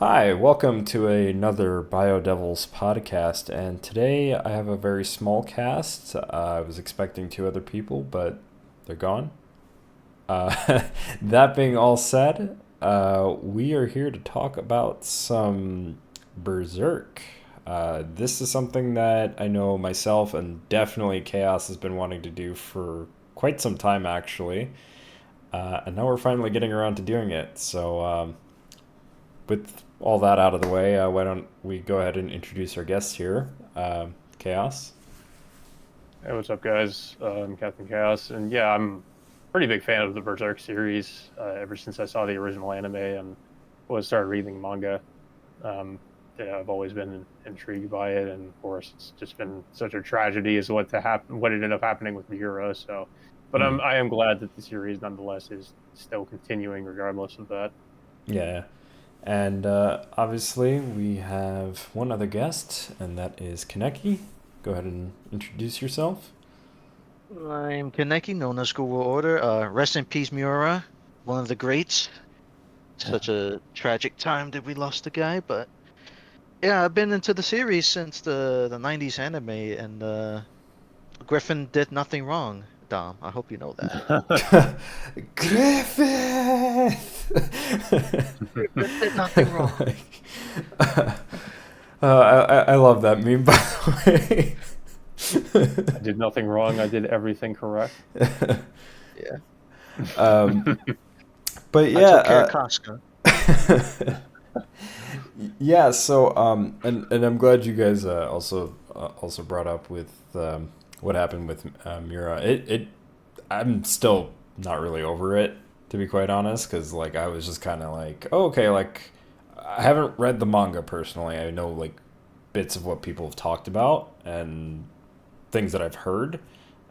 Hi, welcome to another BioDevils podcast, and today I have a very small cast. I was expecting two other people, but they're gone. That being all said, we are here to talk about some Berserk. This is something that I know myself and definitely Chaos has been wanting to do for quite some time, actually. And now we're finally getting around to doing it. So, with all that out of the way, why don't we go ahead and introduce our guests here? Chaos. Hey, what's up, guys? I'm KaptainKaos, and yeah, I'm a pretty big fan of the Berserk series ever since I saw the original anime and started reading manga. Um, yeah, I've always been intrigued by it, and of course, it's just been such a tragedy as what ended up happening with Miura. But Mm, I am glad that the series nonetheless is still continuing regardless of that. yeah. And obviously, we have one other guest, and that is Kaneki. Go ahead and introduce yourself. I'm Kaneki, known as GhoulWorldOrder. Rest in peace, Miura, one of the greats. Such a tragic time that we lost the guy, but yeah, I've been into the series since the '90s anime, and Griffin did nothing wrong. Dom, I hope you know that. Griffith! Griffin did nothing wrong. I love that meme, by the I did nothing wrong. I did everything correct. way. Yeah, But I took care of Casca. yeah. So and I'm glad you guys also brought up with what happened with Mura. I'm still not really over it, to be quite honest, because like I was just kind of like, oh, okay, like I haven't read the manga personally. I know like bits of what people have talked about and things that I've heard,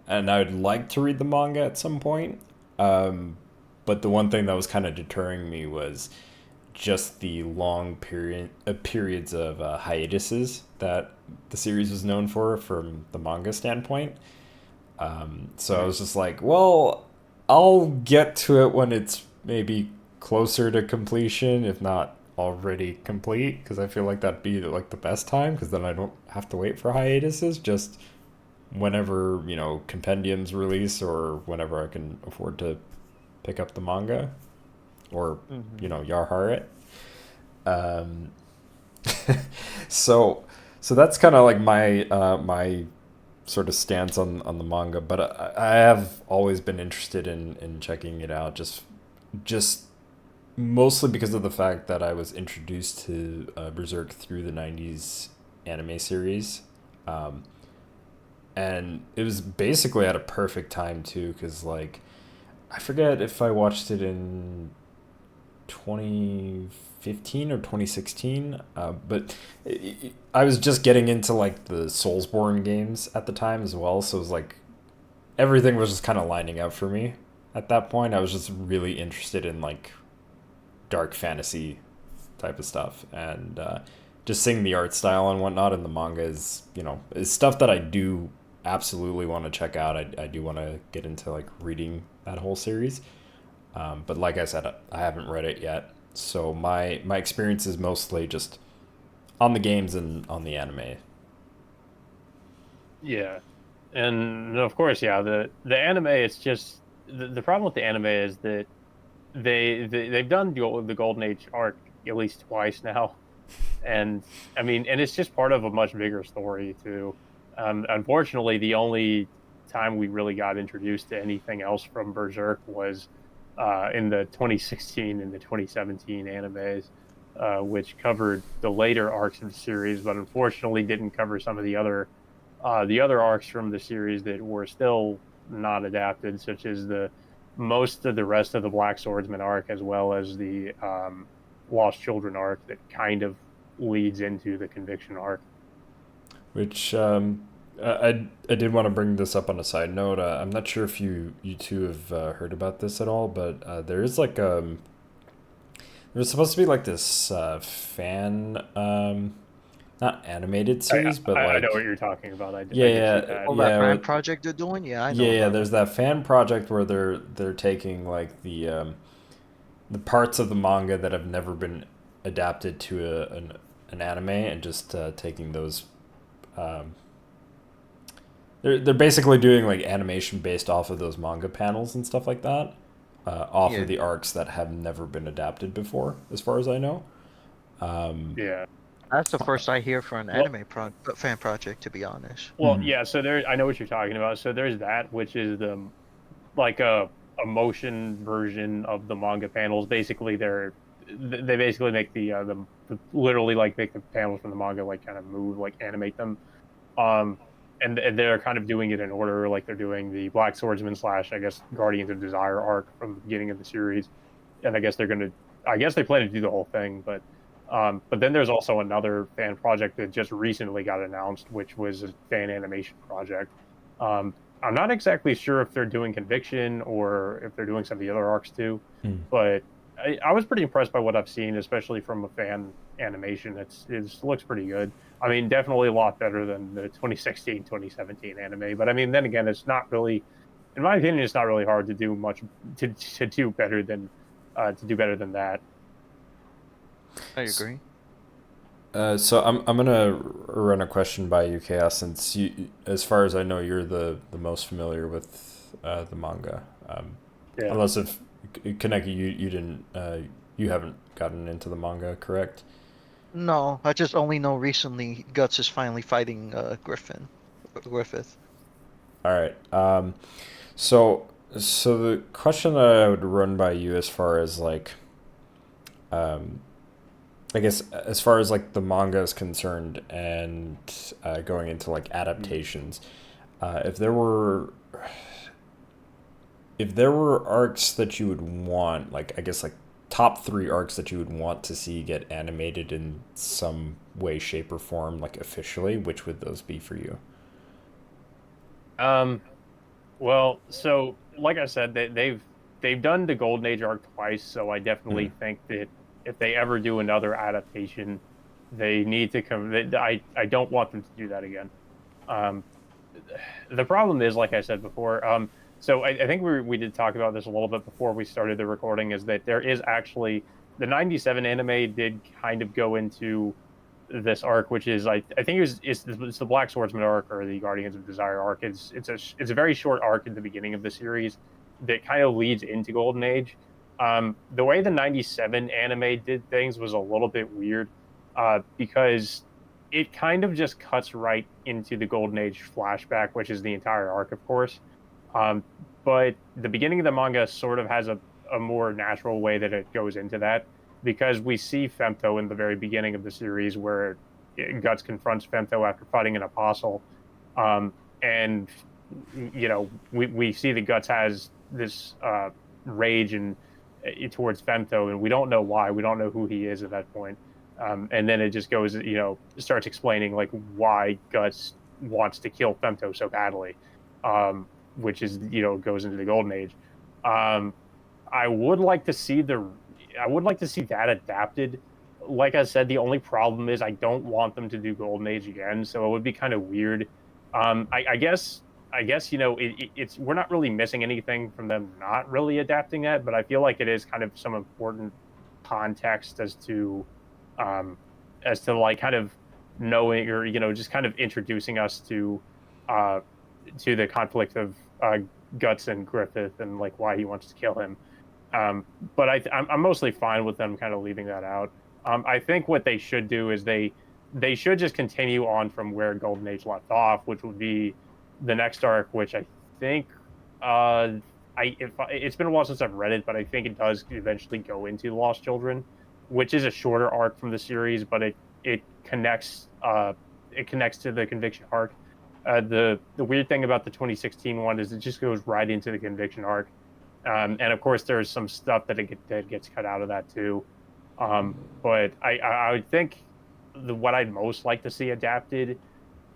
and I would like to read the manga at some point. Um, but the one thing that was kind of deterring me was just the long periods of hiatuses that the series was known for from the manga standpoint. So I was just like, well, I'll get to it when it's maybe closer to completion, if not already complete, because I feel like that'd be like the best time, because then I don't have to wait for hiatuses. Just whenever compendiums release or whenever I can afford to pick up the manga or Hmm. Yarhar it. Um, so so that's kind of like my sort of stance on the manga, but I have always been interested in checking it out, just mostly because of the fact that I was introduced to Berserk through the '90s anime series. Um, and it was basically at a perfect time too, because like I forget if I watched it in 2015 or 2016, but I was just getting into like the Soulsborne games at the time as well, so it was like everything was just kind of lining up for me at that point. I was just really interested in like dark fantasy type of stuff, and just seeing the art style and whatnot in the manga is stuff that I do absolutely want to check out. I do want to get into like reading that whole series, but like I said, I haven't read it yet. So my experience is mostly just on the games and on the anime. Yeah, and of course, yeah, the anime. It's just the problem with the anime is that they've done the Golden Age arc at least twice now, and I mean, and it's just part of a much bigger story too. Unfortunately, the only time we really got introduced to anything else from Berserk was in the 2016 and the 2017 animes, which covered the later arcs of the series, but unfortunately didn't cover some of the other arcs from the series that were still not adapted, such as the most of the rest of the Black Swordsman arc, as well as the Lost Children arc that kind of leads into the Conviction arc. Which I did want to bring this up on a side note. I'm not sure if you two have heard about this at all, but there is like there's supposed to be like this fan not animated I, series, but I know what like you're talking about. yeah I did see yeah that. Oh, that yeah fan project they're doing? Yeah, I know yeah yeah. about There's that. that fan project where they're taking like the parts of the manga that have never been adapted to an anime and just taking those. They're basically doing like animation based off of those manga panels and stuff like that, off Yeah. of the arcs that have never been adapted before, as far as I know. Yeah. That's the first I hear for an Well, anime fan project, to be honest. well, yeah. So there, I know what you're talking about. So there's that, which is the like a motion version of the manga panels. Basically, they basically make the literally like make the panels from the manga like kind of move, like animate them. Um, and they're kind of doing it in order, like they're doing the Black Swordsman slash, I guess, Guardians of Desire arc from the beginning of the series, and I guess I guess they plan to do the whole thing, but then there's also another fan project that just recently got announced, which was a fan animation project. Um, I'm not exactly sure if they're doing Conviction or if they're doing some of the other arcs too, Hmm. but I was pretty impressed by what I've seen, especially from a fan animation. It looks pretty good. I mean, definitely a lot better than the 2016, 2017 anime. But I mean, then again, it's not really, in my opinion, it's not really hard to do much to do better than that. I agree. So I'm gonna run a question by you, Chaos, since you, as far as I know, you're the most familiar with the manga. Yeah. Unless if Kaneki, you didn't you haven't gotten into the manga, correct? No, I just only know recently Guts is finally fighting Griffith. All right. So the question that I would run by you as far as like um, I guess as far as like the manga is concerned and going into like adaptations, if there were arcs that you would want, like I guess like top three arcs that you would want to see get animated in some way, shape, or form, like officially, which would those be for you? Um. Well, so like I said, they've done the Golden Age arc twice, so I Hmm. definitely think that if they ever do another adaptation, they need to come. I don't want them to do that again. Um, the problem is, like I said before, so I think we did talk about this a little bit before we started the recording, is that there is actually the '97 anime did kind of go into this arc, which is I think it's the Black Swordsman arc or the Guardians of Desire arc. It's a very short arc at the beginning of the series that kind of leads into Golden Age. The way the '97 anime did things was a little bit weird, because it kind of just cuts right into the Golden Age flashback, which is the entire arc, of course. Um, but the beginning of the manga sort of has a more natural way that it goes into that, because we see Femto in the very beginning of the series where Guts confronts Femto after fighting an apostle. And we see that Guts has this rage and towards Femto, and we don't know why. We don't know who he is at that point. And then it just goes, starts explaining like why Guts wants to kill Femto so badly, which is, goes into the Golden Age. Um, I would like to see I would like to see that adapted. Like I said, the only problem is I don't want them to do Golden Age again, so it would be kind of weird. I guess it's we're not really missing anything from them not really adapting that, but I feel like it is kind of some important context um, as to like kind of knowing, or just kind of introducing us uh to the conflict of Guts and Griffith and like why he wants to kill him. Um, but I'm mostly fine with them kind of leaving that out. I think what they should do is they should just continue on from where Golden Age left off, which would be the next arc, which I think it's been a while since I've read it, but I think it does eventually go into Lost Children, which is a shorter arc from the series, but it connects to the Conviction arc. The weird thing about the 2016 one is it just goes right into the Conviction arc. And of course, there's some stuff that gets cut out of that too. But I would think what I'd most like to see adapted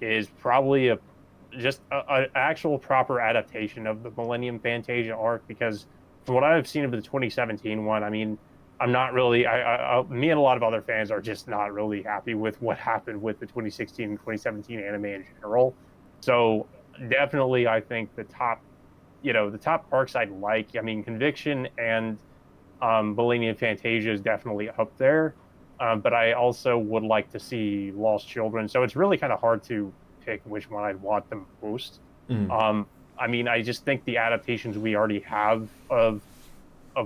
is probably a actual proper adaptation of the Millennium Fantasia arc, because from what I've seen of the 2017 one, I mean, I'm not really me and a lot of other fans are just not really happy with what happened with the 2016 and 2017 anime in general. So definitely, I think the top arcs I'd like. I mean, Conviction and Millennium Fantasia is definitely up there. but I also would like to see Lost Children. So it's really kind of hard to pick which one I'd want the most. Mm. I mean, I just think the adaptations we already have of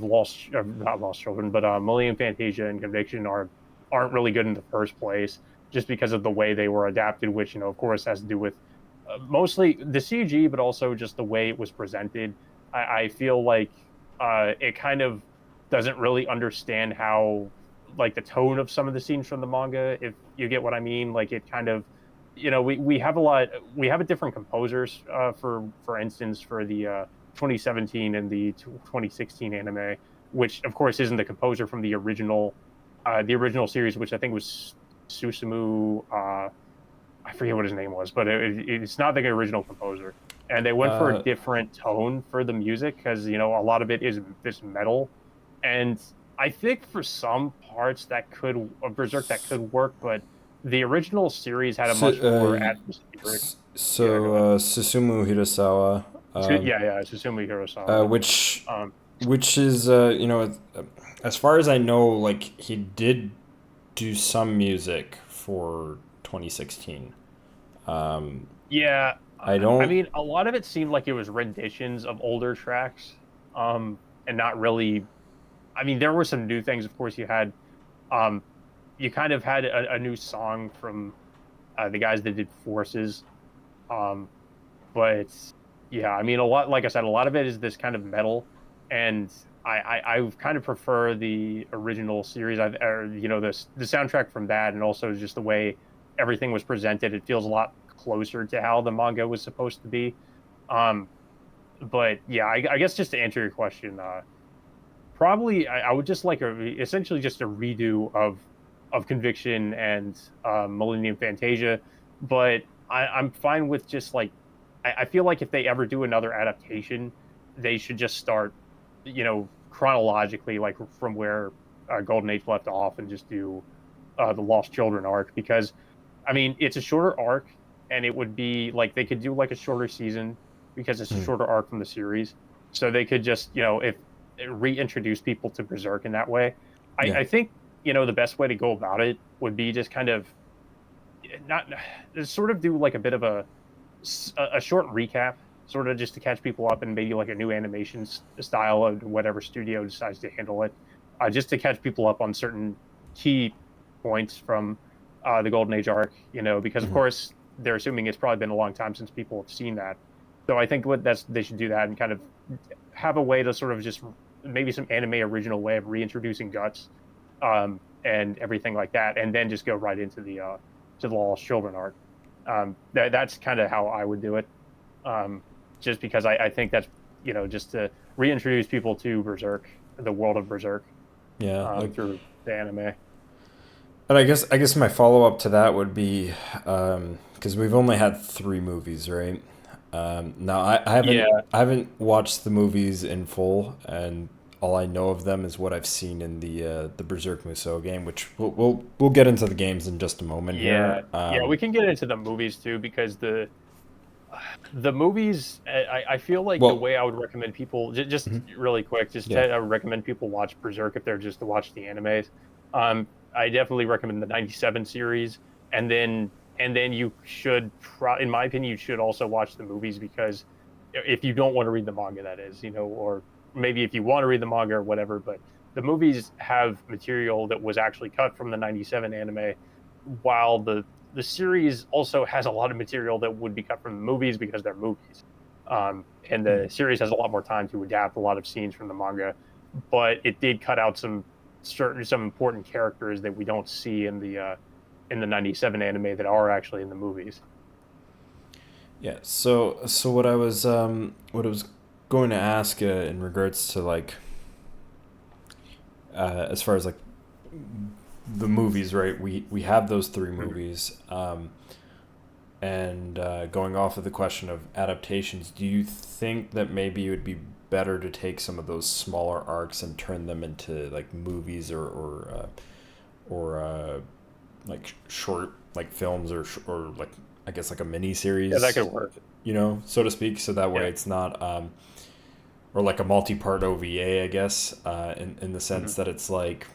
Lost, not Lost Children, but Millennium Fantasia and Conviction aren't really good in the first place, just because of the way they were adapted, which of course has to do with mostly the CG, but also just the way it was presented. I feel like it kind of doesn't really understand how like the tone of some of the scenes from the manga, if you get what I mean. Like it kind of, we have we have a different composers for instance for the 2017 and the 2016 anime, which of course isn't the composer from the original series, which I think was Susumu. I forget what his name was, but it's not the original composer. And they went for a different tone for the music because a lot of it is this metal, and I think for some parts that could Berserk that could work, but the original series had a much more atmospheric. Susumu Hirasawa, Yeah, Susumu Hirasawa. which Um, which is as far as I know, like he did do some music for 2016. yeah, I I don't. mean, a lot of it seemed like it was renditions of older tracks, and not really. I mean, there were some new things. Of course, um, you kind of had a new song from the guys that did Forces, um, but yeah, I mean, a lot. Like I said, a lot of it is this kind of metal, and I kind of prefer the original series. Or the soundtrack from that, and also just the way everything was presented. It feels a lot closer to how the manga was supposed to be. Um, but yeah, I guess just to answer your question, probably I would just like essentially just a redo of Conviction and Millennium Fantasia, but I'm fine with just like I feel like if they ever do another adaptation, they should just start, chronologically, like from where Golden Age left off, and just do the Lost Children arc, because I mean it's a shorter arc, and it would be like they could do like a shorter season because it's a Mm, shorter arc from the series, so they could just if reintroduce people to Berserk in that way. yeah. I think the best way to go about it would be just kind of not sort of do like a bit of a short recap, sort of just to catch people up, and maybe like a new animation style of whatever studio decides to handle it, just to catch people up on certain key points from the Golden Age arc. Because of Mhm. course they're assuming it's probably been a long time since people have seen that. So I think they should do that and kind of have a way to sort of just maybe some anime original way of reintroducing Guts, and everything like that, and then just go right into the Lost Children arc. That's kind of how I would do it, um, just because I think that's just to reintroduce people to Berserk, the world of Berserk, Yeah, like, through the anime. and I guess my follow up to that would be, because we've only had three movies, right? Now I Yeah, haven't watched the movies in full, and all I know of them is what I've seen in the Berserk Musou game, which we'll get into the games in just a moment yeah, here. yeah. We can get into the movies too, because the movies, I feel like the Well, way I would recommend people, just mhm, really quick, just yeah, to recommend people watch Berserk if they're just to watch the animes. I definitely recommend the '97 series, and then you should, in my opinion, you should also watch the movies, because if you don't want to read the manga, that is, or maybe if you want to read the manga or whatever, but the movies have material that was actually cut from the '97 anime, while the series also has a lot of material that would be cut from the movies because they're movies. And the mm, series has a lot more time to adapt a lot of scenes from the manga, but it did cut out some important characters that we don't see in the '97 anime that are actually in the movies. yeah. So what I was going to ask, in regards to like, as far as like the movies, right? We have those three Mhm. movies. And going off of the question of adaptations, do you think that maybe it would be better to take some of those smaller arcs and turn them into like movies, or like short like films, or like, I guess, like a mini Yeah, that could series, work. so to speak, so that way Yeah. it's not, or like a multi-part OVA, I guess, in the Hmm. sense that it's like,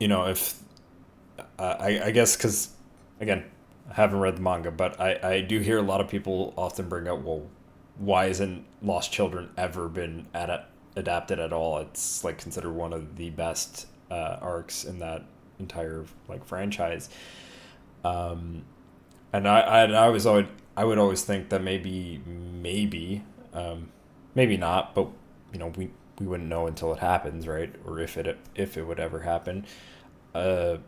if I guess because again, I haven't read the manga, but I do hear a lot of people often bring up, well, why isn't Lost Children ever been adapted at all? It's like considered one of the best arcs in that entire like franchise. And I would always think that maybe not, but we wouldn't know until it happens, right? Or if it would ever happen. Uh,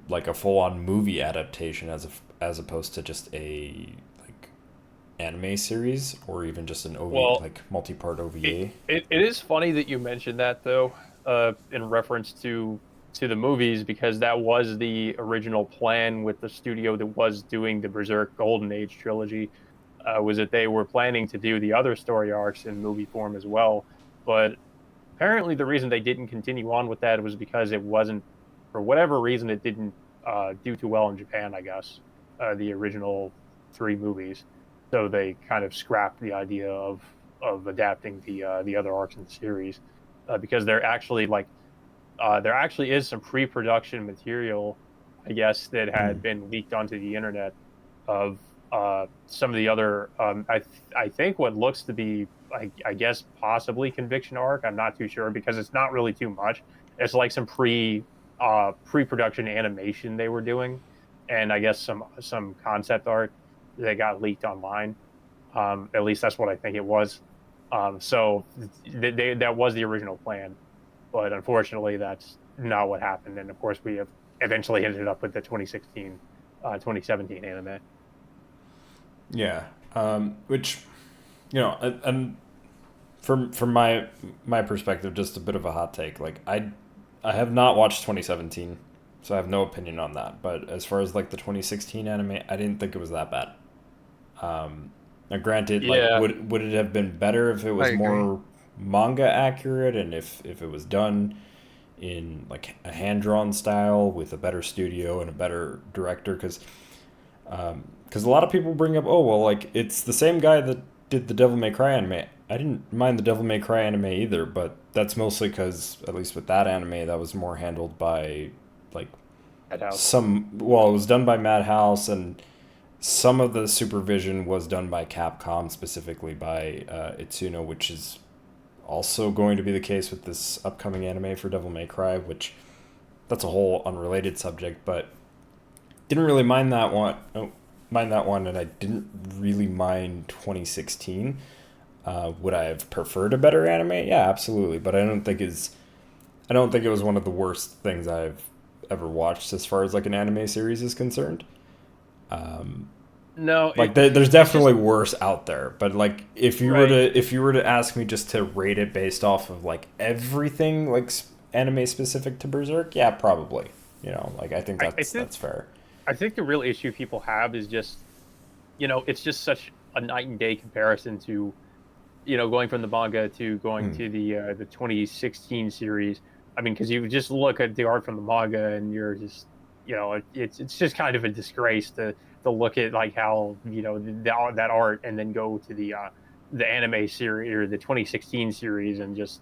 like a full on movie adaptation as opposed to just a like anime series or even just an OVA, Well, like multi-part OVA. it is funny that you mentioned that though, in reference to the movies, because that was the original plan with the studio that was doing the Berserk Golden Age trilogy, was that they were planning to do the other story arcs in movie form as well. But apparently, the reason they didn't continue on with that was because it wasn't, for whatever reason, it didn't do too well in Japan, I guess, the original three movies. So they kind of scrapped the idea of adapting the other arcs in the series, because there actually is some pre-production material, I guess, that had been leaked onto the internet of some of the other. I think what looks to be, I guess, possibly Conviction arc. I'm not too sure because it's not really too much. It's like some pre-production animation they were doing, and I guess some concept art that got leaked online. At least that's what I think it was. So that was the original plan, but unfortunately, that's not what happened. And of course, we have eventually ended up with the 2016, 2017 anime. Yeah, which and from my perspective, just a bit of a hot take. Like I have not watched 2017, so I have no opinion on that. But as far as like the 2016 anime, I didn't think it was that bad. Now granted, like Yeah, would it have been better if it I was agree. more manga accurate and if it was done in like a hand drawn style with a better studio and a better director? Because a lot of people bring up, oh well, like it's the same guy that did the Devil May Cry anime. I didn't mind the Devil May Cry anime either, but that's mostly because at least with that anime, that was more handled by like that house. it was done by Madhouse, and some of the supervision was done by Capcom, specifically by Itsuno, which is also going to be the case with this upcoming anime for Devil May Cry, which that's a whole unrelated subject, but didn't really mind that one. Oh, mind that one, and I didn't really mind 2016. Would I have preferred a better anime? Yeah, absolutely, but I don't think it was one of the worst things I've ever watched as far as like an anime series is concerned. No, Like there's it's just definitely worse out there, but like right. if you were to ask me just to rate it based off of like everything like anime specific to Berserk, yeah, probably. Like I think I think that's fair. I think the real issue people have is just, it's just such a night and day comparison to, going from the manga to going Mm. to the 2016 series. I mean, because you just look at the art from the manga and you're just, it's just kind of a disgrace to look at like how that art and then go to the anime series or the 2016 series and just,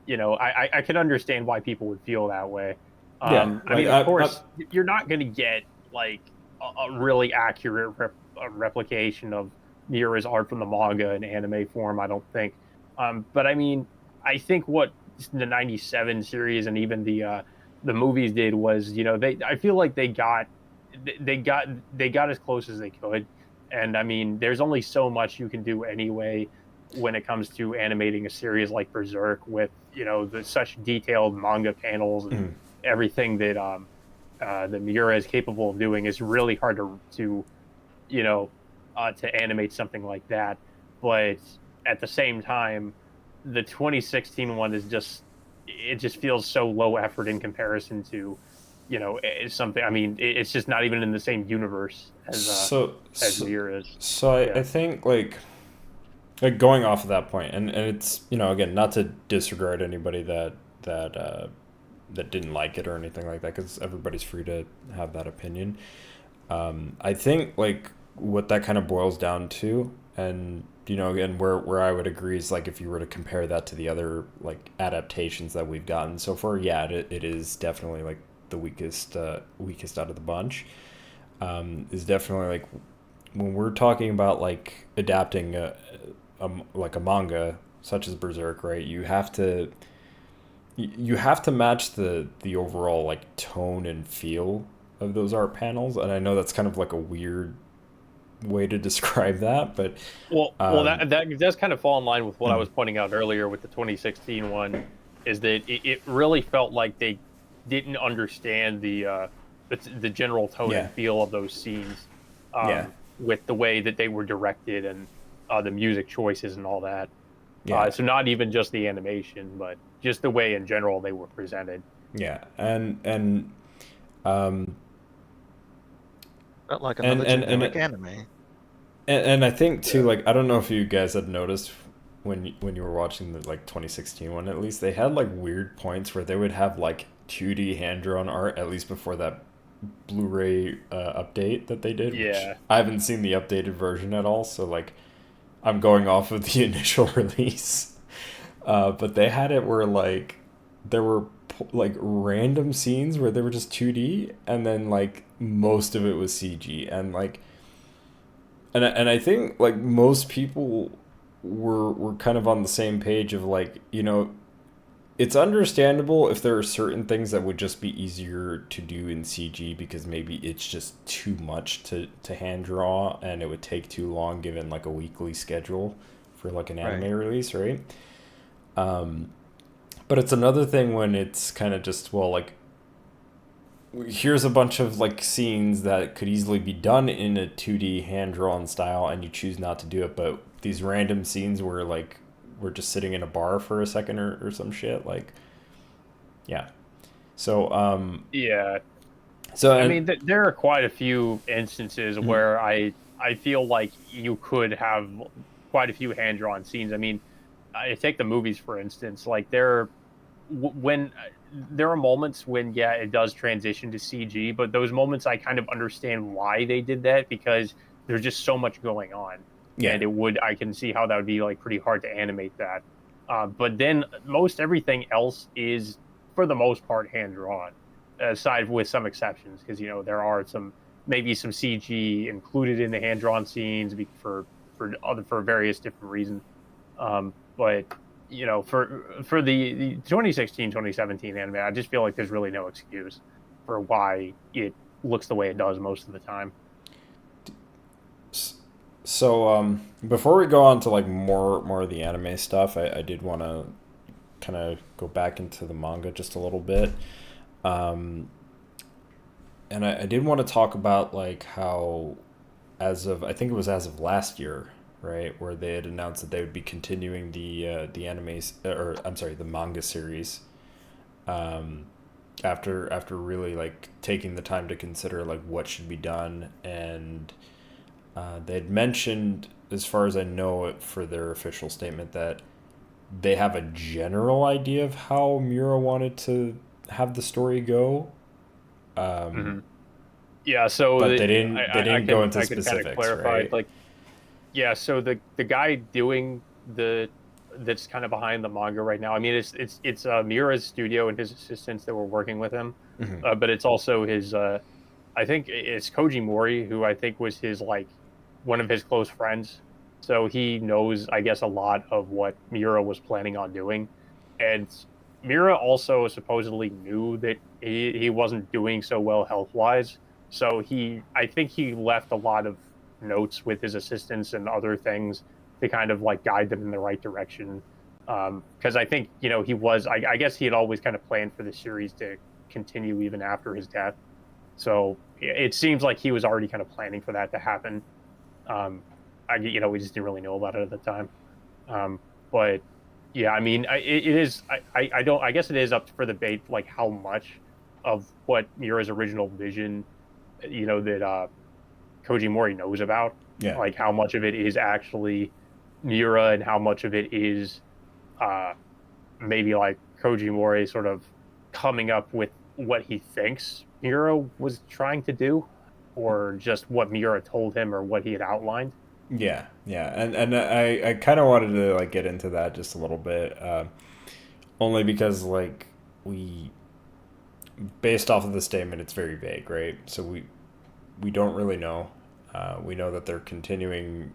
I can understand why people would feel that way. Yeah, I like mean, of course, you're not going to get like a really accurate replication of Miura's art from the manga in anime form, I don't think. But I mean, I think what the '97 series and even the movies did was, I feel like they got they got as close as they could. And I mean, there's only so much you can do anyway when it comes to animating a series like Berserk with, the such detailed manga panels and mm, everything that Miura is capable of doing is really hard to animate something like that. But at the same time, the 2016 one is just, it just feels so low effort in comparison to, something. I mean, it's just not even in the same universe so as so, Miura's. so I Yeah. think like going off of that point, and it's again not to disregard anybody that that didn't like it or anything like that, because everybody's free to have that opinion. I think like what that kind of boils down to, and again where I would agree is like if you were to compare that to the other like adaptations that we've gotten so far, yeah, it is definitely like the weakest out of the bunch. Is definitely like when we're talking about like adapting like a manga such as Berserk, right? You have to match the overall like tone and feel of those art panels, and I know that's kind of like a weird way to describe that, but Well, um, that does kind of fall in line with what I was pointing out earlier with the 2016 one, is that it really felt like they didn't understand the general tone yeah, and feel of those scenes, yeah, with the way that they were directed and the music choices and all that. yeah, So not even just the animation, but just the way in general they were presented. yeah, um, Felt like and another and and generic anime. and I think too, Yeah. like I don't know if you guys had noticed when you were watching the like 2016 one, at least they had like weird points where they would have like 2D hand drawn art, at least before that Blu-ray update that they did, which Yeah. I haven't seen the updated version at all, so like I'm going off of the initial release. But they had it where like there were like random scenes where they were just 2D, and then like most of it was CG, and like and I think like most people were kind of on the same page of like, it's understandable if there are certain things that would just be easier to do in CG because maybe it's just too much to hand draw and it would take too long given like a weekly schedule for like an Right. anime release, right? Um, but it's another thing when it's kind of just, well, like, here's a bunch of like scenes that could easily be done in a 2D hand drawn style and you choose not to do it, but these random scenes where like we're just sitting in a bar for a second or some shit, like, yeah. So Yeah. so I and mean, there are quite a few instances mhm, where I feel like you could have quite a few hand drawn scenes. I mean, I take the movies for instance. Like when there are moments when yeah, it does transition to CG, but those moments I kind of understand why they did that because there's just so much going on, yeah, and I can see how that would be like pretty hard to animate that. But then most everything else is for the most part hand drawn, aside with some exceptions because there are maybe some CG included in the hand drawn scenes for various different reasons. But for the 2016 2017 anime, I just feel like there's really no excuse for why it looks the way it does most of the time. so before we go on to like more of the anime stuff, I did want to kind of go back into the manga just a little bit. Um, and I did want to talk about like how, as of I think it was as of last year, right, where they had announced that they would be continuing the animes, or I'm sorry, the manga series, um, after really like taking the time to consider like what should be done, and they had mentioned, as far as I know it, for their official statement, that they have a general idea of how Mura wanted to have the story go. Um, Hmm. Yeah, so but they I didn't go can into kind of specifics, clarify. right? Like, yeah, so the guy doing the that's kind of behind the manga right now. I mean, it's Mira's studio and his assistants that were working with him, Hmm. but it's also his. I think it's Koji Mori, who I think was his like one of his close friends. So he knows, I guess, a lot of what Mira was planning on doing, and Mira also supposedly knew that he wasn't doing so well health wise. So I think he left a lot of notes with his assistants and other things to kind of like guide them in the right direction. Because I think I guess he had always kind of planned for the series to continue even after his death. So it seems like he was already kind of planning for that to happen. Um, we just didn't really know about it at the time. Um, but yeah, I mean, it is. I don't. I guess it is up for debate, like how much of what Mira's original vision, that Koji Mori knows about, Yeah. like how much of it is actually Mira and how much of it is uh maybe like Koji Mori sort of coming up with what he thinks Mira was trying to do, or just what Mira told him or what he had outlined. Yeah, yeah, and I kind of wanted to like get into that just a little bit, only because like we based off of the statement, it's very vague, right? So we don't really know. We know that they're continuing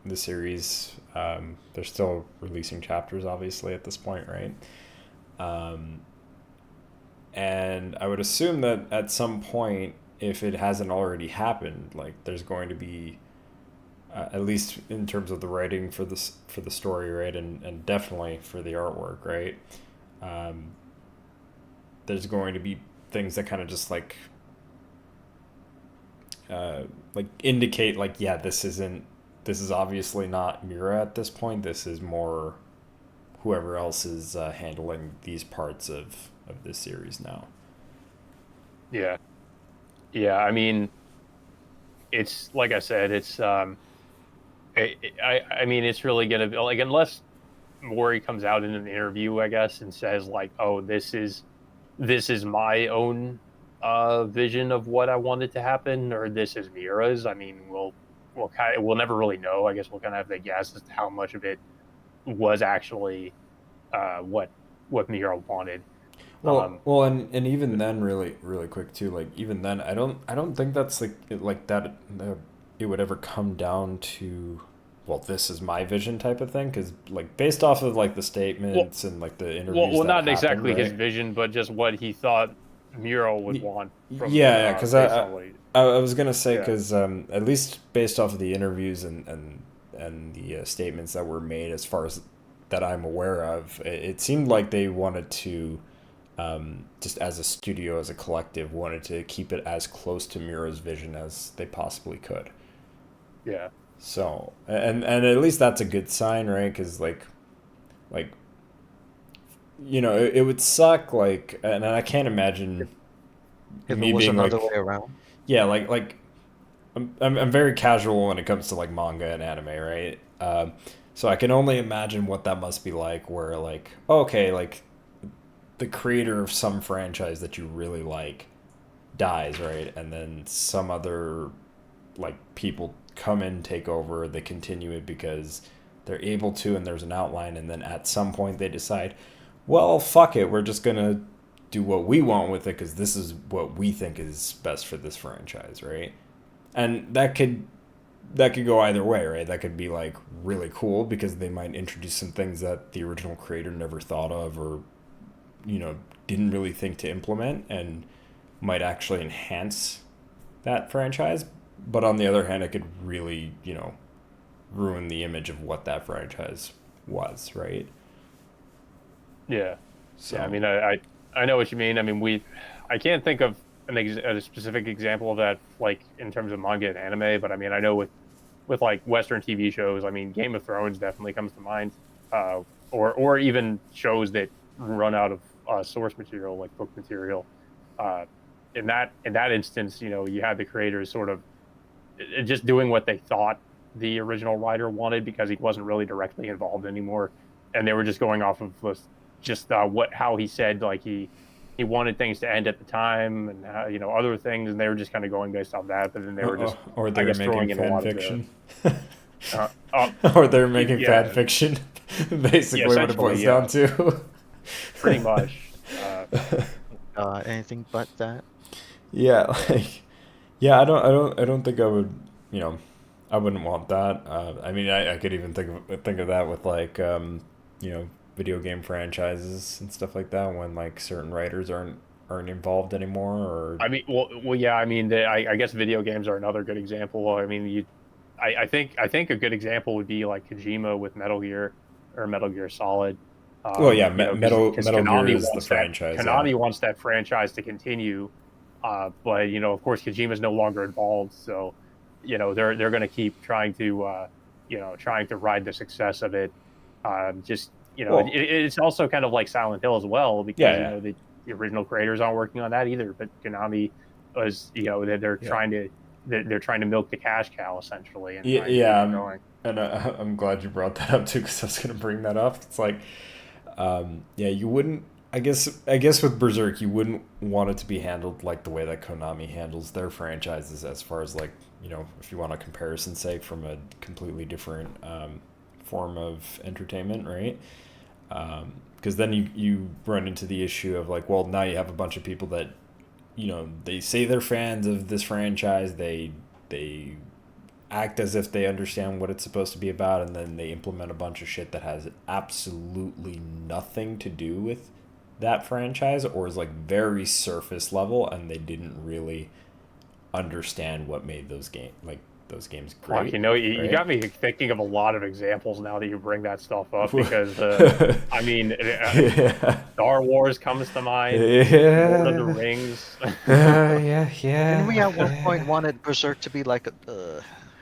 the series. They're still releasing chapters, obviously, at this point, right? And I would assume that at some point, if it hasn't already happened, like there's going to be, at least in terms of the writing for the story, right, and definitely for the artwork, right. There's going to be things that kind of just like indicate like, yeah, this is obviously not Mira at this point. This is more whoever else is handling these parts of this series now. Yeah. Yeah, I mean, it's like I said, it's I mean, it's really gonna be like, unless Mori comes out in an interview, I guess, and says like, "Oh, this is my own vision of what I wanted to happen," or "This is Mira's." I mean, we'll never really know. I guess we'll kind of have to guess as to how much of it was actually what Mira wanted. Well, and even then, really, really quick too. Like even then, I don't think that's like that. It would ever come down to, well, this is my vision type of thing, because like based off of like the statements and like the interviews. Well, that not happened, exactly right? his vision, but just what he thought Mira would want. From, yeah, because I was gonna say, Yeah. because at least based off of the interviews and the statements that were made, as far as that I'm aware of, it seemed like they wanted to, just as a studio, as a collective, wanted to keep it as close to Mira's vision as they possibly could. Yeah. So, and at least that's a good sign, right? Because like, you know, it would suck, like, and I can't imagine If me it was being another like, way around. yeah, like I'm very casual when it comes to like manga and anime, right? So I can only imagine what that must be like, where like, okay, like the creator of some franchise that you really like dies, right? And then some other like people come in, take over, they continue it because they're able to, and there's an outline, and then at some point they decide, well, fuck it, we're just gonna do what we want with it because this is what we think is best for this franchise, right? And that could go either way, right? That could be like really cool because they might introduce some things that the original creator never thought of, or you know, didn't really think to implement, and might actually enhance that franchise. But on the other hand, it could really, you know, ruin the image of what that franchise was, right? Yeah. So, Yeah. I mean, I know what you mean. I mean, I can't think of a specific example of that, like in terms of manga and anime, but I mean, I know with like Western TV shows, I mean, Game of Thrones definitely comes to mind, or even shows that run out of source material, like book material. Uh, in that instance, you know, you had the creators sort of just doing what they thought the original writer wanted because he wasn't really directly involved anymore, and they were just going off of just how he said, like he wanted things to end at the time, and you know, other things, and they were just kind of going based off that. But then they were just, or I they're guess, throwing making in a fan lot fiction, of or they're making yeah, fan fiction. Basically, what it boils essentially, down to. pretty much. Anything but that. Yeah, like, yeah, I don't think I would, you know, I wouldn't want that. I mean, I could even think of that with like, you know, video game franchises and stuff like that, when like certain writers aren't involved anymore, or I mean, well, yeah. I mean, I guess video games are another good example. I mean, I think a good example would be like Kojima with Metal Gear or Metal Gear Solid. well, yeah, You know, because Metal Gear Konami is the wants that franchise, yeah. Konami wants that franchise to continue, but you know, of course, Kojima's no longer involved, so you know they're going to keep trying to you know, trying to ride the success of it. Just you know, Well, it's also kind of like Silent Hill as well, yeah, because you yeah, know the original creators aren't working on that either, but Konami was, you know, they're yeah. trying to they're trying to milk the cash cow essentially and Yeah, trying to keep yeah, it going. and I'm glad you brought that up too, because I was gonna bring that up. It's like, yeah, you wouldn't. I guess with Berserk, you wouldn't want it to be handled like the way that Konami handles their franchises, as far as like, you know, if you want a comparison sake from a completely different form of entertainment, right? Because then you run into the issue of like, well, now you have a bunch of people that they say they're fans of this franchise. They act as if they understand what it's supposed to be about, and then they implement a bunch of shit that has absolutely nothing to do with that franchise, or is like very surface level, and they didn't really understand what made those games Fuck, great, you right? got me thinking of a lot of examples now that you bring that stuff up because, I mean, Yeah. Star Wars comes to mind, Lord of the Yeah. Rings. Yeah, Didn't we yeah, at one point yeah. wanted Berserk to be like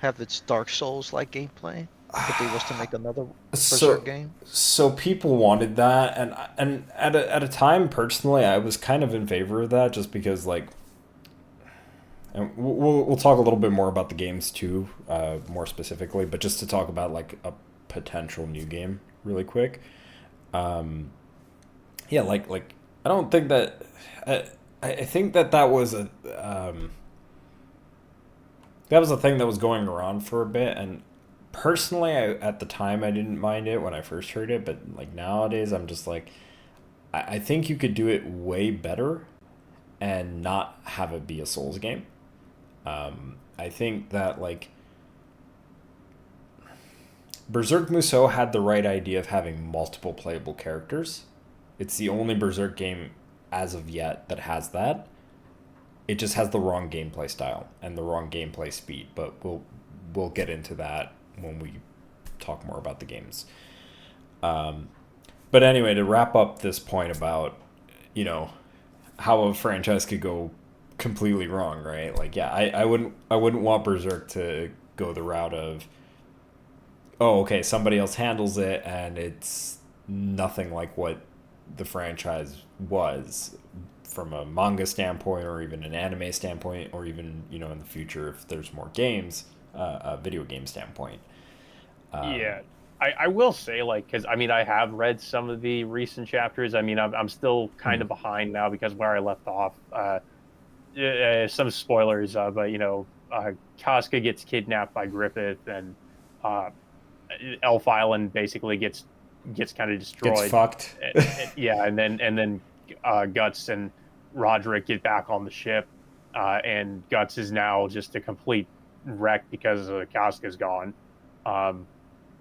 have its Dark Souls like gameplay? If they was to make another Berserk So, game? so people wanted that, and at a time, personally, I was kind of in favor of that, just because like, and we'll talk a little bit more about the games too, more specifically, but just to talk about like a potential new game really quick. Yeah, like I don't think that I, I think that was a thing that was going around for a bit, and personally, at the time I didn't mind it when I first heard it, but like nowadays I'm just like, I think you could do it way better and not have it be a Souls game. I think that like Berserk Musou had the right idea of having multiple playable characters. It's the only Berserk game as of yet that has that. It just has the wrong gameplay style and the wrong gameplay speed, but we'll get into that when we talk more about the games. But anyway, to wrap up this point about you know how a franchise could go completely wrong, right? Like, yeah, I wouldn't want Berserk to go the route of, oh, okay, somebody else handles it and it's nothing like what the franchise was from a manga standpoint, or even an anime standpoint, or even in the future if there's more games, a video game standpoint. Yeah, I will say, like, because I mean, I have read some of the recent chapters. I mean, I'm still kind Hmm. of behind now because where I left off. Some spoilers, but Casca gets kidnapped by Griffith, and uh, Elf Island basically gets kind of Gets destroyed. fucked. Yeah, and then Guts and Roderick get back on the ship, and Guts is now just a complete wreck because Casca's gone. Um,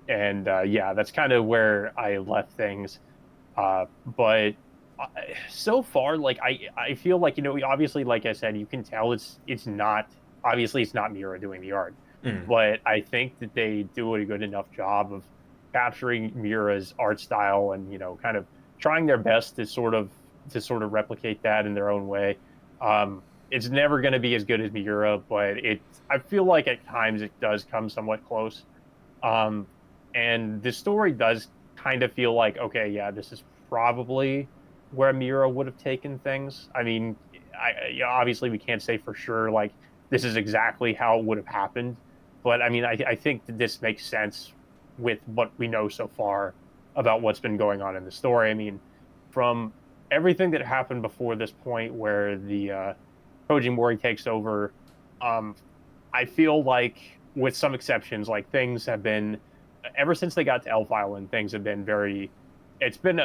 and yeah, that's kind of where I left things. But so far, like I feel like obviously, like I said, you can tell it's not obviously it's not Mira doing the art, Mm. but I think that they do a good enough job of capturing Mira's art style and kind of trying their best to sort of replicate that in their own way. It's never going to be as good as Mira, but I feel like at times it does come somewhat close. Um, and the story does kind of feel like, okay, yeah, this is probably where Mira would have taken things. I mean, yeah, obviously we can't say for sure like this is exactly how it would have happened, but I mean, I think that this makes sense with what we know so far about what's been going on in the story. I mean, from everything that happened before this point, where the Koji Mori takes over, um, I feel like, with some exceptions, like things have been ever since they got to Elf Island, things have been very. It's been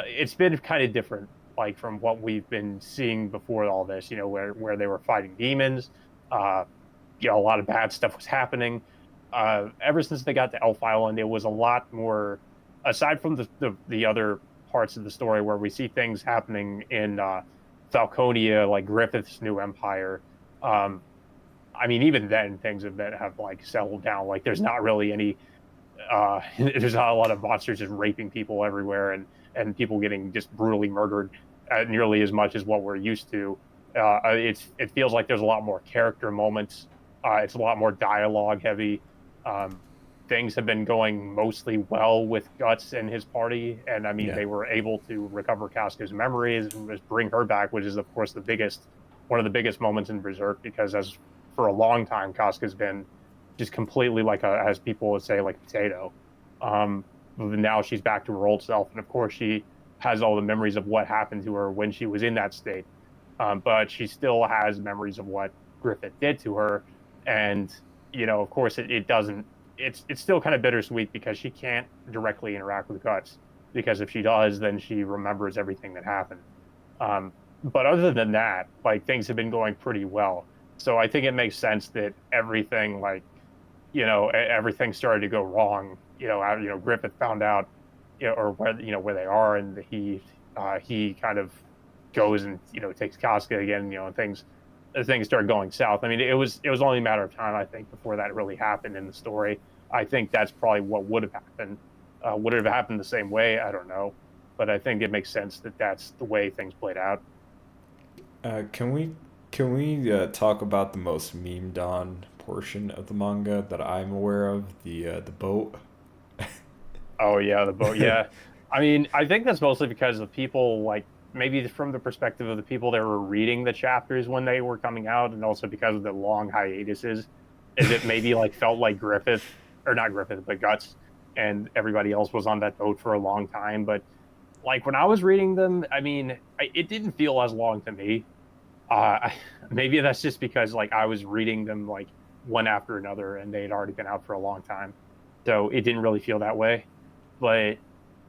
kind of different, like from what we've been seeing before all this. Where they were fighting demons. Uh, a lot of bad stuff was happening. Ever since they got to Elf Island, it was a lot more. Aside from the other parts of the story where we see things happening in Falconia, like Griffith's new empire. Um, I mean, even then, things have like settled down. Like, there's not really any. There's not a lot of monsters just raping people everywhere, and people getting just brutally murdered, nearly as much as what we're used to. It feels like there's a lot more character moments. It's a lot more dialogue heavy. Um, Things have been going mostly well with Guts and his party, and I mean, Yeah. they were able to recover Casca's memories and just bring her back, which is of course one of the biggest moments in Berserk, because as for a long time, Casca's been just completely like as people would say, like a potato. But now she's back to her old self, and of course she has all the memories of what happened to her when she was in that state. But she still has memories of what Griffith did to her, and of course, it doesn't. It's still kind of bittersweet because she can't directly interact with Guts, because if she does, then she remembers everything that happened. Um, but other than that, like things have been going pretty well. So I think it makes sense that everything like everything started to go wrong. Griffith found out, or where they are, and he kind of goes and takes Casca again, and things started going south. I mean, it was only a matter of time, I think, before that really happened in the story. I think that's probably what would have happened. Would it have happened the same way? I don't know, but I think it makes sense that that's the way things played out. Can we talk about the most memed on portion of the manga that I'm aware of, the boat? Oh yeah, the boat. Yeah, I mean, I think that's mostly because of people like maybe from the perspective of the people that were reading the chapters when they were coming out, and also because of the long hiatuses, is it maybe like felt like Griffith or not Griffith, but Guts and everybody else was on that boat for a long time. But like when I was reading them, I mean, it didn't feel as long to me. Uh, Maybe that's just because like I was reading them like one after another, and they had already been out for a long time, so it didn't really feel that way. But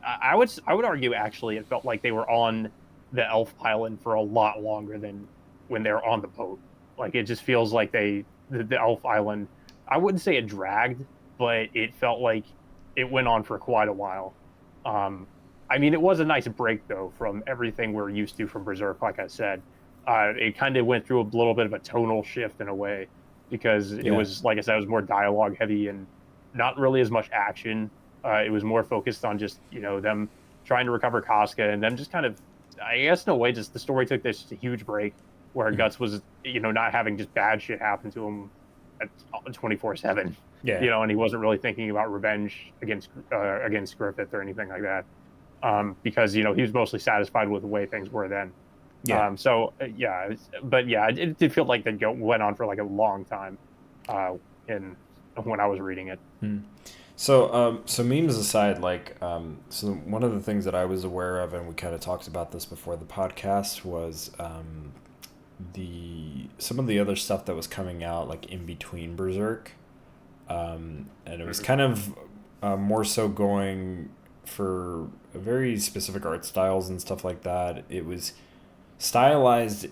I would argue actually it felt like they were on the Elf Island for a lot longer than when they were on the boat. Like it just feels like the Elf Island. I wouldn't say it dragged, but it felt like it went on for quite a while. Um, I mean, it was a nice break though from everything we're used to from Berserk. Like I said, it kind of went through a little bit of a tonal shift in a way because it Yeah. was, like I said, it was more dialogue heavy and not really as much action. It was more focused on just them trying to recover Casca and them just kind of, I guess in a way, just the story took this huge break where Mhm. Guts was not having just bad shit happen to him at 24/7, Yeah. and he wasn't really thinking about revenge against Griffith or anything like that, because he was mostly satisfied with the way things were then. Yeah. Yeah, but yeah, it did feel like that went on for like a long time, uh, in when I was reading it. Hmm. So memes aside, so one of the things that I was aware of, and we kind of talked about this before the podcast, was the some of the other stuff that was coming out like in between Berserk, and it was Mhm. kind of more so going for very specific art styles and stuff like that. It was stylized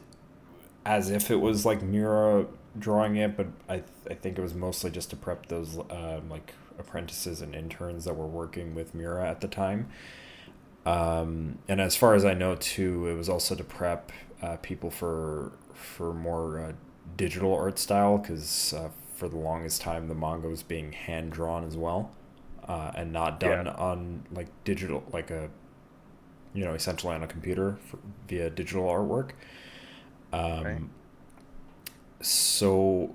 as if it was like Mura drawing it, but I think it was mostly just to prep those like apprentices and interns that were working with Mura at the time. And as far as I know, too, it was also to prep people for more digital art style because for the longest time the manga was being hand drawn as well, and not Yeah. done on like digital, like a essentially on a computer via digital artwork. Right. Um, so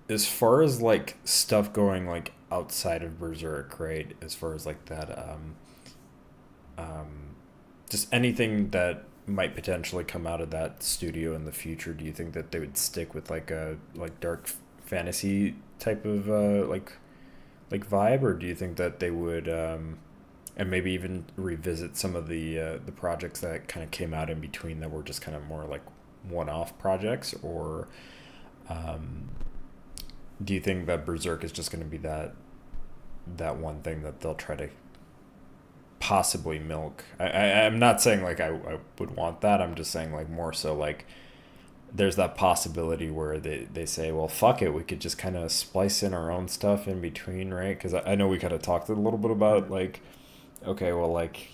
as far as like stuff going like outside of Berserk, right? As far as like that, um, just anything that might potentially come out of that studio in the future. Do you think that they would stick with like a like dark fantasy type of like vibe, or do you think that they would and maybe even revisit some of the projects that kind of came out in between that were just kind of more like one-off projects, or um, do you think that Berserk is just going to be that one thing that they'll try to possibly milk? I'm not saying like I would want that. I'm just saying like more so like there's that possibility where they say, well, fuck it, we could just kind of splice in our own stuff in between, right? Because I know we kind of talked a little bit about Mhm. like, okay, well, like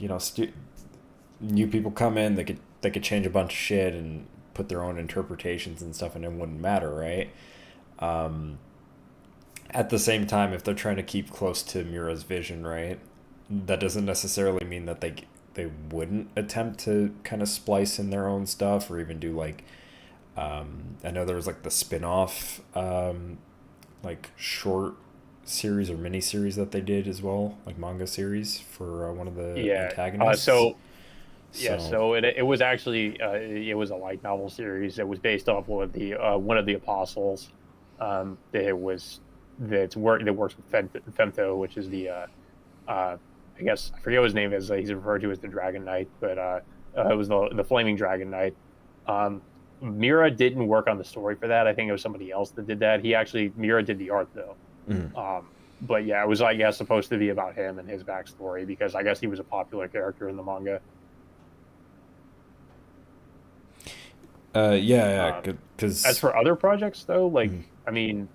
new people come in, they could change a bunch of shit and put their own interpretations and stuff, and it wouldn't matter, right? Um, at the same time, if they're trying to keep close to Mura's vision, right, that doesn't necessarily mean that they wouldn't attempt to kind of splice in their own stuff or even do like I know there was like the spin-off like short series or mini series that they did as well, like manga series for one of the Yeah. antagonists. Yeah, So so it was actually it was a light novel series. It was based off one of the apostles. That was that works with Femto, which is the I guess I forget what his name is. He's referred to as the Dragon Knight, but it was the Flaming Dragon Knight. Um, Mira didn't work on the story for that. I think it was somebody else that did that. Mira did the art though. mm. But yeah, it was, I guess, supposed to be about him and his backstory because I guess he was a popular character in the manga. Yeah, Um, as because for other projects, though, like I mean,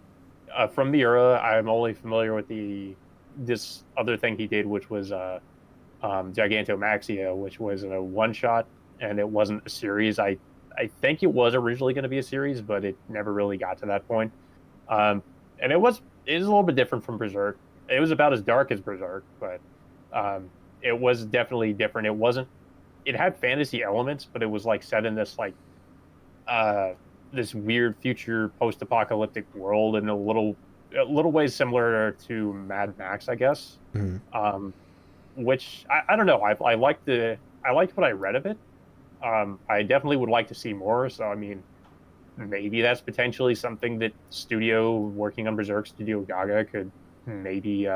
from the era, I'm only familiar with the this other thing he did, which was Gigantomaxia, which was a one shot, and it wasn't a series. I think it was originally going to be a series, but it never really got to that point. Um, and it is a little bit different from Berserk. It was about as dark as Berserk, but it was definitely different. It wasn't. It had fantasy elements, but it was like set in uh, this weird future post-apocalyptic world, and a little ways similar to Mad Max, I guess. Mhm. Um, which I don't know. I liked what I read of it. I definitely would like to see more. So I mean, maybe that's potentially something that studio working on Berserk, Studio Gaga, could maybe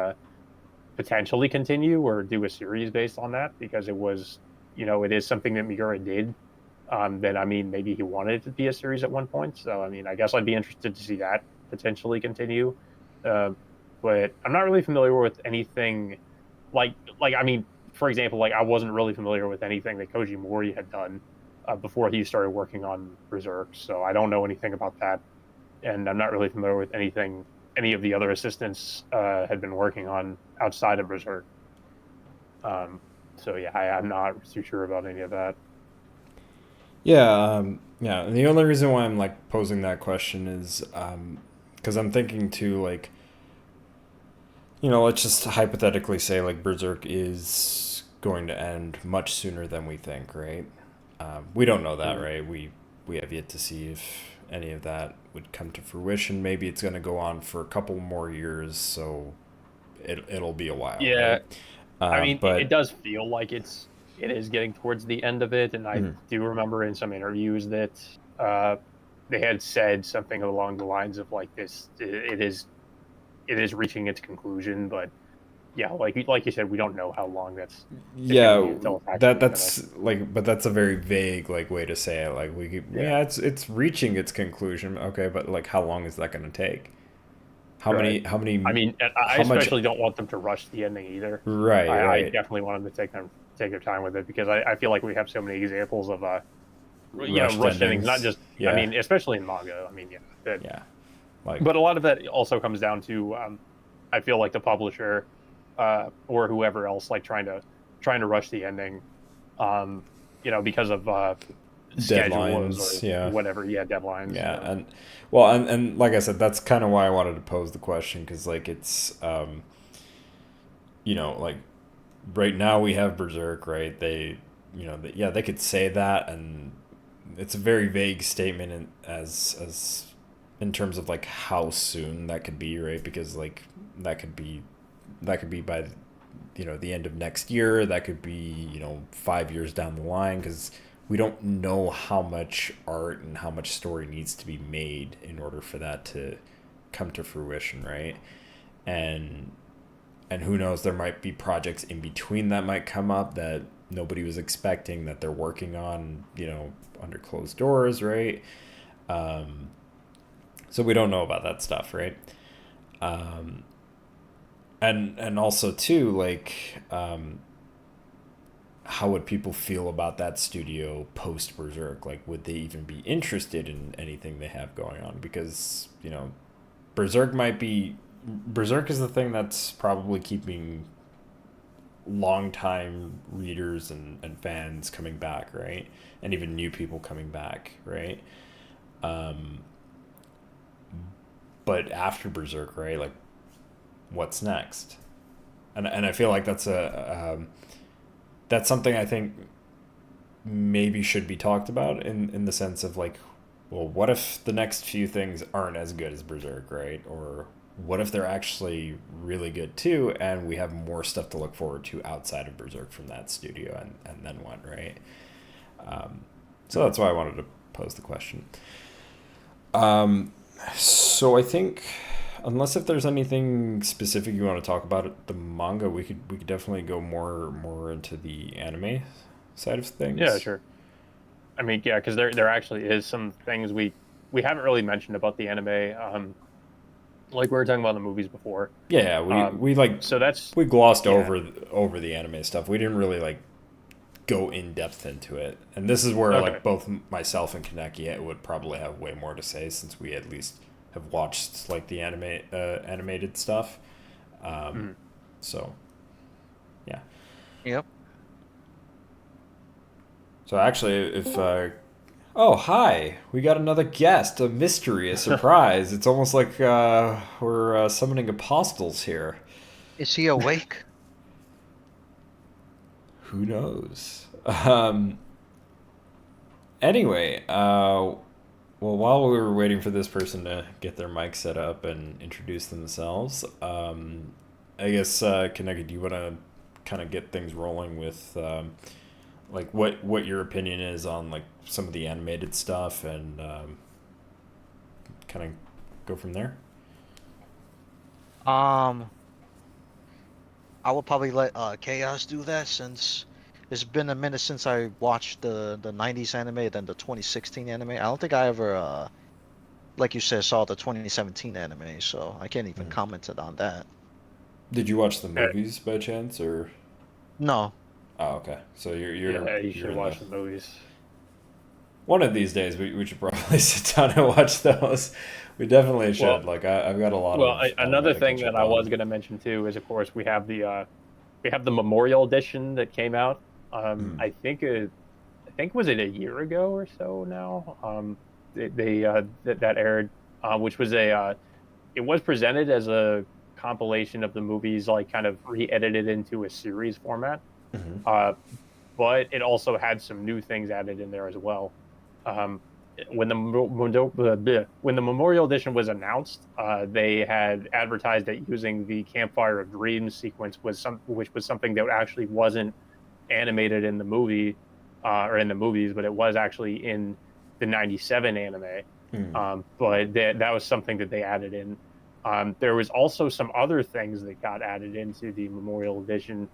potentially continue or do a series based on that, because it was, it is something that Miura did. Then I mean, maybe he wanted it to be a series at one point. So I mean, I guess I'd be interested to see that potentially continue. Uh, but I'm not really familiar with anything I mean, for example, like I wasn't really familiar with anything that Koji Mori had done before he started working on Berserk, so I don't know anything about that, and I'm not really familiar with anything any of the other assistants had been working on outside of Berserk. Um, so yeah, I'm not too sure about any of that. Yeah. And the only reason why I'm like posing that question is because I'm thinking too, like, let's just hypothetically say like Berserk is going to end much sooner than we think, right? We don't know that, Mm. right? We have yet to see if any of that would come to fruition. Maybe it's going to go on for a couple more years, so it'll be a while, Yeah, right? I mean, it But does feel like it is getting towards the end of it, and I mhm. do remember in some interviews that uh, they had said something along the lines of like it is reaching its conclusion, but yeah, like you said, we don't know how long it's going to be Yeah, until it's actually finished. that's like, but that's a very vague like way to say it. Like Yeah, it's reaching its conclusion. Okay, but like, how long is that going to take? right. I mean, I How much? especially don't want them to rush the ending either. Right, I right. definitely want them to take their time with it, because I feel like we have so many examples of Rushed rushed endings. Not endings. just, I Yeah, mean, especially in manga. I mean, yeah, yeah. Like, but a lot of that also comes down to I feel like the publisher or whoever else like trying to rush the ending, um, because of schedules or deadlines. Yeah, whatever. Yeah, deadlines. yeah. And well, and like I said, that's kind of why I wanted to pose the question, because like it's like right now we have Berserk, right? Yeah, they could say that, and it's a very vague statement as in terms of like how soon that could be, right? Because like that could be by the end of next year. That could be 5 years down the line, because we don't know how much art and how much story needs to be made in order for that to come to fruition, right? And who knows, there might be projects in between that might come up that nobody was expecting, that they're working on, under closed doors, right? um, so we don't know about that stuff, right? um, and also too, like, how would people feel about that studio post Berserk? Like, would they even be interested in anything they have going on? Because Berserk might be Berserk is the thing that's probably keeping longtime readers and fans coming back, right? And even new people coming back, right? Um, but after Berserk, right? Like, what's next? And I feel like that's something I think maybe should be talked about in the sense of like, well, what if the next few things aren't as good as Berserk, right? Or what if they're actually really good too, and we have more stuff to look forward to outside of Berserk from that studio, and then what, right? Um, so that's why I wanted to pose the question. Um, so I think, unless if there's anything specific you want to talk about the manga, we could definitely go more into the anime side of Yeah, things. sure. I mean, yeah, because there actually is some things we haven't really mentioned about the anime. Like we were talking about the movies before. Yeah, Um, we like so that's we glossed yeah, over the anime stuff. We didn't really like go in depth into it. And this is where Okay. like both myself and Kaneki would probably have way more to say, since we at least have watched like the animated stuff. So yeah. Yep. So actually, if oh, hi, we got another guest, a mystery, a surprise. It's almost like we're summoning apostles here. Is he awake? Who knows? Anyway, well, while we were waiting for this person to get their mic set up and introduce themselves, I guess, Kaneki, do you want to kind of get things rolling with like what your opinion is on like some of the animated stuff, and kind of go from there? Um, I will probably let Chaos do that, since it's been a minute since I watched the 90s anime, then the 2016 anime. I don't think I ever like you said, saw the 2017 anime, so I can't even comment on that. Did you watch the Uh, movies by chance, or? No. Oh, okay. So Yeah, you you're should in watch the movies. One of these days we should probably sit down and watch those. We definitely should. Well, Like I've got a lot well, of anime another to thing catch that up I was on. going to mention too is, of course, we have the Memorial Edition that came out. I think was it a year ago or so now. That aired, which was it was presented as a compilation of the movies, like kind of re-edited into a series format. Uh, but it also had some new things added in there as well. Um, when the Memorial Edition was announced, they had advertised that using the Campfire of Dreams sequence which was something that actually wasn't animated in the movie, or in the movies, but it was actually in the '97 anime. But that was something that they added in. There was also some other things that got added into the Memorial Edition,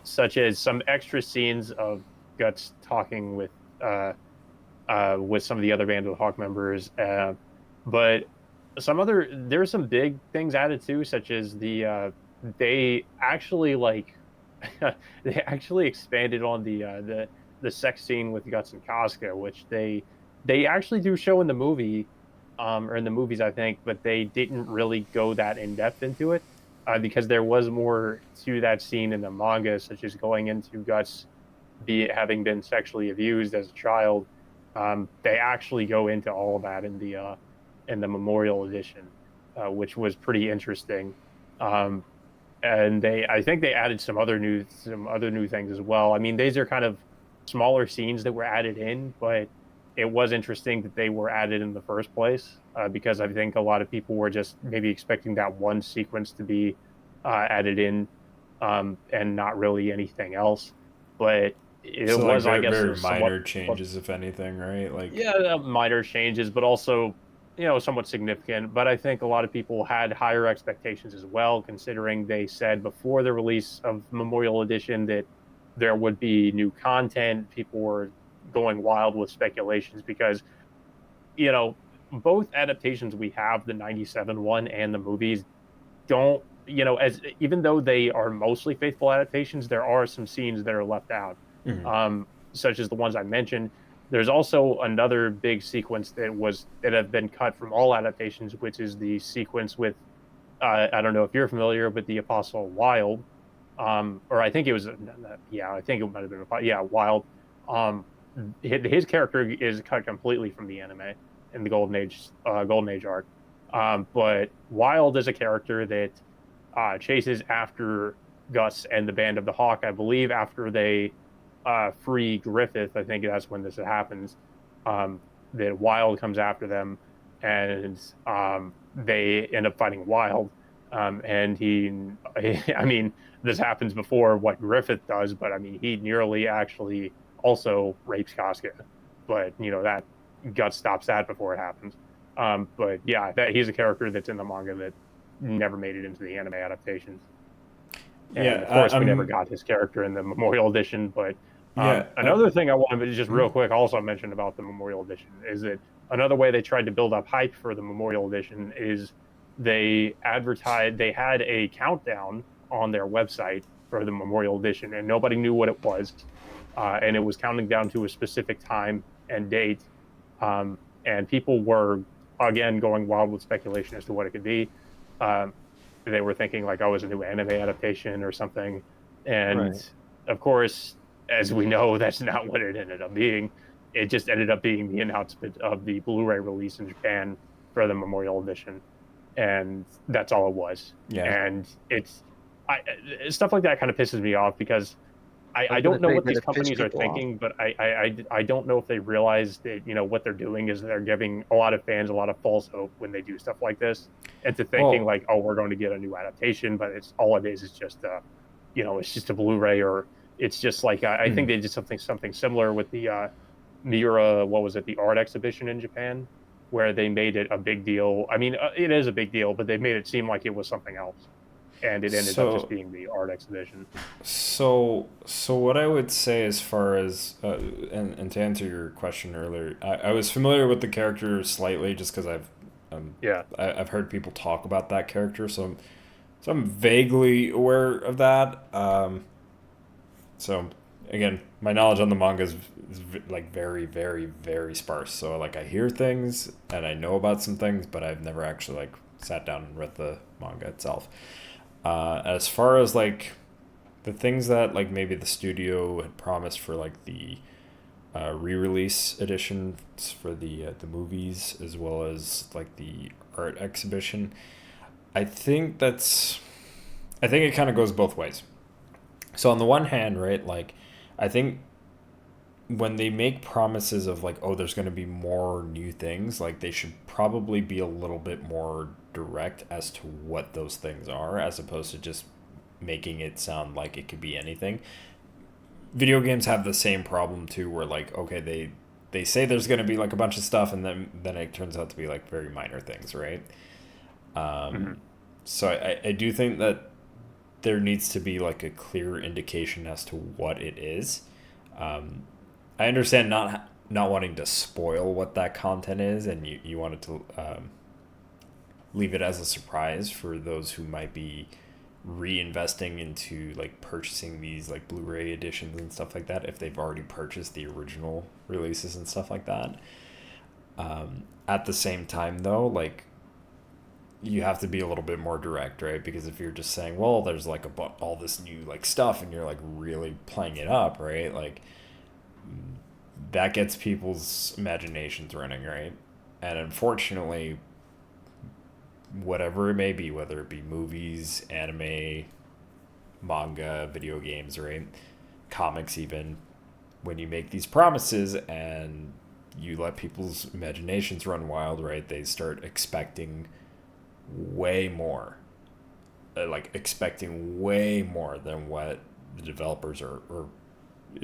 such as some extra scenes of Guts talking with some of the other Band of the Hawk members. But there's some big things added too, such as they actually like they actually expanded on the sex scene with Guts and Casca, which they actually do show in the movie, or in the movies, I think, but they didn't really go that in depth into it, because there was more to that scene in the manga, such as going into Guts having been sexually abused as a child. They actually go into all of that in the Memorial Edition, which was pretty interesting. Um, and I think they added some other new things as well. I mean, these are kind of smaller scenes that were added in, but it was interesting that they were added in the first place, because I think a lot of people were just maybe expecting that one sequence to be added in, and not really anything else. But it So like was, I very guess, very a somewhat, minor changes, if anything, right? Like yeah, minor changes, but also, somewhat significant. But I think a lot of people had higher expectations as well, considering they said before the release of Memorial Edition that there would be new content. People were going wild with speculations because, you know, both adaptations we have, the '97 one and the movies, don't, as even though they are mostly faithful adaptations, there are some scenes that are left out, such as the ones I mentioned. There's also another big sequence that have been cut from all adaptations, which is the sequence with, I don't know if you're familiar with the Apostle Wild, or I think it was, yeah, I think it might have been, yeah, Wild. Um, his character is cut completely from the anime in the Golden Age arc. But Wild is a character that chases after Gus and the Band of the Hawk. I believe after they free Griffith, I think that's when this happens. Um, that Wild comes after them, and they end up fighting Wild. And I mean, this happens before what Griffith does, but I mean, he nearly actually also rapes Casca, but that Guts stops that before it happens. But yeah, he's a character that's in the manga that never made it into the anime adaptations. And yeah, of course, we never I'm got his character in the Memorial Edition. But yeah. another thing I wanted to just real quick also mention about the Memorial Edition is that another way they tried to build up hype for the Memorial Edition is they had a countdown on their website for the Memorial Edition, and nobody knew what it was. and it was counting down to a specific time and date. And people were, again, going wild with speculation as to what it could be. Um, they were thinking like, oh, it's a new anime adaptation or something. And Right. of course, as we know, that's not what it ended up being. It just ended up being the announcement of the Blu-ray release in Japan for the Memorial Edition, and that's all it was. Yeah. And it's I, stuff like that kind of pisses me off because I I was gonna don't know say what that these it pissed companies are people off. thinking, but I don't know if they realize that what they're doing is they're giving a lot of fans a lot of false hope when they do stuff like this, into thinking Well, like, oh, we're going to get a new adaptation, but it's all it is just it's just a Blu-ray, or it's just like I think mm, they did something similar with the Miura, what was it, the art exhibition in Japan, where they made it a big deal. I mean, it is a big deal, but they made it seem like it was something else, and it ended up just so being the art exhibition. so what I would say as far as and to answer your question earlier, I was familiar with the character slightly just because Yeah. I've heard people talk about that character, so I'm vaguely aware of that. So again, my knowledge on the manga is like very, very, very sparse. So like I hear things and I know about some things, but I've never actually like sat down and read the manga itself. As far as like the things that like maybe the studio had promised for like the re-release editions for the movies as well as like the art exhibition, I think that's I think it kind of goes both ways. So on the one hand, right, like I think when they make promises of like, oh, there's going to be more new things, like they should probably be a little bit more direct as to what those things are, as opposed to just making it sound like it could be anything. Video games have the same problem too, where like, okay, they say there's going to be like a bunch of stuff, and then it turns out to be like very minor things, right? Mhm. So I do think that there needs to be like a clear indication as to what it is. Um, I understand not wanting to spoil what that content is, and you wanted to leave it as a surprise for those who might be reinvesting into like purchasing these like Blu-ray editions and stuff like that if they've already purchased the original releases and stuff like that. At the same time, though, like you have to be a little bit more direct, right? Because if you're just saying, well, there's like all this new like stuff, and you're like really playing it up, right? Like that gets people's imaginations running, right? And unfortunately, whatever it may be, whether it be movies, anime, manga, video games, right? Comics, even, when you make these promises and you let people's imaginations run wild, right? They start expecting way more, like expecting way more than what the developers or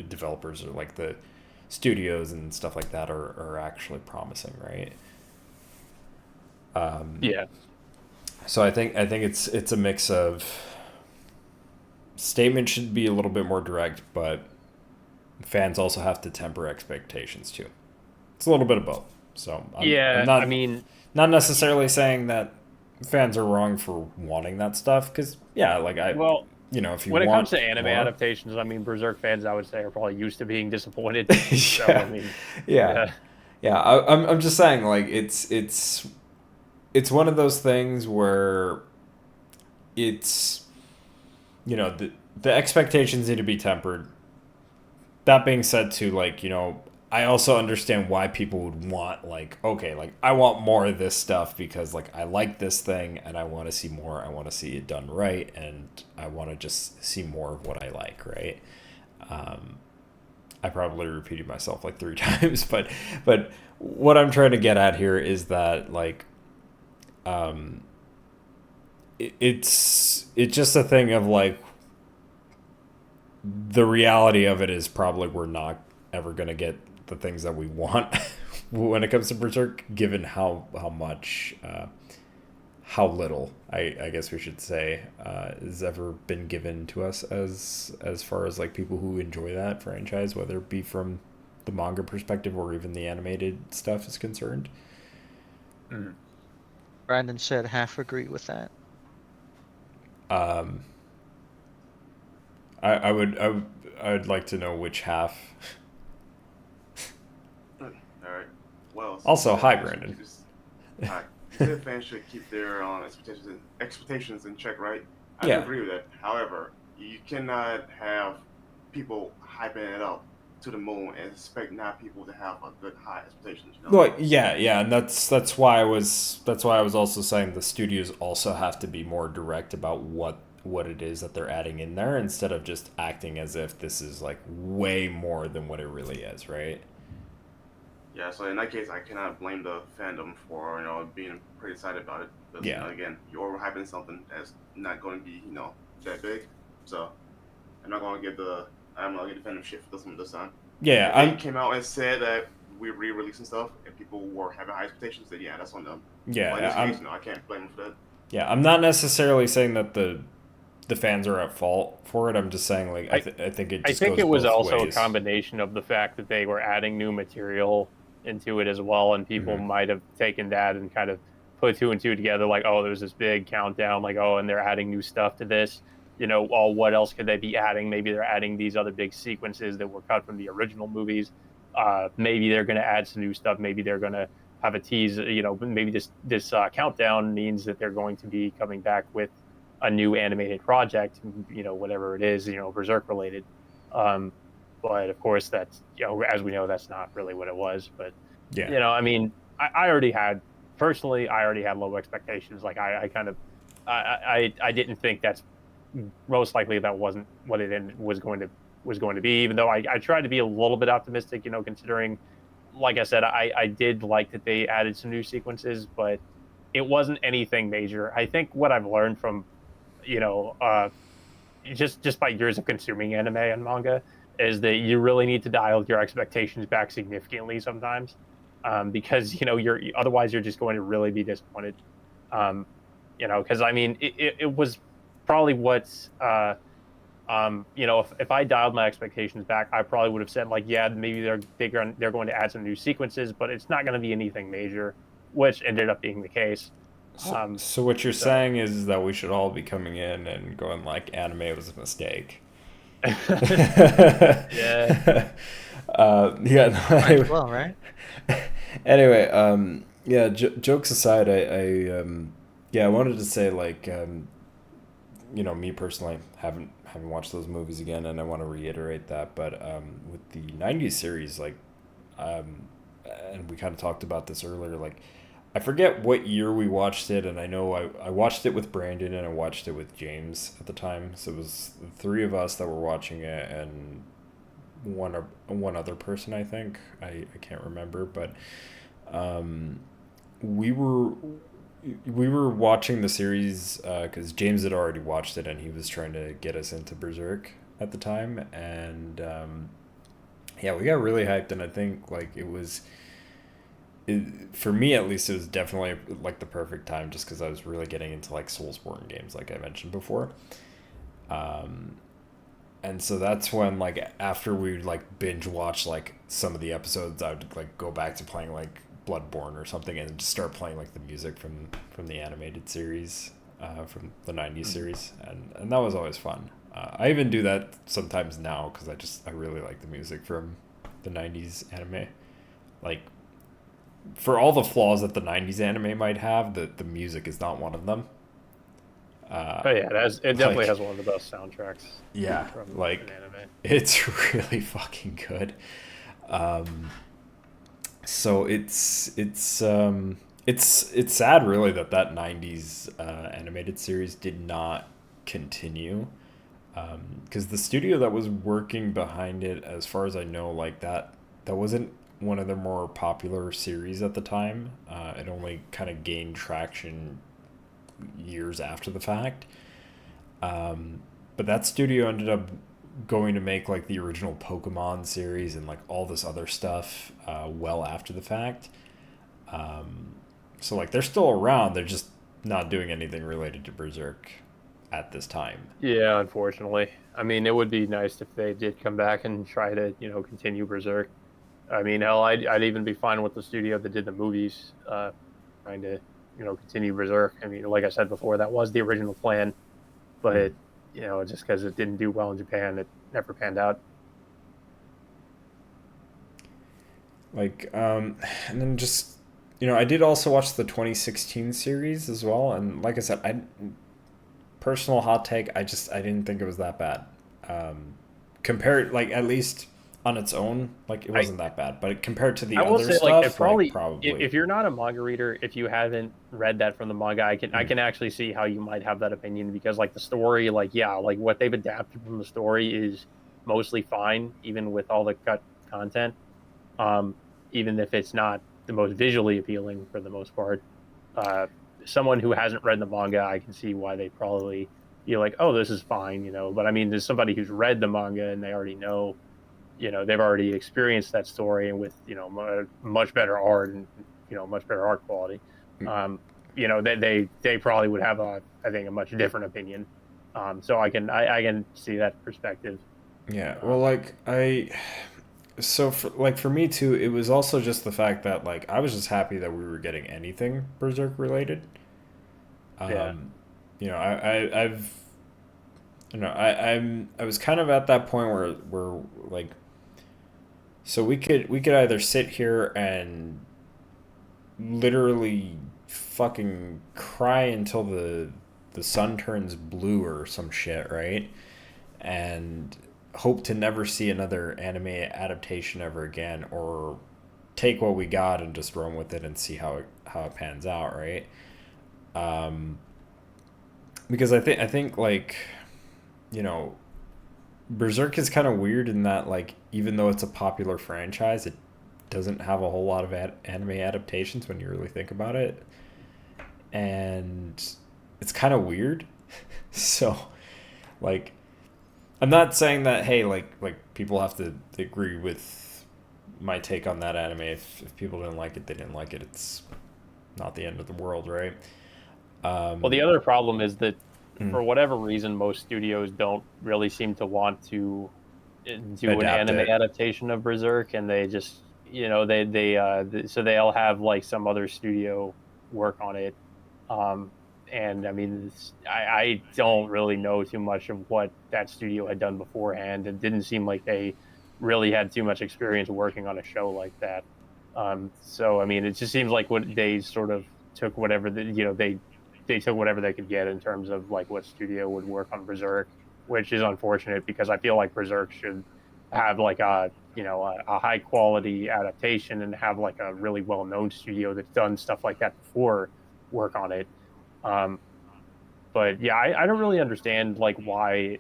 developers or like the studios and stuff like that are actually promising, right? Yeah. So I think it's a mix of statement should be a little bit more direct, but fans also have to temper expectations too. It's a little bit of both. So I'm Yeah, I not mean, not necessarily saying that fans are wrong for wanting that stuff because yeah, like well, if you when it comes want to anime more, adaptations, I mean, Berserk fans, I would say, are probably used to being disappointed. So, I yeah, mean, yeah, yeah. yeah. I'm just saying like it's one of those things where it's the expectations need to be tempered. That being said, too, like I also understand why people would want like okay, like I want more of this stuff because like I like this thing and I want to see more. I want to see it done right, and I want to just see more of what I like, right? I probably repeated myself like three times, but what I'm trying to get at here is that like it's just a thing of like the reality of it is probably we're not ever gonna get the things that we want when it comes to Berserk, given how much how little I guess we should say has ever been given to us as far as like people who enjoy that franchise, whether it be from the manga perspective or even the animated stuff is concerned. Mhm. Brandon said half agree with that. Um, I would like to know which half. All right. Well, since Also, hi, Brandon. Hi. You said fans should keep their expectations in check, right? I do Yeah. agree with that. However, you cannot have people hyping it up to the moon and expect not people to have a good high expectations. You know? Well, yeah, and that's why I was also saying the studios also have to be more direct about what it is that they're adding in there instead of just acting as if this is like way more than what it really is, right? Yeah. So in that case, I cannot blame the fandom for being pretty excited about it because Yeah. again, you're overhyping something that's not going to be that big. So I'm not gonna give the fandom shit for this time. Yeah, If they came out and said that we're re-releasing stuff and people were having high expectations, then yeah, that's on them. Yeah, but in this case, no, I can't blame them for that. Yeah, I'm not necessarily saying that the fans are at fault for it. I'm just saying like I think it just I think goes it was both also ways. a combination of the fact that they were adding new material into it as well, and people might have taken that and kind of put two and two together, like, oh, there's this big countdown, like, oh, and they're adding new stuff to this. Oh, what else could they be adding? Maybe they're adding these other big sequences that were cut from the original movies. Maybe they're going to add some new stuff. Maybe they're going to have a tease. Maybe this countdown means that they're going to be coming back with a new animated project, whatever it is, Berserk related. But of course, that's, as we know, that's not really what it was. But, Yeah. I mean, I already had, personally, I already had low expectations. Like I kind of, I didn't think that's most likely that wasn't what it was going to be, even though I tried to be a little bit optimistic, considering, like I said, I did like that they added some new sequences, but it wasn't anything major. I think what I've learned from, you know, uh, just by years of consuming anime and manga is that you really need to dial your expectations back significantly sometimes, because you're otherwise you're just going to really be disappointed. Um, because I mean it was probably what's if I dialed my expectations back, I probably would have said like, yeah, maybe they're going to add some new sequences, but it's not going to be anything major, which ended up being the case. So what you're saying is that we should all be coming in and going like anime was a mistake. Yeah. Yeah. Might as well, right? Anyway, yeah. Jokes aside, yeah, I wanted to say like, me personally haven't watched those movies again, and I want to reiterate that. But with the '90s series, like, and we kind of talked about this earlier, like. I forget what year we watched it, and I know I watched it with Brandon and I watched it with James at the time. So it was the three of us that were watching it, and one other person, I think. I can't remember, but we were watching the series because James had already watched it, and he was trying to get us into Berserk at the time, and yeah, we got really hyped, and I think like for me at least, it was definitely like the perfect time just because I was really getting into like Soulsborne games, like I mentioned before. And so that's when like after we like binge watch like some of the episodes, I would like go back to playing like Bloodborne or something and just start playing like the music from the animated series, from the '90s series, and that was always fun. I even do that sometimes now because I really like the music from the '90s anime, like. For all the flaws that the '90s anime might have, the music is not one of them. Oh yeah, it definitely has one of the best soundtracks. Yeah, from like an anime. it's really fucking good. So it's sad really that '90s animated series did not continue, because the studio that was working behind it, as far as I know, like that wasn't one of the more popular series at the time. It only kind of gained traction years after the fact. But that studio ended up going to make like the original Pokemon series and like all this other stuff well after the fact. So like they're still around. They're just not doing anything related to Berserk at this time. Yeah, unfortunately. I mean, it would be nice if they did come back and try to, continue Berserk. I mean, hell, I'd even be fine with the studio that did the movies, trying to, continue Berserk. I mean, like I said before, that was the original plan, but you know, just because it didn't do well in Japan, it never panned out. Like, and then just, I did also watch the 2016 series as well, and like I said, personal hot take, I didn't think it was that bad. Compared, like, at least on its own, like, it wasn't that bad, but compared to the I will other say, stuff, like, it probably, like, probably. if you're not a manga reader, if you haven't read that from the manga, I can actually see how you might have that opinion, because like the story, like, yeah, like what they've adapted from the story is mostly fine, even with all the cut content. Um, Even if it's not the most visually appealing for the most part. Uh, Someone who hasn't read the manga, I can see why they probably feel like, oh, this is fine, you know. But I mean, there's somebody who's read the manga and they already know, you know, they've already experienced that story, and with, you know, much better art and, you know, much better art quality. You know, they probably would have I think, a much different opinion. So I can see that perspective. Yeah, well, like, for me too, it was also just the fact that, like, I was just happy that we were getting anything Berserk related. Yeah. I've, I was kind of at that point where like, so we could either sit here and literally fucking cry until the sun turns blue or some shit, right? And hope to never see another anime adaptation ever again, or take what we got and just run with it and see how it pans out, right? Um, because I think like, you know, Berserk is kind of weird in that, like, even though it's a popular franchise, it doesn't have a whole lot of anime adaptations when you really think about it, and it's kind of weird. So, like, I'm not saying that, hey, like people have to agree with my take on that anime. If people didn't like it, they didn't like it. It's not the end of the world, right? Well, the other problem is that Mm. for whatever reason, most studios don't really seem to want to do an Adapt anime it. adaptation of Berserk, and they just, you know, so they'll have like some other studio work on it. Um, and I mean, I don't really know too much of what that studio had done beforehand. It didn't seem like they really had too much experience working on a show like that. So I mean, it just seems like what they sort of took whatever they took whatever they could get in terms of like what studio would work on Berserk, which is unfortunate, because I feel like Berserk should have like a high quality adaptation, and have like a really well known studio that's done stuff like that before work on it. Um, but yeah, I don't really understand like why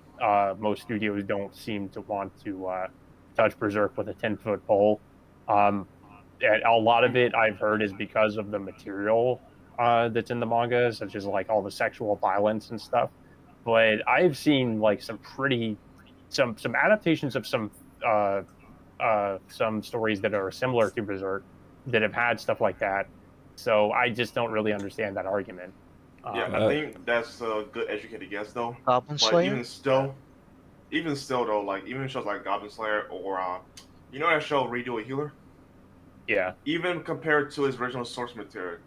most studios don't seem to want to touch Berserk with a 10-foot pole. Um, and a lot of it I've heard is because of the material that's in the manga, such as like all the sexual violence and stuff. But I've seen like some adaptations of some stories that are similar to Berserk that have had stuff like that. So I just don't really understand that argument. Yeah, Um, I Uh, think that's a good educated guess though. Goblin But Slayer. yeah, even still though, like even shows like Goblin Slayer or you know that show Redo a Healer? yeah. Even compared to its original source material,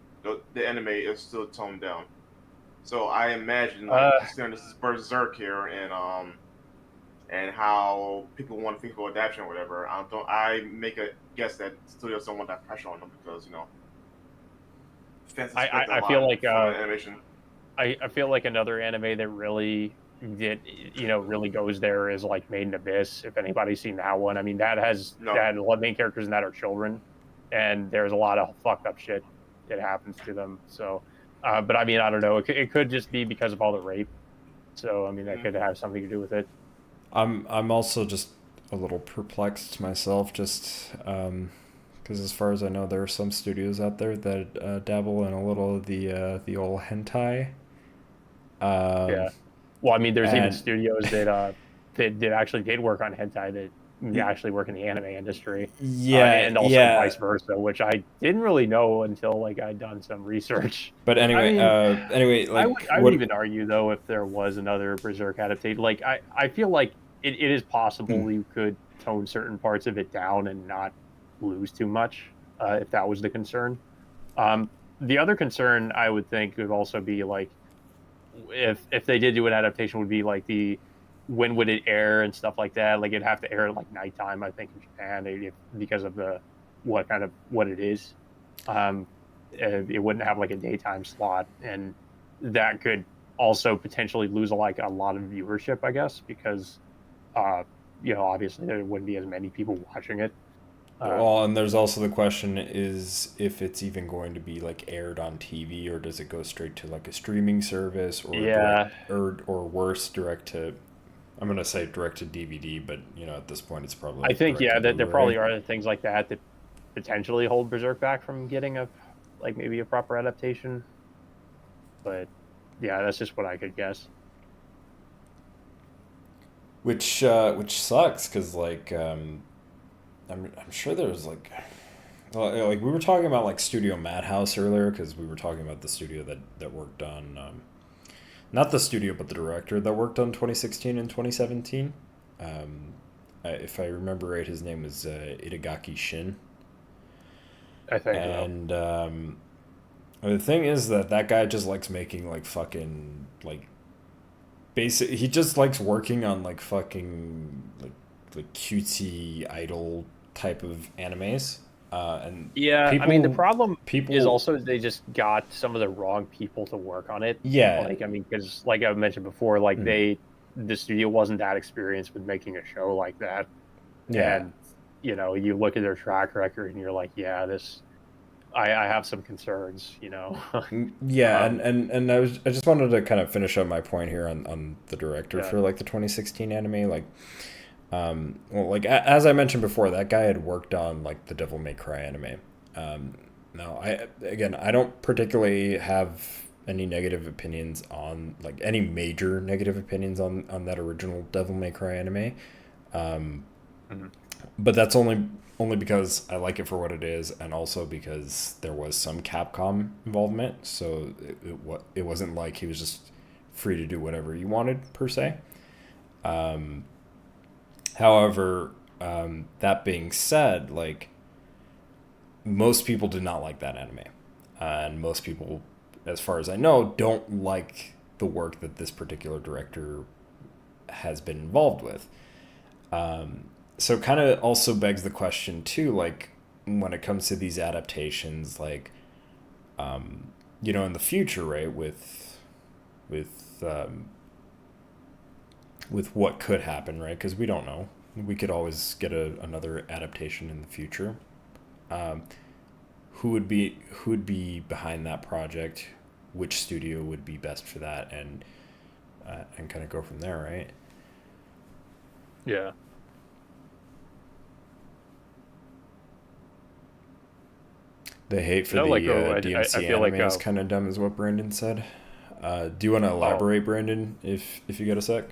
the anime is still toned down. So I imagine, like, Uh, considering this is Berserk here, and how people want to think for adaptation or whatever, I make a guess that studios don't want that pressure on them because fans expect a I feel lot like from the animation. I feel like another anime that really really goes there is like Made in Abyss. If anybody's seen that one, I mean, No, that a lot of main characters in that are children, and there's a lot of fucked up shit that happens to them. So, but I mean, I don't know. It could just be because of all the rape. So I mean, that mm, could have something to do with it. I'm also just a little perplexed myself, just because as far as I know, there are some studios out there that dabble in a little of the old hentai. Um, Yeah. Well, I mean, there's even and studios that actually did work on hentai that actually work in the anime industry, yeah, and also yeah. vice versa, which I didn't really know until like I'd done some research. But I anyway, mean, like I would what? even argue though, if there was another Berserk adaptation, like I feel like it is Hmm. possible you could tone certain parts of it down and not lose too much, if that was the concern. Um, the other concern I would think would also be like, if they did do an adaptation, would be like the when would it air and stuff like that. Like it'd have to air at like nighttime, I think, in Japan, because of the what it is. It wouldn't have like a daytime slot, and that could also potentially lose like a lot of viewership, I guess, because obviously there wouldn't be as many people watching it. Well, and there's also the question is if it's even going to be like aired on TV, or does it go straight to like a streaming service, or Yeah. or worse, direct to, I'm gonna say direct to DVD, but at this point it's probably I think direct to that there Blu-ray. probably are things like that potentially hold Berserk back from getting maybe a proper adaptation. But yeah, that's just what I could guess. Which sucks because I'm sure there's like we were talking about like Studio Madhouse earlier, because we were talking about the studio that worked on not the studio but the director that worked on 2016 and 2017. If I remember right, his name was Itagaki Shin. I think. And the thing is that guy just likes making like fucking like basic. He just likes working on like fucking like cutesy idol type of animes. And yeah, I mean the problem people is also they just got some of the wrong people to work on it. Yeah. Like I mean, because like I mentioned before, like the studio wasn't that experienced with making a show like that. Yeah. And you look at their track record and you're like, yeah, I have some concerns. Yeah, and I just wanted to kind of finish up my point here on the director for like the 2016 anime. Like, well, like as I mentioned before, that guy had worked on like the Devil May Cry anime. Now, I don't particularly have any negative opinions on like any major negative opinions on that original Devil May Cry anime. But that's only because I like it for what it is, and also because there was some Capcom involvement, so it wasn't like he was just free to do whatever he wanted per se. However, that being said, like most people did not like that anime, and most people, as far as I know, don't like the work that this particular director has been involved with. So kind of also begs the question too, like when it comes to these adaptations, like, in the future, right, with what could happen, right? Because we don't know. We could always get another adaptation in the future. Who would be behind that project? Which studio would be best for that? And kind of go from there, right? Yeah. The hate for the DMC anime is kind of dumb, is what Brandon said. Do you want to elaborate, Brandon, if you get a sec?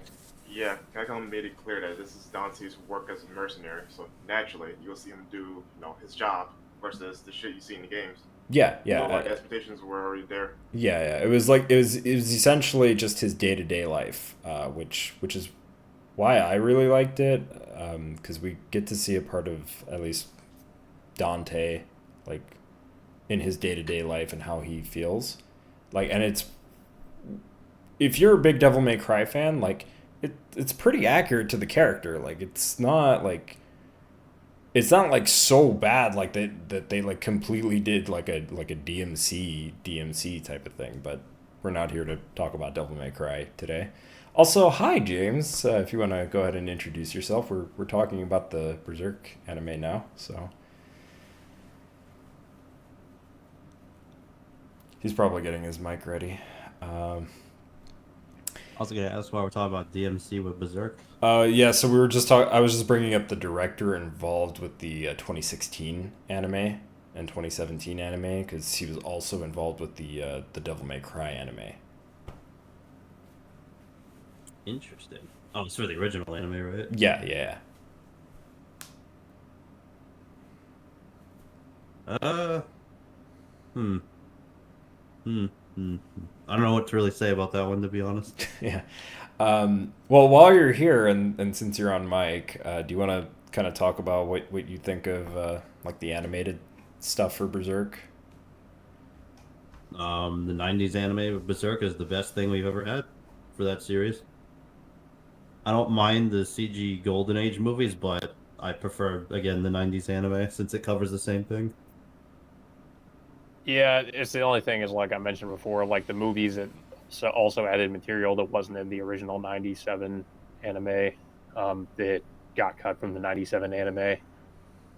Yeah, Capcom made it clear that this is Dante's work as a mercenary, so naturally you'll see him do his job versus the shit you see in the games. Yeah. Expectations were already there. Yeah. It was essentially just his day-to-day life, which is why I really liked it, because we get to see a part of at least Dante, like in his day-to-day life and how he feels, like, and it's, if you're a big Devil May Cry fan, like it's pretty accurate to the character. Like it's not like so bad like that they like completely did like a DMC type of thing. But we're not here to talk about Devil May Cry today. Also, hi James, if you want to go ahead and introduce yourself. We're talking about the Berserk anime now, so he's probably getting his mic ready. I was gonna ask why we're talking about DMC with Berserk. Yeah, so we were just talking. I was just bringing up the director involved with the 2016 anime and 2017 anime, because he was also involved with the Devil May Cry anime. Interesting. Oh, it's for the original anime, right? Yeah. I don't know what to really say about that one, to be honest. Yeah. Well, while you're here, and since you're on mic, do you want to kind of talk about what you think of like the animated stuff for Berserk? The 90s anime of Berserk is the best thing we've ever had for that series. I don't mind the CG Golden Age movies, but I prefer, again, the 90s anime since it covers the same thing. Yeah, it's the only thing is like I mentioned before, like the movies that also added material that wasn't in the original '97 anime, that got cut from the '97 anime.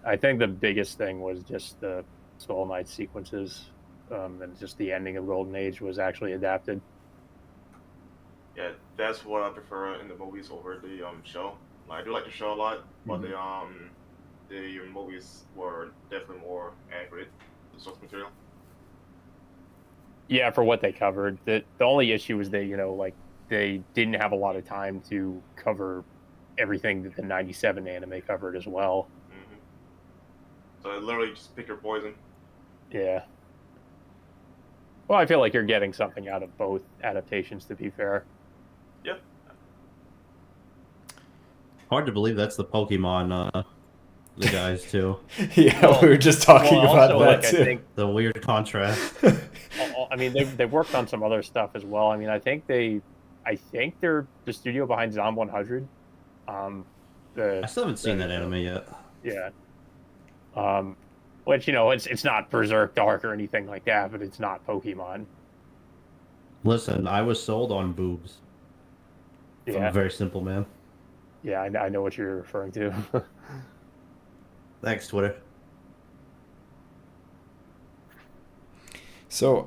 I think the biggest thing was just the Skull Knight sequences, and just the ending of Golden Age was actually adapted. Yeah, that's what I prefer in the movies over the show. Like, I do like the show a lot, but the movies were definitely more accurate to the source material. Yeah, for what they covered. The only issue is that, like they didn't have a lot of time to cover everything that the '97 anime covered as well. Hmm. So literally just pick your poison. Yeah. Well, I feel like you're getting something out of both adaptations, to be fair. Yep. Hard to believe that's the Pokemon, the guys too. Yeah, Well- we were just talking Well, about also, that like, too. I think, The weird contrast. I mean, they've worked on some other stuff as well. I mean, I think they're the studio behind Zom 100. I The still haven't seen that anime yet. Yeah. Which, it's not Berserk Dark or anything like that, but it's not Pokemon. Listen, I was sold on boobs from Yeah. a very simple man. Yeah, I know what you're referring to. Thanks, Twitter. So,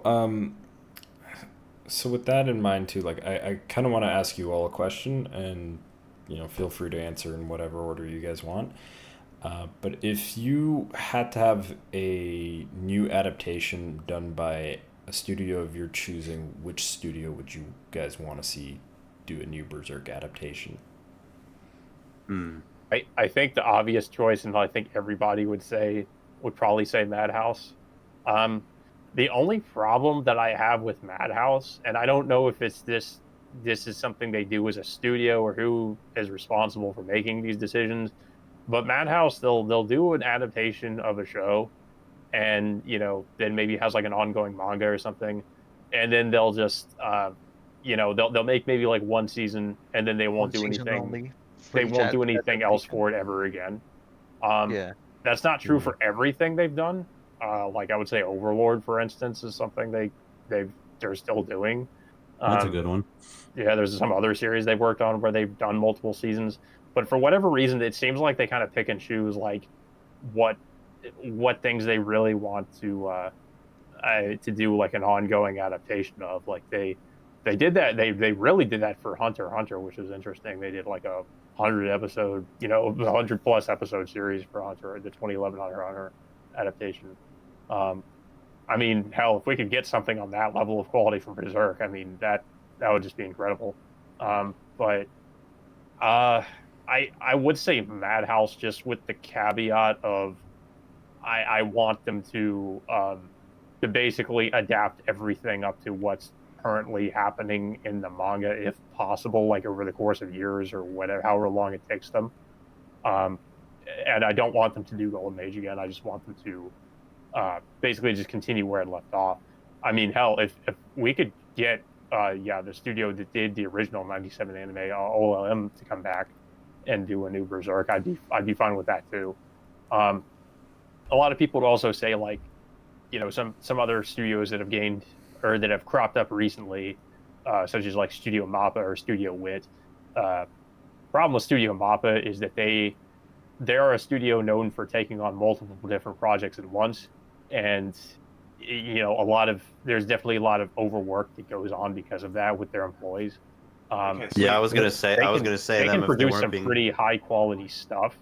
so with that in mind too, like I kind of want to ask you all a question, and feel free to answer in whatever order you guys want. But if you had to have a new adaptation done by a studio of your choosing, which studio would you guys want to see do a new Berserk adaptation? I think the obvious choice, and I think everybody would probably say Madhouse. The only problem that I have with Madhouse, and I don't know if it's this is something they do as a studio or who is responsible for making these decisions, but Madhouse they'll do an adaptation of a show, and then maybe has like an ongoing manga or something, and then they'll just they'll make maybe like one season, and then they won't do One season anything. only for They each won't do anything else adaptation. for it ever again. Um, Yeah. that's not true for everything they've done. Like I would say Overlord, for instance, is something they're still doing. That's a good one. Yeah, there's some other series they've worked on where they've done multiple seasons, but for whatever reason, it seems like they kind of pick and choose like what things they really want to do like an ongoing adaptation of. Like they did that. They really did that for Hunter x Hunter, which is interesting. They did like a 100-episode, 100+ episode series for Hunter, the 2011 Hunter x Hunter adaptation. I mean, hell, if we could get something on that level of quality from Berserk, I mean that would just be incredible. But I would say Madhouse, just with the caveat of I want them to basically adapt everything up to what's currently happening in the manga, if possible, like over the course of years or whatever, however long it takes them. And I don't want them to do Golden Age again. I just want them to basically just continue where it left off. I mean, hell, if we could get the studio that did the original '97 anime, OLM, to come back and do a new Berserk, I'd be fine with that too. A lot of people would also say, like, some other studios that have gained or that have cropped up recently, such as like Studio Mappa or Studio Wit. Problem with Studio Mappa is that they are a studio known for taking on multiple different projects at once, and there's definitely a lot of overwork that goes on because of that with their employees. Yeah, I was gonna say. I was gonna say they them can if they produce weren't some being. pretty high quality stuff,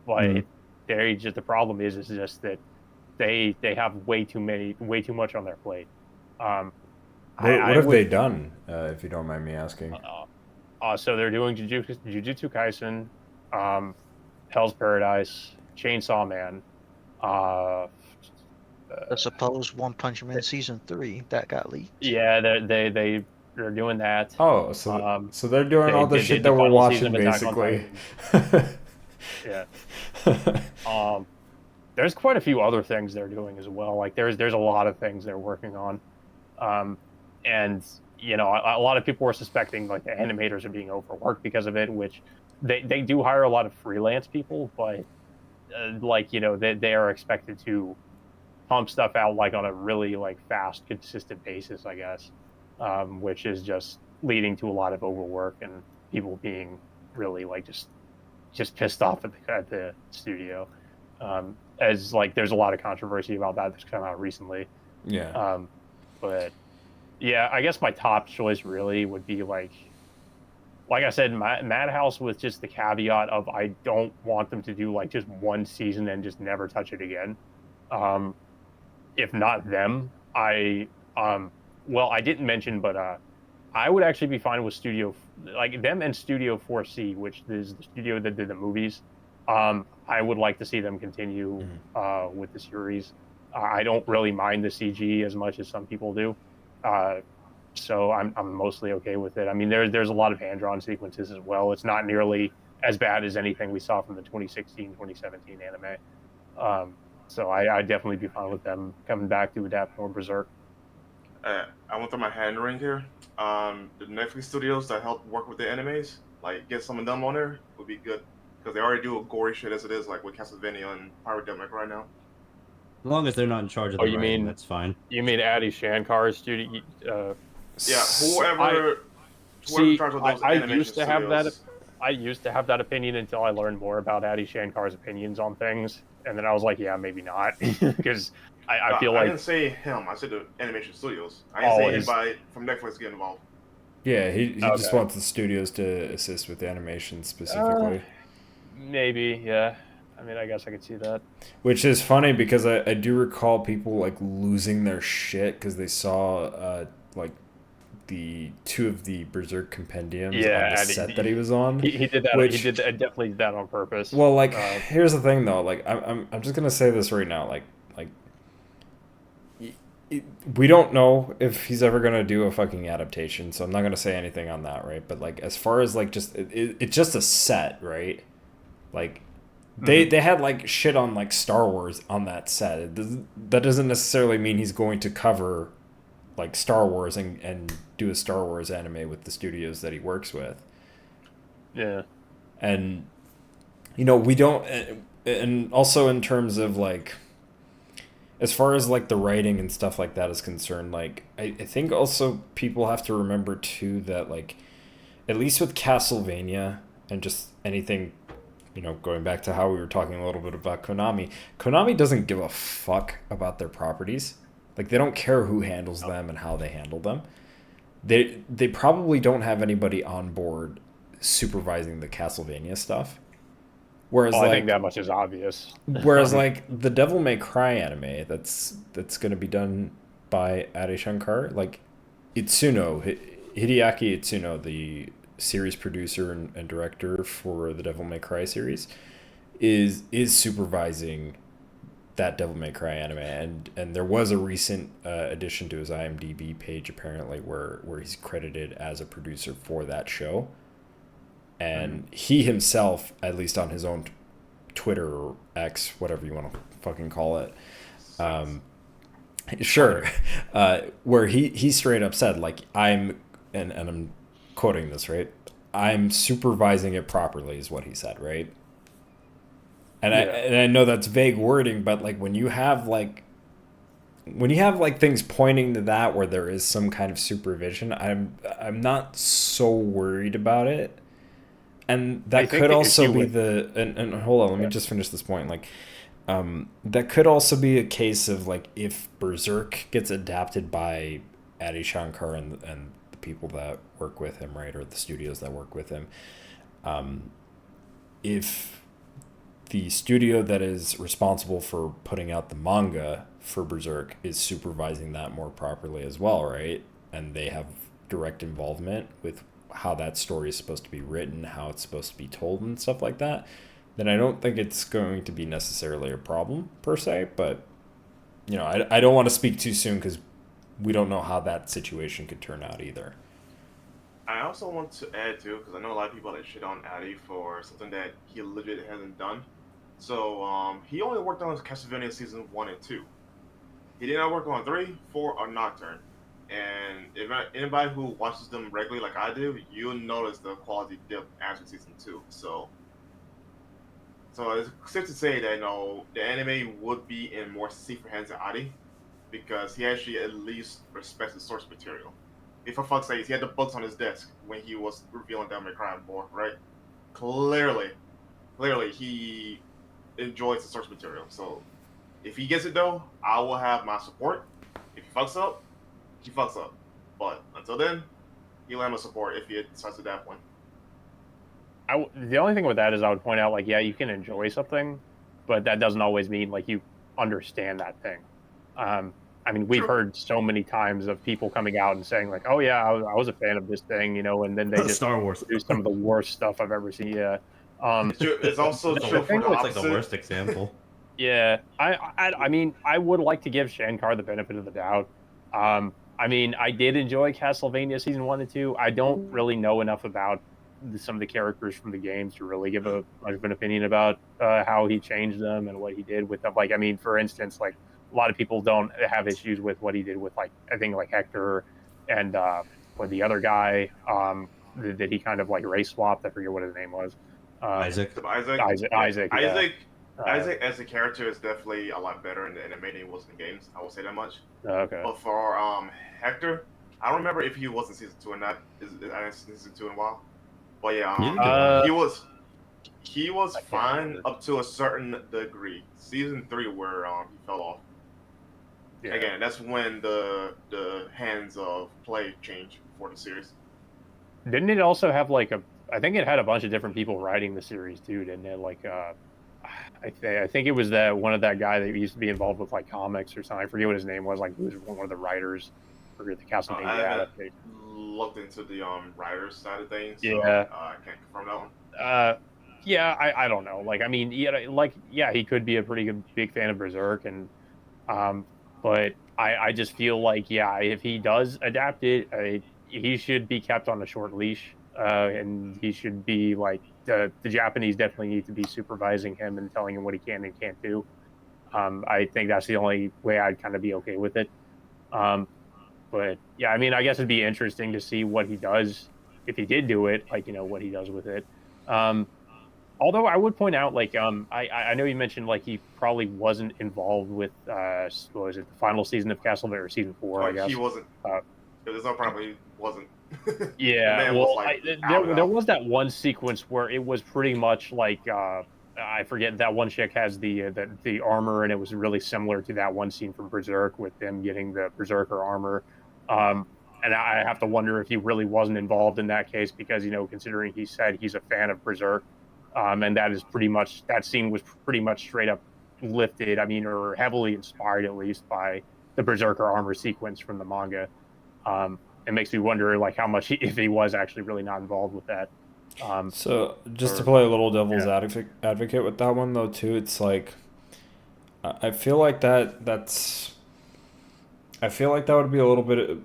but the problem is just that they have way too much on their plate. What have they done, if you don't mind me asking? So they're doing Jujutsu Kaisen, Hell's Paradise, Chainsaw Man. I suppose One Punch Man season 3 that got leaked. Yeah, they're doing that. Oh, so they're doing all the they shit did that the we're final season watching, of Attack on basically. Yeah. There's quite a few other things they're doing as well. Like there's a lot of things they're working on. And you know, a lot of people were suspecting like the animators are being overworked because of it, which they do hire a lot of freelance people, but like you know they are expected to pump stuff out like on a really like fast, consistent basis, I guess, which is just leading to a lot of overwork and people being really like just pissed off at the studio. As like there's a lot of controversy about that that's come out recently. Yeah. But yeah, I guess my top choice really would be like I said, Madhouse with just the caveat of I don't want them to do like just one season and just never touch it again. If not them, well, I didn't mention, but I would actually be fine with Studio like them and Studio 4C, which is the studio that did the movies. I would like to see them continue with the series. I don't really mind the CG as much as some people do. So I'm mostly okay with it. I mean, there's a lot of hand-drawn sequences as well. It's not nearly as bad as anything we saw from the 2016, 2017 anime. So I'd definitely be fine with them coming back to adapt more Berserk. I want to throw my hand in the ring here. The Netflix studios that help work with the animes, like get some of them on there would be good because they already do a gory shit as it is, like with Castlevania and Pirate Demonic right now. As long as they're not in charge of the writing, that's fine. You mean Adi Shankar's studio? Yeah, whoever in charge of those animation studios. I used to have that opinion until I learned more about Adi Shankar's opinions on things, and then I was like, yeah, maybe not, because I feel like I didn't say him. I said the animation studios. I didn't say anybody from Netflix get involved. Yeah, he just wants the studios to assist with animation specifically. Maybe, yeah. I mean, I guess I could see that. Which is funny because I do recall people like losing their shit because they saw like the 2 of the Berserk compendiums on the set that he was on. He did that. He definitely did that on purpose. Well, like here's the thing though. Like I'm just gonna say this right now. Like we don't know if he's ever gonna do a fucking adaptation, so I'm not gonna say anything on that, right? But like as far as like just it's just a set, right? Like they had like shit on like Star Wars on that set. That doesn't necessarily mean he's going to cover like Star Wars and do a Star Wars anime with the studios that he works with. Yeah. And you know, we don't, and also in terms of like as far as like the writing and stuff like that is concerned, like I think also people have to remember too that like at least with Castlevania and just anything, you know, going back to how we were talking a little bit about Konami doesn't give a fuck about their properties. Like they don't care who handles them and how they handle them. They probably don't have anybody on board supervising the Castlevania stuff. Whereas I think that much is obvious. Whereas like the Devil May Cry anime that's going to be done by Adi Shankar, like Hideaki Itsuno, the series producer and director for the Devil May Cry series, is supervising that Devil May Cry anime, and there was a recent addition to his IMDb page apparently where he's credited as a producer for that show, and he himself, at least on his own Twitter or X, whatever you want to fucking call it, where he straight up said like I'm quoting this, right? I'm supervising it properly is what he said, right? And I know that's vague wording, but like when you have like things pointing to that where there is some kind of supervision, I'm not so worried about it. And that could also be and hold on, let me just finish this point. Like that could also be a case of like if Berserk gets adapted by Adi Shankar and the people that work with him, right, or the studios that work with him, if the studio that is responsible for putting out the manga for Berserk is supervising that more properly as well, right? And they have direct involvement with how that story is supposed to be written, how it's supposed to be told and stuff like that, then I don't think it's going to be necessarily a problem per se. But, you know, I don't want to speak too soon because we don't know how that situation could turn out either. I also want to add too, because I know a lot of people that shit on Addy for something that he legit hasn't done. So he only worked on Castlevania season 1 and 2. He did not work on 3, 4, or Nocturne. And if anybody who watches them regularly, like I do, you'll notice the quality dip after season 2. So it's safe to say that the anime would be in more safer hands than Adi, because he actually at least respects the source material. If for fuck's sake, he had the books on his desk when he was revealing Devil May Cry 4, right? Clearly, he enjoys the source material. So if he gets it though, I will have my support. If he fucks up, he fucks up. But until then, he'll have my support if he decides to adapt one. The only thing with that is I would point out, like, yeah, you can enjoy something, but that doesn't always mean like you understand that thing. I mean, we've heard so many times of people coming out and saying like, "Oh yeah, I was a fan of this thing," and then they just Star Wars do some of the worst stuff I've ever seen. Yeah, It's also true for the It's opposite. like the worst example. yeah. I mean, I would like to give Shankar the benefit of the doubt. I mean, I did enjoy Castlevania season 1 and 2. I don't really know enough about some of the characters from the games to really give much of an opinion about how he changed them and what he did with them. Like, I mean, for instance, like a lot of people don't have issues with what he did with, like, I think like Hector and with the other guy that he kind of like race swapped. I forget what his name was. Isaac. Isaac. Yeah. Isaac as a character is definitely a lot better in the anime than he was in the games. I will say that much. Okay. But for Hector, I don't remember if he was in season 2 or not. I haven't seen season 2 in a while. But yeah, he was fine up to a certain degree. Season 3 where he fell off. Yeah. Again, that's when the hands of play changed for the series. Didn't it also have like I think it had a bunch of different people writing the series too, didn't it? Like I think it was one of that guy that used to be involved with like comics or something. I forget what his name was. Like he was one of the writers for the Castlevania adaptation. Looked into the writers side of things. Yeah, so, I can't confirm that one. Yeah, I don't know. Like, I mean, yeah, he could be a pretty big fan of Berserk, and but I just feel like, yeah, if he does adapt it, he should be kept on a short leash, and he should be like the Japanese definitely need to be supervising him and telling him what he can and can't do. I think that's the only way I'd kind of be okay with it. But yeah, I mean, I guess it'd be interesting to see what he does if he did do it, like, what he does with it. Although I would point out, like, I know you mentioned like he probably wasn't involved with what was it, the final season of Castlevania, or season 4, I guess. He wasn't. There's no problem. He wasn't. Yeah, well, there was that one sequence where it was pretty much like I forget, that one chick has the armor, and it was really similar to that one scene from Berserk with them getting the Berserker armor. And I have to wonder if he really wasn't involved in that case, because considering he said he's a fan of Berserk, and that scene was pretty much straight up lifted. I mean, or heavily inspired at least by the Berserker armor sequence from the manga. It makes me wonder, like, how much if he was actually really not involved with that. So just to play a little devil's advocate with that one though too, it's like I feel like that would be a little bit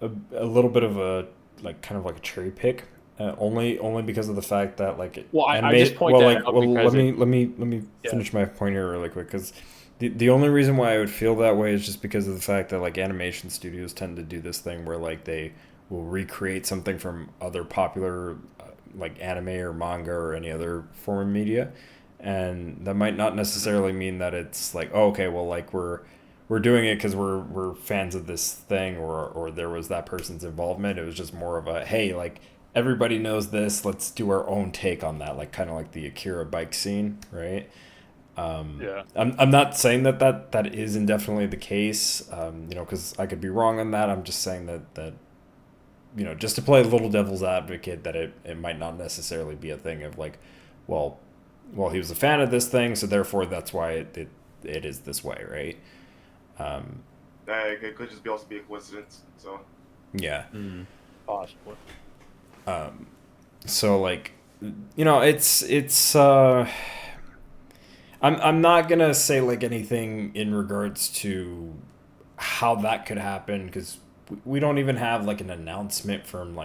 of a like kind of like a cherry pick, only because of the fact that like I just point that out because let me finish my point here really quick, because the only reason why I would feel that way is just because of the fact that like animation studios tend to do this thing where like they will recreate something from other popular like anime or manga or any other form of media, and that might not necessarily mean that it's like, oh, okay, well, like we're doing it because we're fans of this thing, or there was that person's involvement. It was just more of a, hey, like everybody knows this, let's do our own take on that, like kind of like the Akira bike scene, right? I'm not saying that is indefinitely the case, because I could be wrong on that. I'm just saying that just to play a little devil's advocate, that it might not necessarily be a thing of like, well, he was a fan of this thing, so therefore that's why it is this way, right? It could just also be a coincidence. So yeah, possibly. So like, it's I'm not gonna say like anything in regards to how that could happen, because we don't even have like an announcement from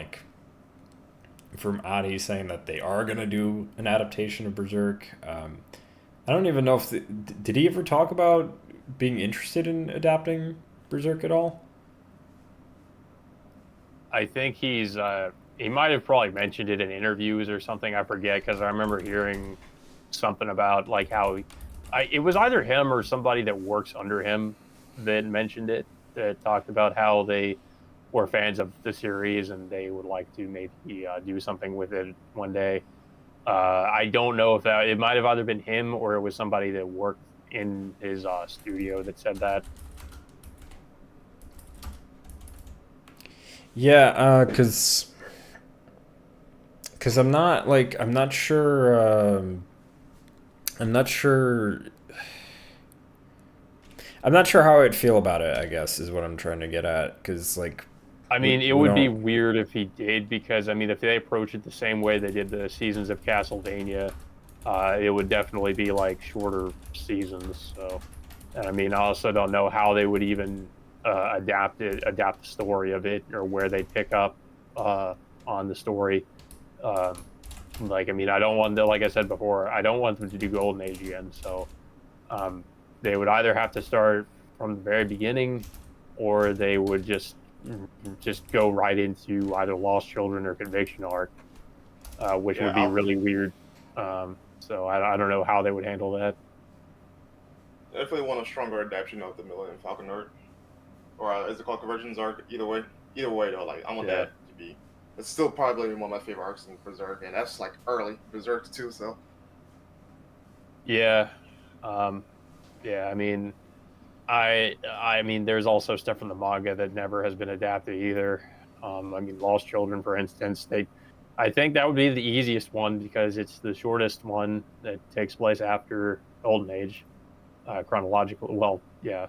Adi saying that they are gonna do an adaptation of Berserk. I don't even know if did he ever talk about being interested in adapting Berserk at all? I think he might have probably mentioned it in interviews or something. I forget because I remember hearing something about like how it was either him or somebody that works under him that mentioned it, that talked about how they were fans of the series and they would like to maybe do something with it one day. I don't know if that it might have either been him or it was somebody that worked in his studio that said that. Yeah, cause I'm not sure. I'm not sure. I'm not sure how I'd feel about it, I guess, is what I'm trying to get at. Because, like, I mean, it we would be don't. weird if he did, because I mean, if they approach it the same way they did the seasons of Castlevania, it would definitely be like shorter seasons. So, and I mean, I also don't know how they would even adapt the story of it, or where they pick up on the story. Um, like, I mean, I don't want to, like I said before, I don't want them to do Golden Age again. So, um, they would either have to start from the very beginning, or they would just go right into either Lost Children or Conviction arc, which Yeah, would be really weird. So I don't know how they would handle that. I definitely want a stronger adaptation of the Millennium Falcon arc, or is it called Convergence arc? Either way though, like I want Yeah, that to be. It's still probably one of my favorite arcs in Berserk, and that's like early Berserk too. So yeah, um, yeah. I mean, there's also stuff from the manga that never has been adapted either. I mean, Lost Children, for instance, I think that would be the easiest one because it's the shortest one that takes place after Golden Age, chronological. Well, yeah,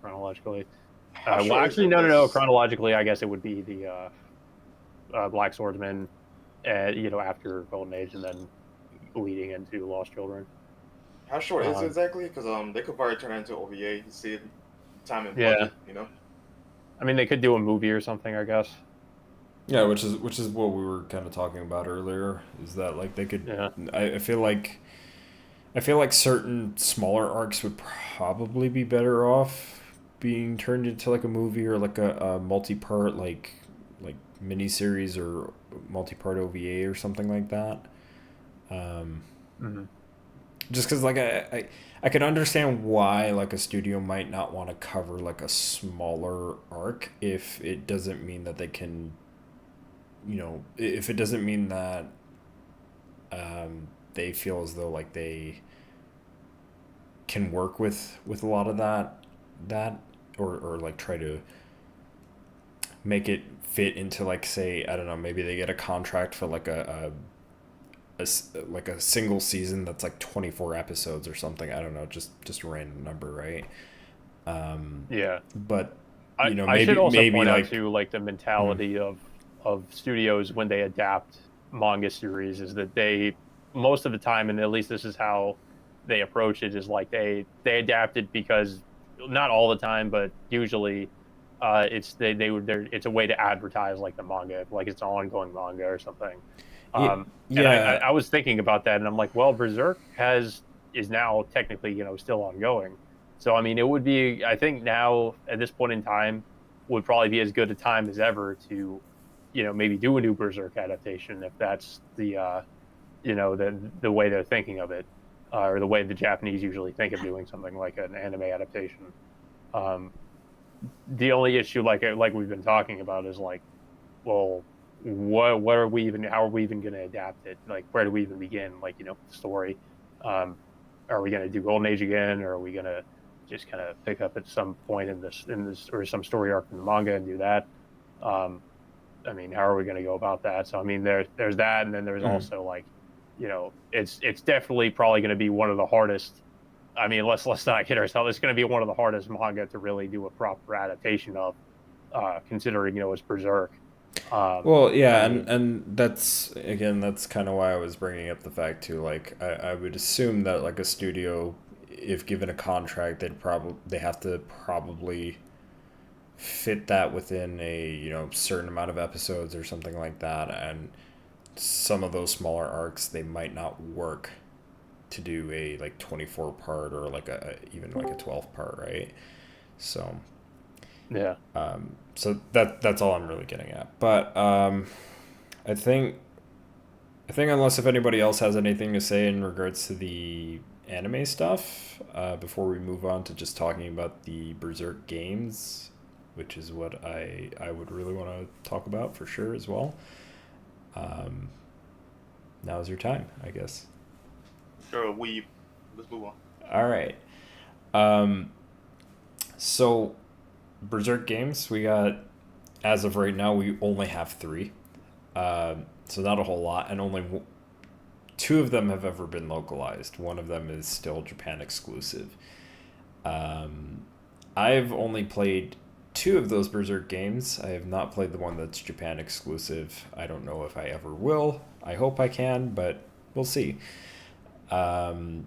chronologically. how Well, short is actually, it? no. Because Chronologically, I guess it would be the Black Swordsman, after Golden Age, and then leading into Lost Children. how short is it Um, exactly? Because they could probably turn it into OVA, save time and yeah, budget. You know. I mean, they could do a movie or something, I guess. Yeah, which is what we were kind of talking about earlier. Is that like they could? Yeah, I feel like certain smaller arcs would probably be better off being turned into like a movie or like a multi-part like miniseries or multi-part OVA or something like that. Um, hmm just because like I can understand why like a studio might not want to cover like a smaller arc if it doesn't mean that they can, if it doesn't mean that they feel as though like they can work with a lot of that or like try to make it fit into like, say, I don't know, maybe they get a contract for like like a single season that's like 24 episodes or something. I don't know, just a random number, right? yeah. But I should also maybe point out like too, like the mm, mentality of studios when they adapt manga series is that they most of the time, and at least this is how they approach it, is like they adapt it because not all the time, but usually they would it's a way to advertise like the manga, like it's an ongoing manga or something. And yeah. I was thinking about that, and I'm like, well, Berserk is now technically still ongoing. So I mean, it would be, I think now at this point in time would probably be as good a time as ever to, maybe do a new Berserk adaptation if that's the way they're thinking of it, or the way the Japanese usually think of doing something like an anime adaptation. Um, the only issue, like we've been talking about, is like, well, what are we even? How are we even going to adapt it? Like, where do we even begin? Like, the story. Um, are we going to do Golden Age again, or are we going to just kind of pick up at some point in this or some story arc in the manga and do that? Um, I mean, how are we going to go about that? So I mean, there's that, and then there's Mhm. also like, it's definitely probably going to be one of the hardest. I mean, let's not kid ourselves. It's going to be one of the hardest manga to really do a proper adaptation of, considering it's Berserk. Well, I yeah, mean, and that's again, that's kind of why I was bringing up the fact too. Like, I would assume that like a studio, if given a contract, they have to probably fit that within a certain amount of episodes or something like that. And some of those smaller arcs, they might not work to do a like 24 part or like a even like a 12 part, right? So Yeah. So that's all I'm really getting at. But I think unless if anybody else has anything to say in regards to the anime stuff, before we move on to just talking about the Berserk games, which is what I would really want to talk about for sure as well. Now's your time, I guess. Sure, let's move on. All right. So Berserk games, we got, as of right now, we only have 3. So not a whole lot, and only 2 of them have ever been localized. One of them is still Japan exclusive. I've only played 2 of those Berserk games. I have not played the one that's Japan exclusive. I don't know if I ever will. I hope I can, but we'll see. I'm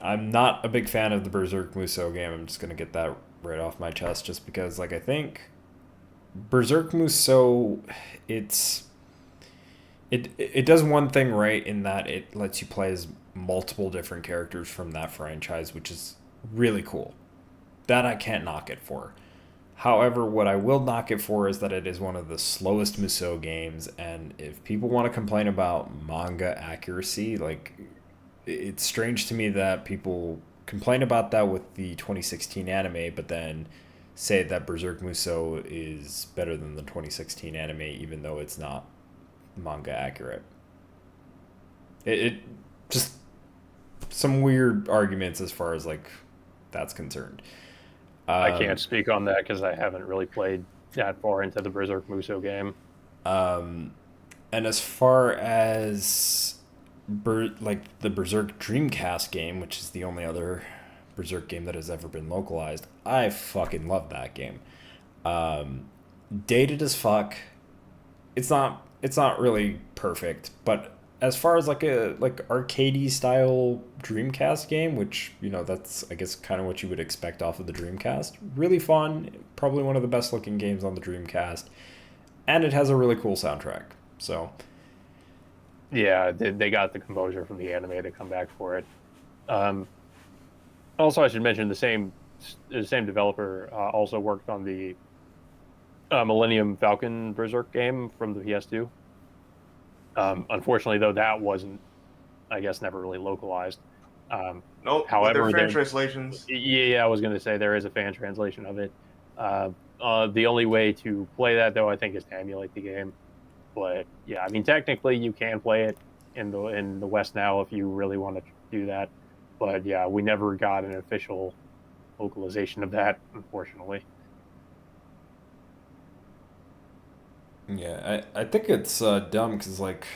not a big fan of the Berserk Musou game. I'm just going to get that right off my chest, just because, like, I think Berserk Musou, it does one thing right in that it lets you play as multiple different characters from that franchise, which is really cool. That I can't knock it for. However, what I will knock it for is that it is one of the slowest Musou games, and if people want to complain about manga accuracy, like, it's strange to me that people complain about that with the 2016 anime, but then say that Berserk Musou is better than the 2016 anime, even though it's not manga accurate. It just some weird arguments as far as, like, that's concerned. I can't speak on that because I haven't really played that far into the Berserk Musou game. And as far as the Berserk Dreamcast game, which is the only other Berserk game that has ever been localized, I fucking love that game. Dated as fuck. It's not really perfect, but as far as like arcadey style Dreamcast game, which, you know, that's, I guess, kind of what you would expect off of the Dreamcast. Really fun, probably one of the best looking games on the Dreamcast, and it has a really cool soundtrack. So yeah, they got the composer from the anime to come back for it. Also, I should mention the same developer also worked on the Millennium Falcon Berserk game from the PS2. Unfortunately, though, that wasn't, I guess, never really localized. Nope. However, but they're fan translations. Yeah, I was going to say there is a fan translation of it. The only way to play that, though, I think, is to emulate the game. But yeah, I mean, technically, you can play it in the West now if you really want to do that. But yeah, we never got an official localization of that, unfortunately. yeah, I think it's dumb because, like,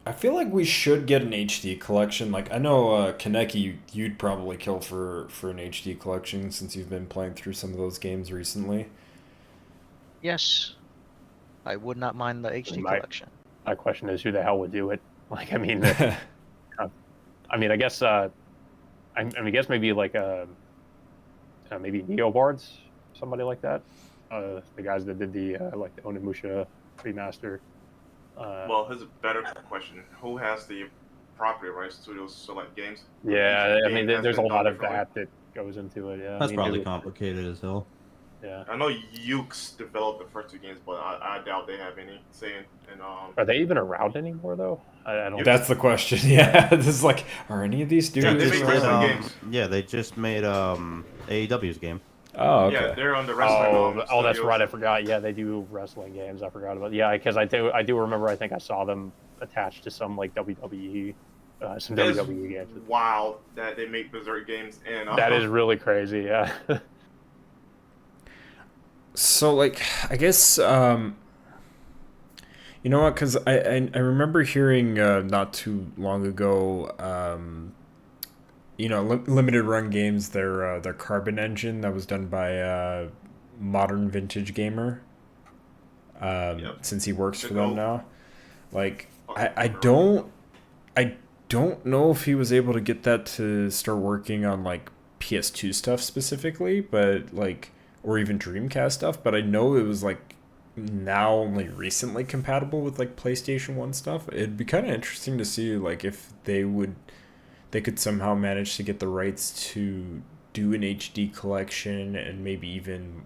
I feel like we should get an HD collection. Like, I know Kaneki, you'd probably kill for an HD collection since you've been playing through some of those games recently. Yes, I would not mind the HD collection. My question is, who the hell would do it? Like, I mean, I guess, I guess maybe like maybe Neobards, somebody like that. The guys that did the like the Onimusha remaster. Well, here's a better question: who has the property rights to those select games? Yeah, I mean, Game has there's a been lot done of before. that goes into it. Yeah, That's I mean, probably complicated as hell. Yeah. I know Ukes developed the first 2 games, but I doubt they have any say in Are they even around anymore, though? I don't. That's the question. Yeah, this is like, are any of these Yeah, dudes? they Just make made, wrestling games. yeah, they just made AEW's game. Oh, okay. Yeah, they're on the wrestling. Oh, that's studios. right. I forgot. Yeah, they do wrestling games. I forgot about. Yeah, because I do remember. I think I saw them attached to some like WWE, some That is WWE games. wild that they make Berserk games, and That is really crazy. Yeah. So, like, I guess, you know what? Because I remember hearing not too long ago, you know, limited run games, their Carbon engine that was done by Modern Vintage Gamer. Yep. Since he works The for them GOAT. now, like, Fucking I don't know if he was able to get that to start working on like PS2 stuff specifically, but like, or even Dreamcast stuff, but I know it was like now only recently compatible with like PlayStation 1 stuff. It'd be kind of interesting to see like if they could somehow manage to get the rights to do an HD collection and maybe even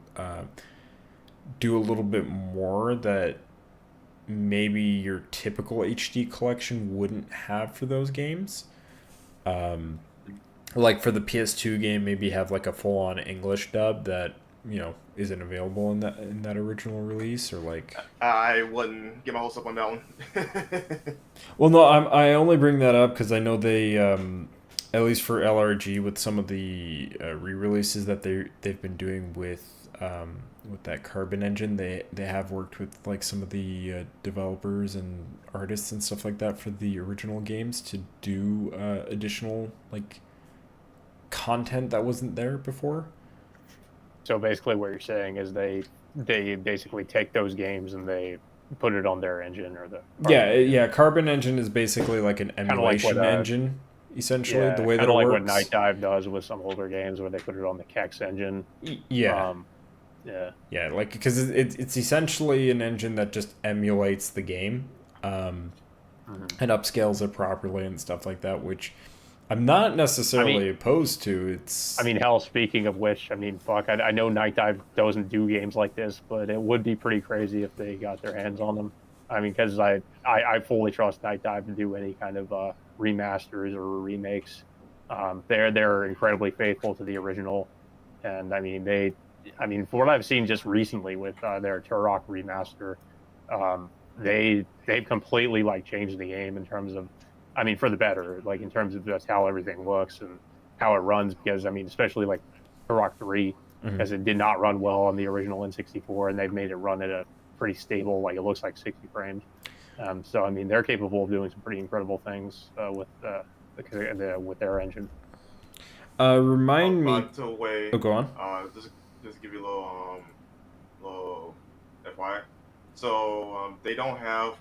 do a little bit more that maybe your typical HD collection wouldn't have for those games. Like for the PS2 game, maybe have like a full-on English dub that, you know, isn't available in that original release, or like. I wouldn't get my hopes up on that one. Well, no, I only bring that up because I know they, at least for LRG, with some of the re-releases that they've been doing with that Carbon engine, they have worked with like some of the developers and artists and stuff like that for the original games to do additional like content that wasn't there before. So basically what you're saying is they basically take those games and they put it on their engine, or the Carbon engine is basically like an emulation engine, essentially, the way that it like works. what Night Dive does with some older games where they put it on the Kex engine. Like, because it's essentially an engine that just emulates the game and upscales it properly and stuff like that, which I'm not necessarily opposed to. It's. I mean, hell, speaking of which, I mean, fuck, I know Night Dive doesn't do games like this, but it would be pretty crazy if they got their hands on them. I mean, because I fully trust Night Dive to do any kind of remasters or remakes. They're incredibly faithful to the original, and I mean, for what I've seen just recently with their Turok remaster, they've completely like changed the game in terms of, I mean, for the better, like in terms of just how everything looks and how it runs. Because I mean, especially like Turok 3, because it did not run well on the original N64, and they've made it run at a pretty stable, like it looks like 60 frames. So I mean, they're capable of doing some pretty incredible things with their engine. Remind me. Go on. Just give you a little FYI. So they don't have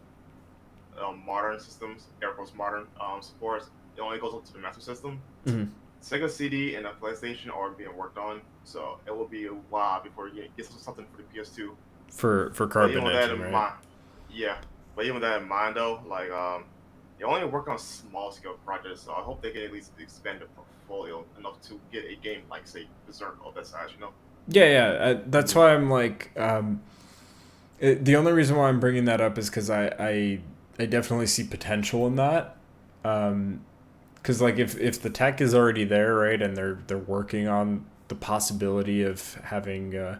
modern systems, air quotes modern supports. It only goes up to the Master System. Sega CD and a PlayStation are being worked on, so it will be a while before you get something for the PS2. For Carbon engine, right? But even with that in mind, though, like they only work on small scale projects, so I hope they can at least expand the portfolio enough to get a game like, say, Berserk of that size, you know? That's why I'm like, the only reason why I'm bringing that up is because I definitely see potential in that. Because like if the tech is already there, right, and they're working on the possibility of having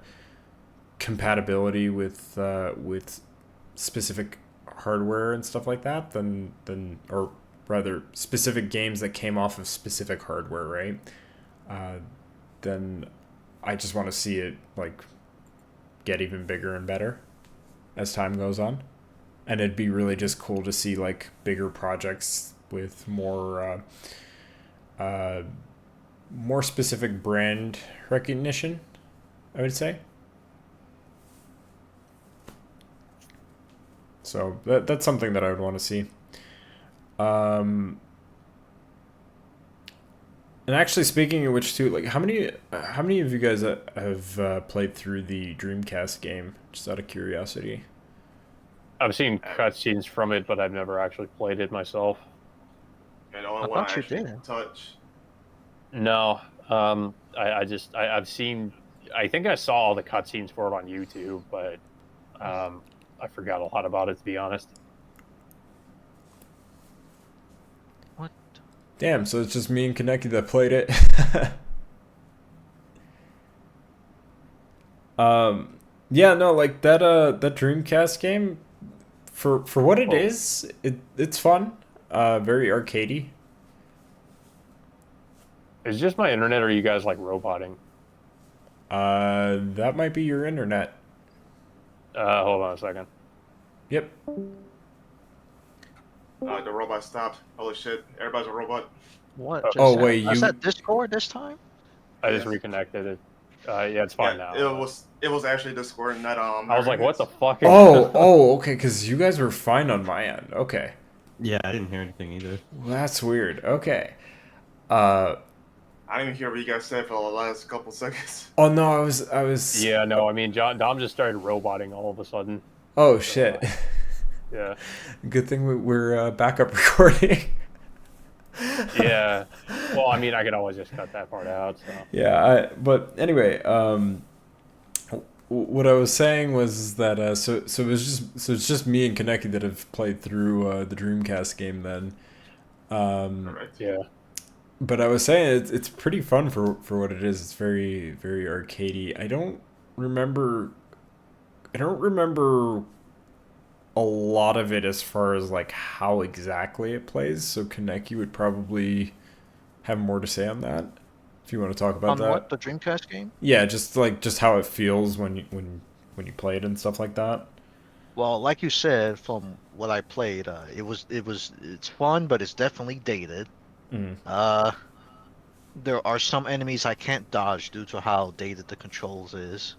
compatibility with specific hardware and stuff like that, then or rather specific games that came off of specific hardware, right? Then I just want to see it like get even bigger and better as time goes on, and it'd be really just cool to see like bigger projects with more specific brand recognition, I would say. So that's something that I would want to see. And actually, speaking of which, too, like how many of you guys have played through the Dreamcast game? Just out of curiosity. I've seen cutscenes from it, but I've never actually played it myself. And the only one I actually touch. No, I've seen. I think I saw all the cutscenes for it on YouTube, but I forgot a lot about it, to be honest. What? Damn, so it's just me and Kaneki that played it. Yeah, no, like that Dreamcast game, for what it is, it's fun. Very arcadey. Is it just my internet, or are you guys like roboting? That might be your internet. Hold on a second. Yep. The robot stopped. Holy shit! Everybody's a robot. What? Wait, is that Discord this time? I just reconnected it. Yeah, it's fine now. It was actually Discord, not I was like, what the fuck? Okay, because you guys were fine on my end. Okay. Yeah, I didn't hear anything either. Well, that's weird. Okay. I didn't even hear what you guys said for the last couple seconds. Oh no, I was. Yeah, no, I mean, Dom just started roboting all of a sudden. Oh shit. Yeah. Good thing we're backup recording. Yeah. Well, I mean, I could always just cut that part out. So Yeah, but anyway, what I was saying was that it's just me and Kaneki that have played through the Dreamcast game then. Um, Correct. yeah, but I was saying it's pretty fun for what it is. It's very arcadey. Remember I don't remember a lot of it as far as like how exactly it plays. So Kaneki would probably have more to say on that. If you want to talk about On what, that. the Dreamcast game? Yeah, just how it feels when you play it and stuff like that. Well, like you said, from what I played, it's fun, but it's definitely dated. Mm. Uh, there are some enemies I can't dodge due to how dated the controls is.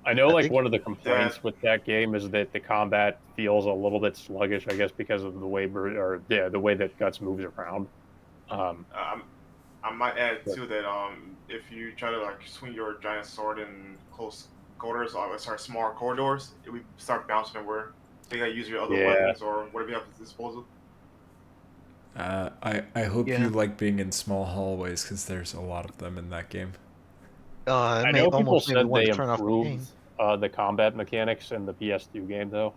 I know I like think one of the That complaints with that game is that the combat feels a little bit sluggish. I guess because of the way the way that Guts moves around. Um, um, I might add but too that if you try to like swing your giant sword in close quarters, or sorry, small corridors, it would start bouncing everywhere. So you gotta use your other yeah, weapons or whatever you have at disposal. I hope you yeah. like being in small hallways because there's a lot of them in that game. It I may know people almost made me said want they to turn off the improved game. the combat mechanics in the PS2 game though.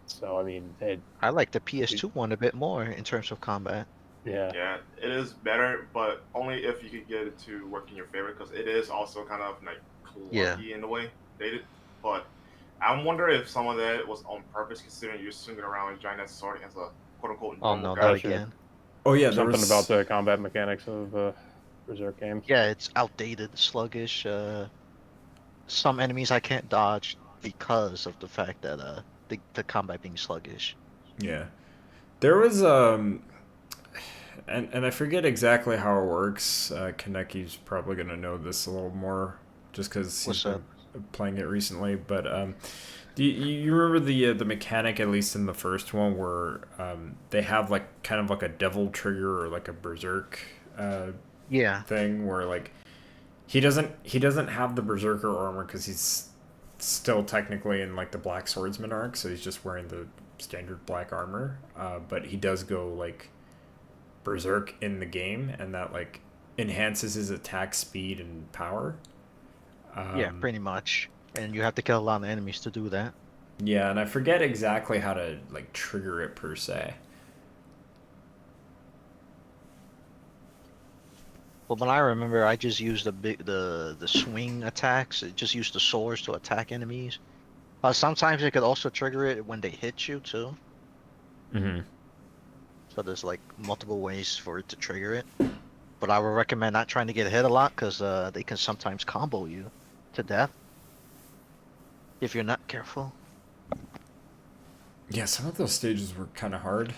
So I mean, I like the PS2 one a bit more in terms of combat. yeah, Yeah, it is better, but only if you could get it to work in your favor, because it is also kind of like Yeah. clunky in a way, dated. But I wonder if some of that was on purpose, considering you're swinging around a giant sword as a quote unquote Oh normal no, not character. gotcha. again. Oh yeah, there Something about was. the combat mechanics of Berserk games. Yeah, it's outdated, sluggish. Some enemies I can't dodge because of the fact that the combat being sluggish. Yeah, there was and I forget exactly how it works. Kaneki's probably gonna know this a little more just because he's What's up? been playing it recently. But do you remember the mechanic at least in the first one where they have like kind of like a devil trigger or like a berserk Yeah. thing where like he doesn't have the berserker armor because he's still technically in like the black swordsman arc, so he's just wearing the standard black armor. But he does go like berserk in the game, and that like enhances his attack speed and power. Yeah, Um, pretty much. And you have to kill a lot of enemies to do that. yeah, and I forget exactly how to like trigger it per se. But when I remember, I just used the swing attacks. It just used the swords to attack enemies. Sometimes it could also trigger it when they hit you too. Mm-hmm. So there's like multiple ways for it to trigger it. But I would recommend not trying to get hit a lot because they can sometimes combo you to death if you're not careful. Yeah, some of those stages were kind of hard,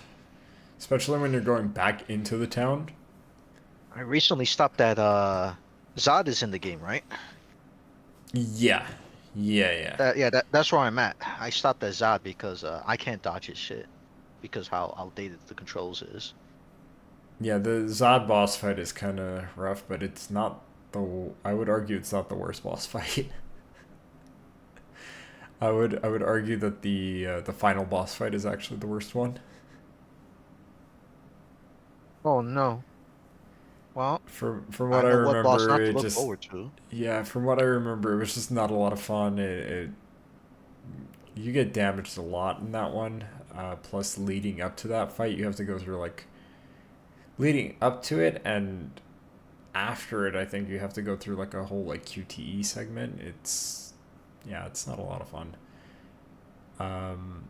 especially when you're going back into the town. I recently stopped at Zod is in the game, right? Yeah, yeah. That's where I'm at. I stopped at Zod because I can't dodge his shit because how outdated the controls is. Yeah, the Zod boss fight is kind of rough, but it's not the. I would argue it's not the worst boss fight. I would argue that the final boss fight is actually the worst one. Oh no. Well, From I what I know what boss remember, not to it look just forward to. yeah. From what I remember, it was just not a lot of fun. It you get damaged a lot in that one. Plus, leading up to that fight, you have to go through like leading up to it and after it. I think you have to go through like a whole like QTE segment. It's yeah, it's not a lot of fun. Um,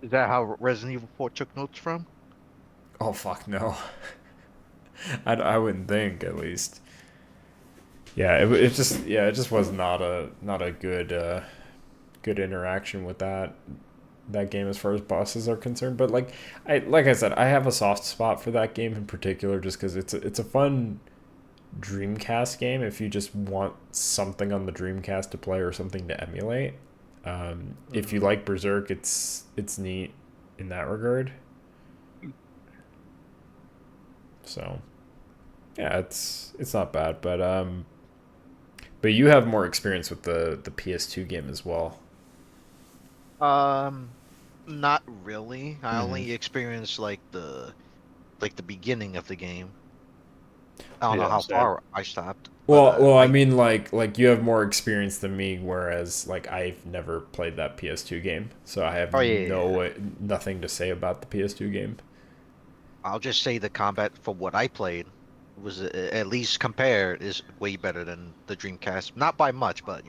Is that how Resident Evil 4 took notes from? oh fuck no. I wouldn't think at least. Yeah, it just was not a good good interaction with that game as far as bosses are concerned. But like I said, I have a soft spot for that game in particular just because it's a fun Dreamcast game if you just want something on the Dreamcast to play or something to emulate. If you like Berserk, it's neat in that regard. So yeah, it's not bad, but you have more experience with the PS2 game as well. Um, Not really. I Mm-hmm. only experienced like like the beginning of the game. I don't know Yeah, how same. far I stopped. Well, But, I mean, like you have more experience than me, whereas like I've never played that PS2 game, so I have Oh, yeah, yeah, yeah. nothing to say about the PS2 game. I'll just say the combat for what I played was at least compared is way better than the Dreamcast. Not by much, but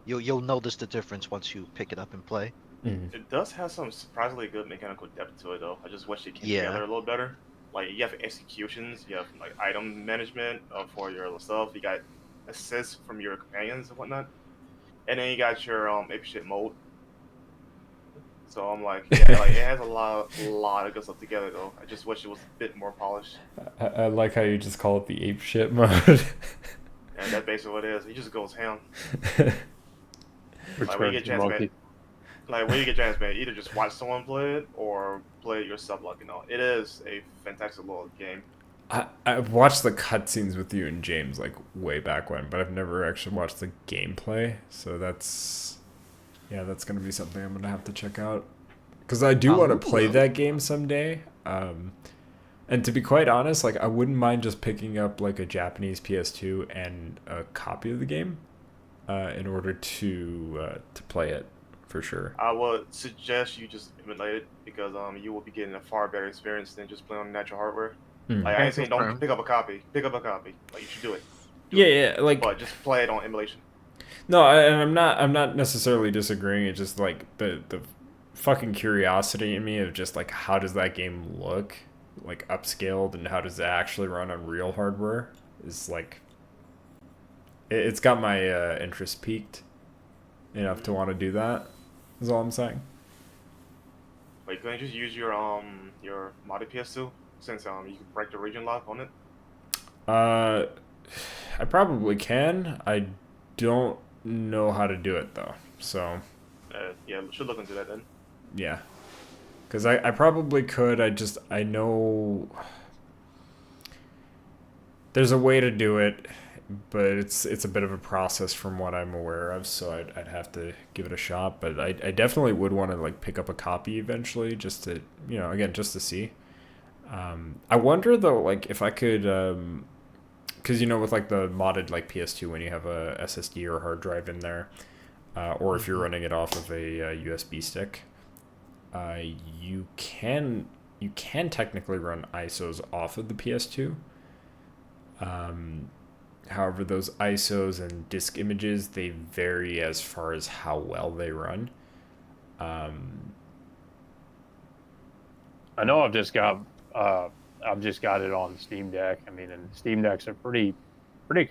you'll notice the difference once you pick it up and play. Mm. It does have some surprisingly good mechanical depth to it, though. I just wish it came Yeah. together a little better. Like, you have executions, you have like item management for your stuff, you got assists from your companions and whatnot, and then you got your apeshit mode. So I'm like, yeah, like it has a lot of good stuff together, though. I just wish it was a bit more polished. I like how you just call it the ape shit mode. And that's basically what it is. He just goes ham. Like when you Return get to chance, man. monkey. Like when you get chance, man, either just watch someone play it or play it yourself. Like it is a fantastic little game. I've watched the cutscenes with you and James like way back when, but I've never actually watched the gameplay. So that's gonna be something I'm gonna have to check out because I do want to play that game someday. And to be quite honest, like I wouldn't mind just picking up like a Japanese PS2 and a copy of the game, in order to play it for sure. I would suggest you just emulate it because you will be getting a far better experience than just playing on natural hardware. Mm. Like I ain't saying don't Confirm. pick up a copy. Pick up a copy. Like you should do it. Yeah, like But just play it on emulation. no, and I'm not necessarily disagreeing. It's just like the fucking curiosity in me of just like how does that game look like upscaled and how does it actually run on real hardware is like it's got my interest peaked enough to want to do that. Is all I'm saying. Like can you just use your modded PS2 since you can break the region lock on it? I probably can. I don't know how to do it though. So Yeah, should look into that then. yeah. Because I probably could. I know there's a way to do it, but it's a bit of a process from what I'm aware of. So I'd have to give it a shot. But I definitely would want to like pick up a copy eventually, just to again just to see. I wonder though, like if I could, because with like the modded like PS2 when you have a SSD or hard drive in there, or if you're running it off of a USB stick. You can technically run ISOs off of the PS2. However, those ISOs and disk images they vary as far as how well they run. I know I've just got it on Steam Deck. I mean, and Steam Deck's a pretty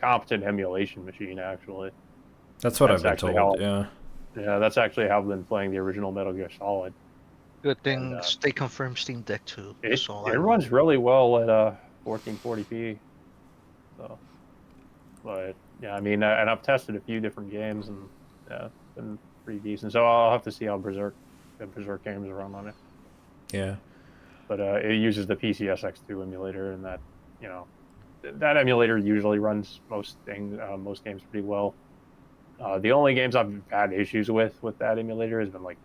competent emulation machine actually. That's what I've been actually told. how- Yeah, that's actually how I've been playing the original Metal Gear Solid. Good thing they confirmed Steam Deck too. It runs really well at 1440p. So, but yeah, I mean, and I've tested a few different games and yeah, it's been pretty decent. So I'll have to see how the Berserk games run on it. Yeah. But it uses the PCSX2 emulator, and that that emulator usually runs most games pretty well. The only games I've had issues with that emulator has been like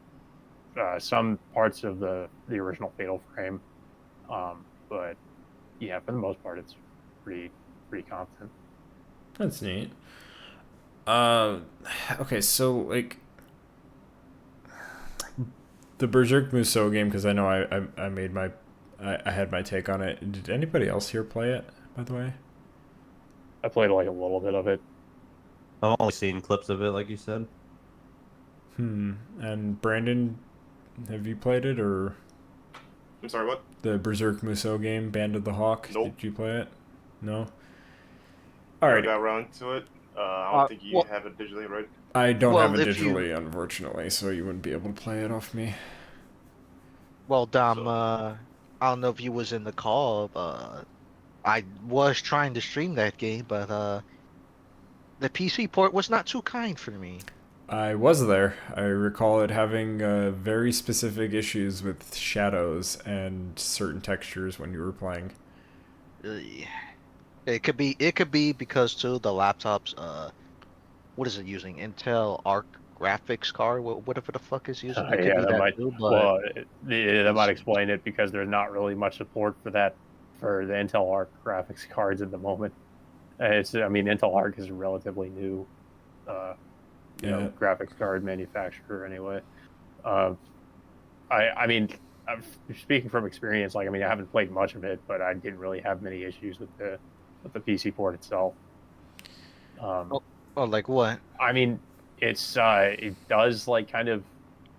some parts of the original Fatal Frame, but yeah, for the most part, it's pretty competent. That's neat. Okay, so like the Berserk Musou game, because I know I made I had my take on it. Did anybody else here play it, by the way? I played like a little bit of it. I've only seen clips of it, like you said. And Brandon, have you played it or I'm sorry, what? the Berserk Musou game, Band of the Hawk? Nope. Did you play it? No. I Alright. got around to it. I don't think you have it digitally, right? I don't Well, have it if you- digitally, unfortunately, so you wouldn't be able to play it off me. Well, Dom, So- I don't know if you was in the call, but I was trying to stream that game, but the PC port was not too kind for me. I was there. I recall it having very specific issues with shadows and certain textures when you were playing. It could be because too the laptop's what is it using? Intel Arc graphics card, whatever the fuck is using. It could Yeah, be that that might too, but that might explain it because there's not really much support for that for the Intel Arc graphics cards at the moment. I mean, Intel Arc is a relatively new, graphics card manufacturer anyway. I mean, speaking from experience, like I mean, I haven't played much of it, but I didn't really have many issues with the PC port itself. Like what? I mean, it does like kind of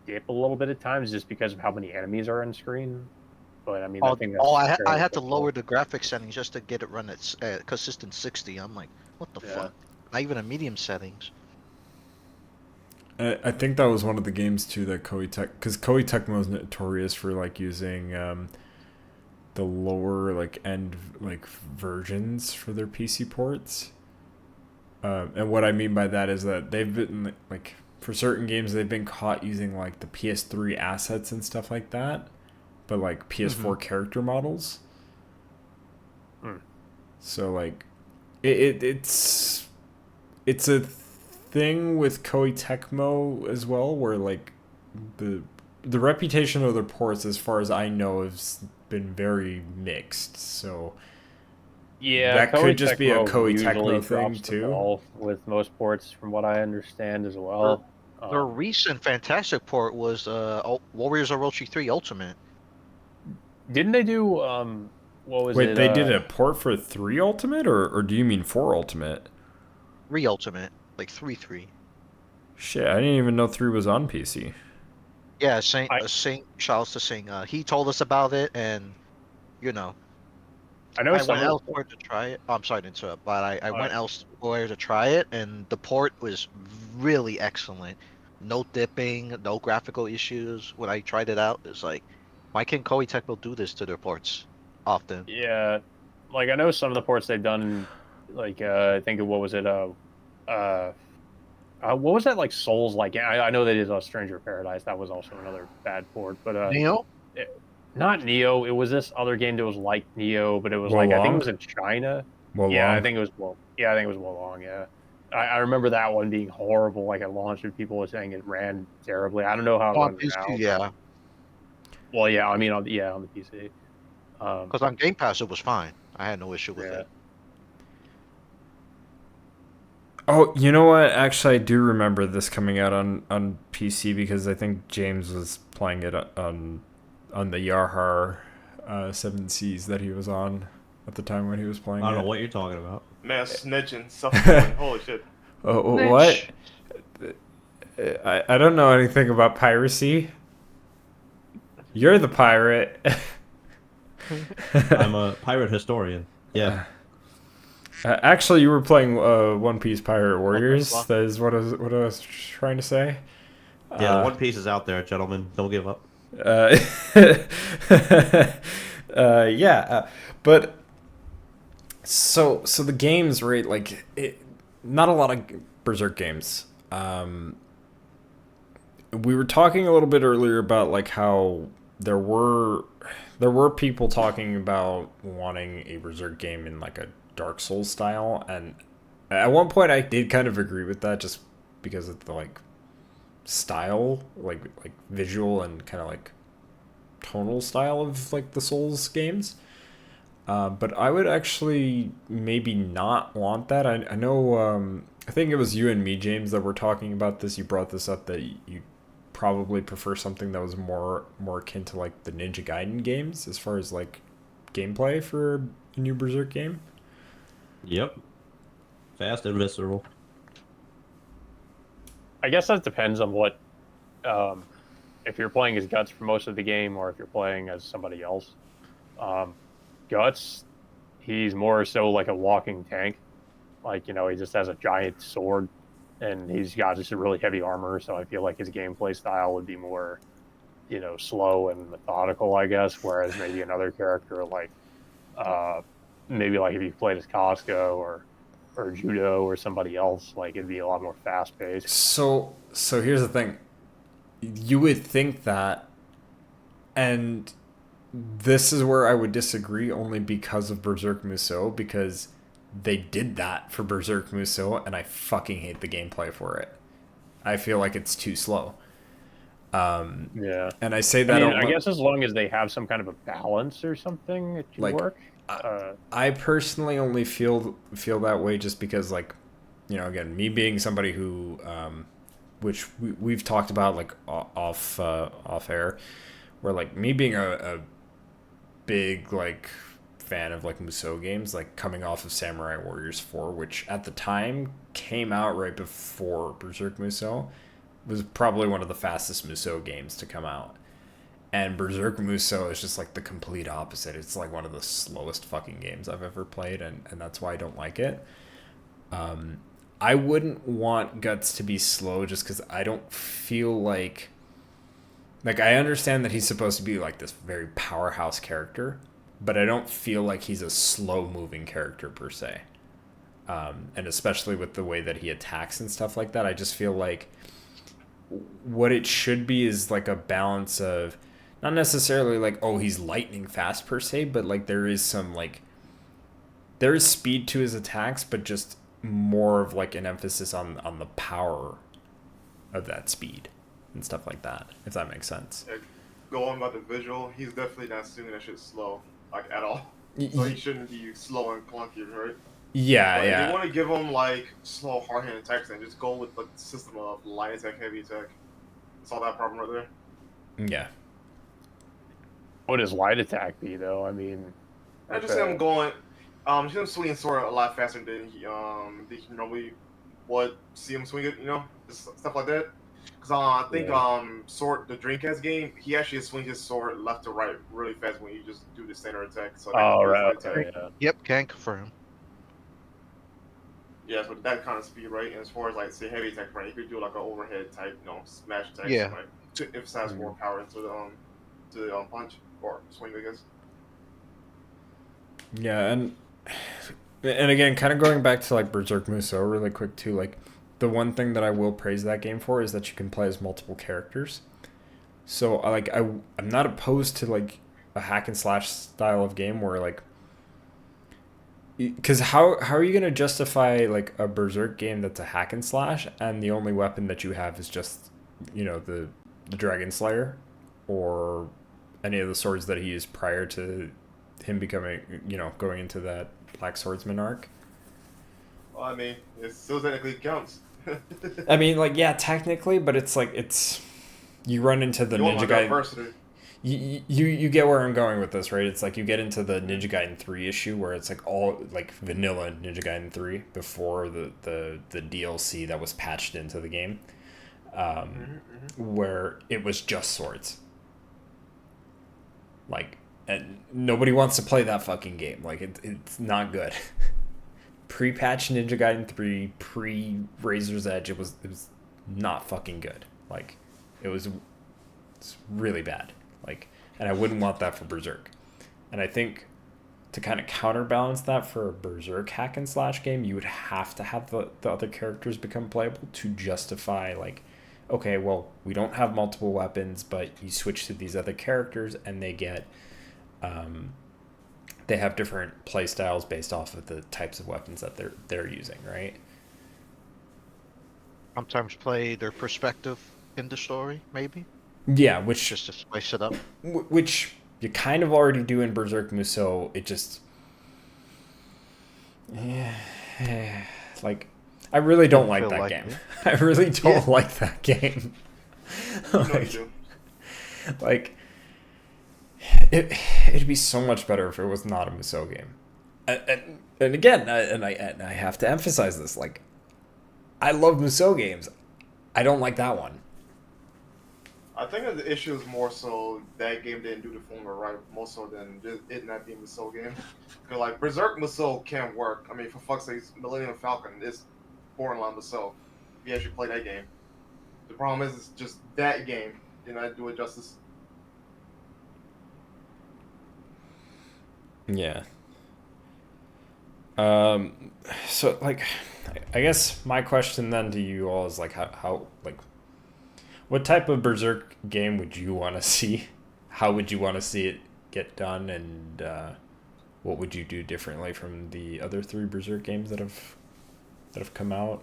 dip a little bit at times just because of how many enemies are on screen. But I mean, I think that's I had to typical. lower the graphics settings just to get it run at consistent 60. I'm like, what the fuck? Not even at medium settings. I think that was one of the games too that Koei Tecmo is notorious for like using the lower like end like versions for their PC ports. And what I mean by that is that they've been like for certain games they've been caught using like the PS3 assets and stuff like that, but like PS4 character models. So like it's a thing with Koei Tecmo as well, where like the reputation of their ports, as far as I know, has been very mixed. So yeah, that Koei could just be a Tecmo Koei usually Tecmo thing drops the too. ball with most ports, from what I understand as well. Their recent fantastic port was Warriors of Orochi 3 Ultimate. Didn't they do what was it? Wait, they did a port for 3 Ultimate, or do you mean 4 Ultimate? 3 Ultimate, like 3. Shit, I didn't even know 3 was on PC. Yeah, Saint shouts to Sing. He told us about it, and I know I some went of elsewhere to try it. Oh, I'm sorry to interrupt, but I went elsewhere to try it, and the port was really excellent. No dipping, no graphical issues. When I tried it out, it's like, why can't Koei Tecmo do this to their ports often? yeah, like I know some of the ports they've done, like I think what was it? What was that like Souls like? I know they did a Stranger of Paradise. That was also another bad port, but Neo? not Neo. It was this other game that was like Neo, but it was like I think it Wolong? was in China. Yeah, I Wolong? think it was Wolong. Yeah, I remember that one being horrible. Like it launched and people were saying it ran terribly. I don't know how it On runs PC, now. yeah. Well, yeah, I mean on the PC. Because on Game Pass, it was fine. I had no issue with Yeah. it. Oh, you know what? Actually, I do remember this coming out on PC because I think James was playing it on the Yarhar 7 Seas that he was on at the time when he was playing I don't it. know what you're talking about. Man, snitching, suffering, holy shit. Oh, what? I don't know anything about piracy. You're the pirate. I'm a pirate historian. Yeah. Actually, you were playing One Piece Pirate Warriors. That is what I was trying to say. Yeah, the One Piece is out there, gentlemen. Don't give up. But so the games, right? Like, not a lot of Berserk games. We were talking a little bit earlier about like how there were people talking about wanting a Berserk game in like a Dark Souls style, and at one point I did kind of agree with that just because of the like style, like visual and kind of like tonal style of like the Souls games. But I would actually maybe not want that. I know I think it was you and me, James, that were talking about this. You brought this up that you probably prefer something that was more akin to like the Ninja Gaiden games as far as like gameplay for a new Berserk game. Yep. Fast and visceral. I guess that depends on what, if you're playing as Guts for most of the game or if you're playing as somebody else. Guts, he's more so like a walking tank. Like, he just has a giant sword and he's got just a really heavy armor. So I feel like his gameplay style would be more, slow and methodical, I guess. Whereas maybe another character like, maybe like if you played as Costco or Judo or somebody else, like it'd be a lot more fast paced. So here's the thing. You would think that, and this is where I would disagree only because of Berserk Musou, because they did that for Berserk Musou and I fucking hate the gameplay for it. I feel like it's too slow. Yeah. And I say I that mean, out I loud- guess as long as they have some kind of a balance or something, it can Like, work. I personally only feel that way just because, like, you know, again, me being somebody who, which we've talked about, like, off air, where, like, me being a big, like, fan of, like, Musou games, like, coming off of Samurai Warriors 4, which at the time came out right before Berserk Musou, was probably one of the fastest Musou games to come out. And Berserk Musou is just, like, the complete opposite. It's, like, one of the slowest fucking games I've ever played, and that's why I don't like it. I wouldn't want Guts to be slow just because I don't feel like... Like, I understand that he's supposed to be, like, this very powerhouse character, but I don't feel like he's a slow-moving character, per se. And especially with the way that he attacks and stuff like that, I just feel like what it should be is, like, a balance of... Not necessarily, like, oh, he's lightning fast, per se, but, like, there is some, like... There is speed to his attacks, but just more of, like, an emphasis on the power of that speed and stuff like that, if that makes sense. Yeah, going by the visual, he's definitely not swinging that shit slow, like, at all. So he shouldn't be slow and clunky, right? Yeah, But yeah. if you want to give him, like, slow, hard-hand attacks, then just go with, like, the system of light attack, heavy attack. That's all that problem right there. Yeah. What does light attack be, though? I mean, I just see him going, see him swinging sword a lot faster than he normally would see him swing it, you know, just stuff like that. Because I think sword, the Dreamcast game, he actually swings his sword left to right really fast when you just do the standard attack. So that right. attack. Yeah. Yep, can confirm. Yeah, so that kind of speed, right? And as far as, like, say, heavy attack, right, you could do like an overhead type, you know, smash attack, Yeah. right, to emphasize more power into the punch or swing, I guess. Yeah, and again, kind of going back to, like, Berserk Musou really quick too, like, the one thing that I will praise that game for is that you can play as multiple characters. So, like, I'm not opposed to, like, a hack and slash style of game where, like, because how are you going to justify, like, a Berserk game that's a hack and slash and the only weapon that you have is just, you know, the Dragon Slayer or any of the swords that he used prior to him becoming, you know, going into that Black Swordsman arc? Well, I mean, it still technically counts. I mean, like, yeah, technically, but it's like, you run into the Ninja Gaiden. You get where I'm going with this, right? It's like you get into the Ninja Gaiden 3 issue where it's like all, like, vanilla Ninja Gaiden 3 before the DLC that was patched into the game, where it was just swords. Like, and nobody wants to play that fucking game. Like, it's not good. Pre-patch Ninja Gaiden 3, pre-Razor's Edge, it was not fucking good. Like, it's really bad. Like, and I wouldn't want that for Berserk. And I think to kind of counterbalance that for a Berserk hack and slash game, you would have to have the other characters become playable to justify, like, okay, well, we don't have multiple weapons, but you switch to these other characters and they get they have different play styles based off of the types of weapons that they're using, right? Sometimes play their perspective in the story, maybe. Yeah, which Just to spice it up. Which you kind of already do in Berserk Musou. It just, like, I really don't like that game. I really don't like that game. Like, it'd be so much better if it was not a Musou game. And again, I have to emphasize this. Like, I love Musou games. I don't like that one. I think that the issue is more so that game didn't do the formula right, more so than it not being a Musou game. Because, like, Berserk Musou can work. I mean, for fuck's sake, Millennium Falcon is borderline Musou. If you actually play that game. The problem is, it's just that game did not do it justice. Yeah. So, like, I guess my question then to you all is, like, how like, what type of Berserk game would you want to see? How would you want to see it get done? And what would you do differently from the other 3 Berserk games that have come out?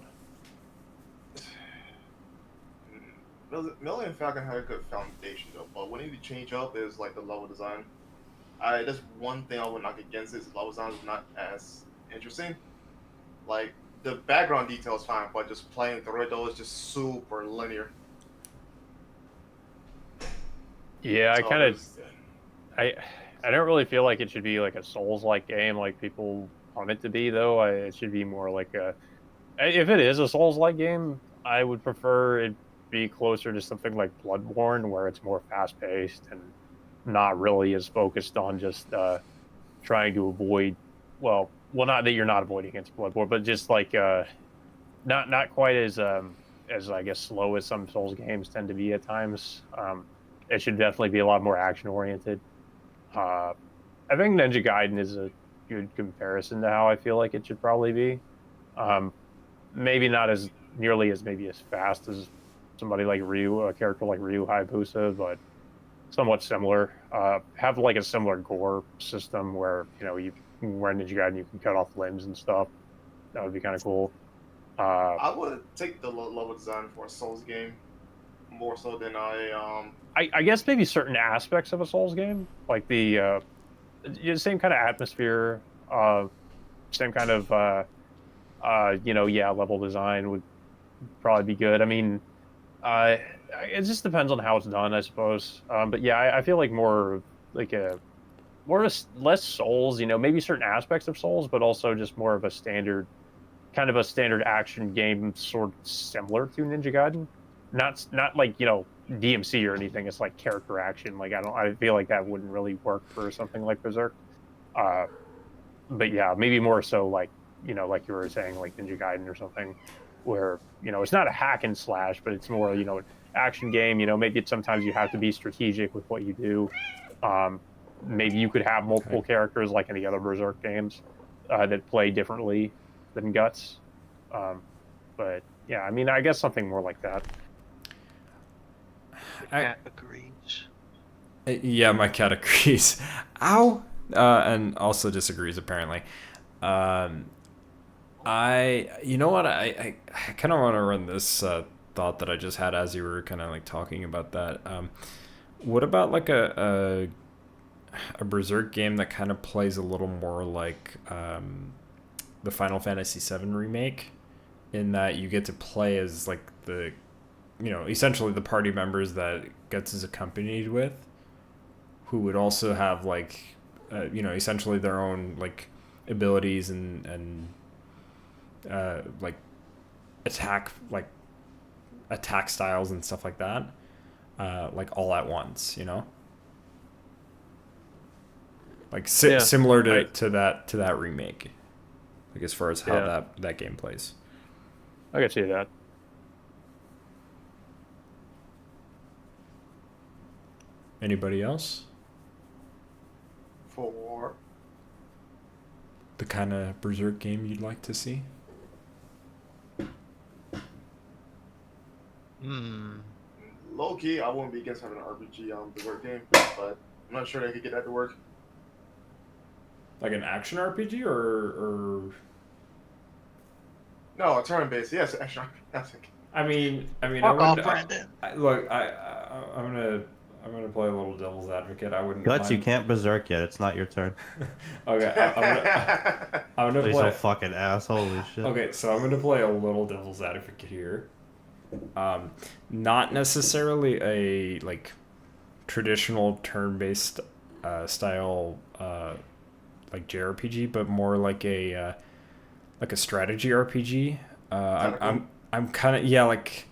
Millennium Falcon had a good foundation though, but what they need to change up is like the level design. That's one thing I would knock against is level design is not as interesting. Like the background detail is fine, but just playing through it though is just super linear. Yeah, So there's- I don't really feel like it should be like a Souls-like game like people want it to be though. It should be more like a if it is a Souls-like game, I would prefer it be closer to something like Bloodborne, where it's more fast-paced and not really as focused on just trying to avoid. Well, not that you're not avoiding against Bloodborne, but just like not quite as I guess slow as some Souls games tend to be at times. It should definitely be a lot more action-oriented. I think Ninja Gaiden is a good comparison to how I feel like it should probably be. Maybe not as nearly as maybe as fast as somebody like Ryu, a character like Ryu Hayabusa, but somewhat similar. Have like a similar gore system where you where Ninja Gaiden you can cut off limbs and stuff. That would be kind of cool. I would take the level design for a Souls game more so than I guess maybe certain aspects of a Souls game, like the same kind of atmosphere, same kind of level design would probably be good. I mean, it just depends on how it's done, I suppose. But yeah, I feel like more like less Souls, maybe certain aspects of Souls, but also just more of a standard action game, sort of similar to Ninja Gaiden. Not like DMC or anything. It's like character action. Like I feel like that wouldn't really work for something like Berserk. But yeah, maybe more so like like you were saying, like Ninja Gaiden or something, where it's not a hack and slash, but it's more action game. Maybe sometimes you have to be strategic with what you do. Maybe you could have multiple characters like in the other Berserk games that play differently than Guts. But yeah, I mean, I guess something more like that. Cat agrees. Yeah, my cat agrees. Ow! And also disagrees, apparently. You know what? I kind of want to run this thought that I just had as you were kind of like talking about that. What about like a Berserk game that kind of plays a little more like the Final Fantasy VII remake, in that you get to play as like the essentially the party members that Guts is accompanied with, who would also have like essentially their own like abilities and like attack styles and stuff like that, like all at once, like similar to that remake, like as far as how that game plays. I can see that. Anybody else? for The kind of Berserk game you'd like to see? low key. I wouldn't be against having an RPG Berserk game, but I'm not sure they could get that to work. Like an action RPG or No, a turn-based. Yes, action. I mean, Fuck off, Brandon. I'm gonna play a little devil's advocate. I wouldn't. Guts, mind. you can't berserk yet. It's not your turn. Okay, I'm gonna He's play. a fucking ass. Holy shit. Okay, so I'm gonna play a little devil's advocate here. Not necessarily a like traditional turn-based style like JRPG, but more like a strategy RPG. I'm kind of like.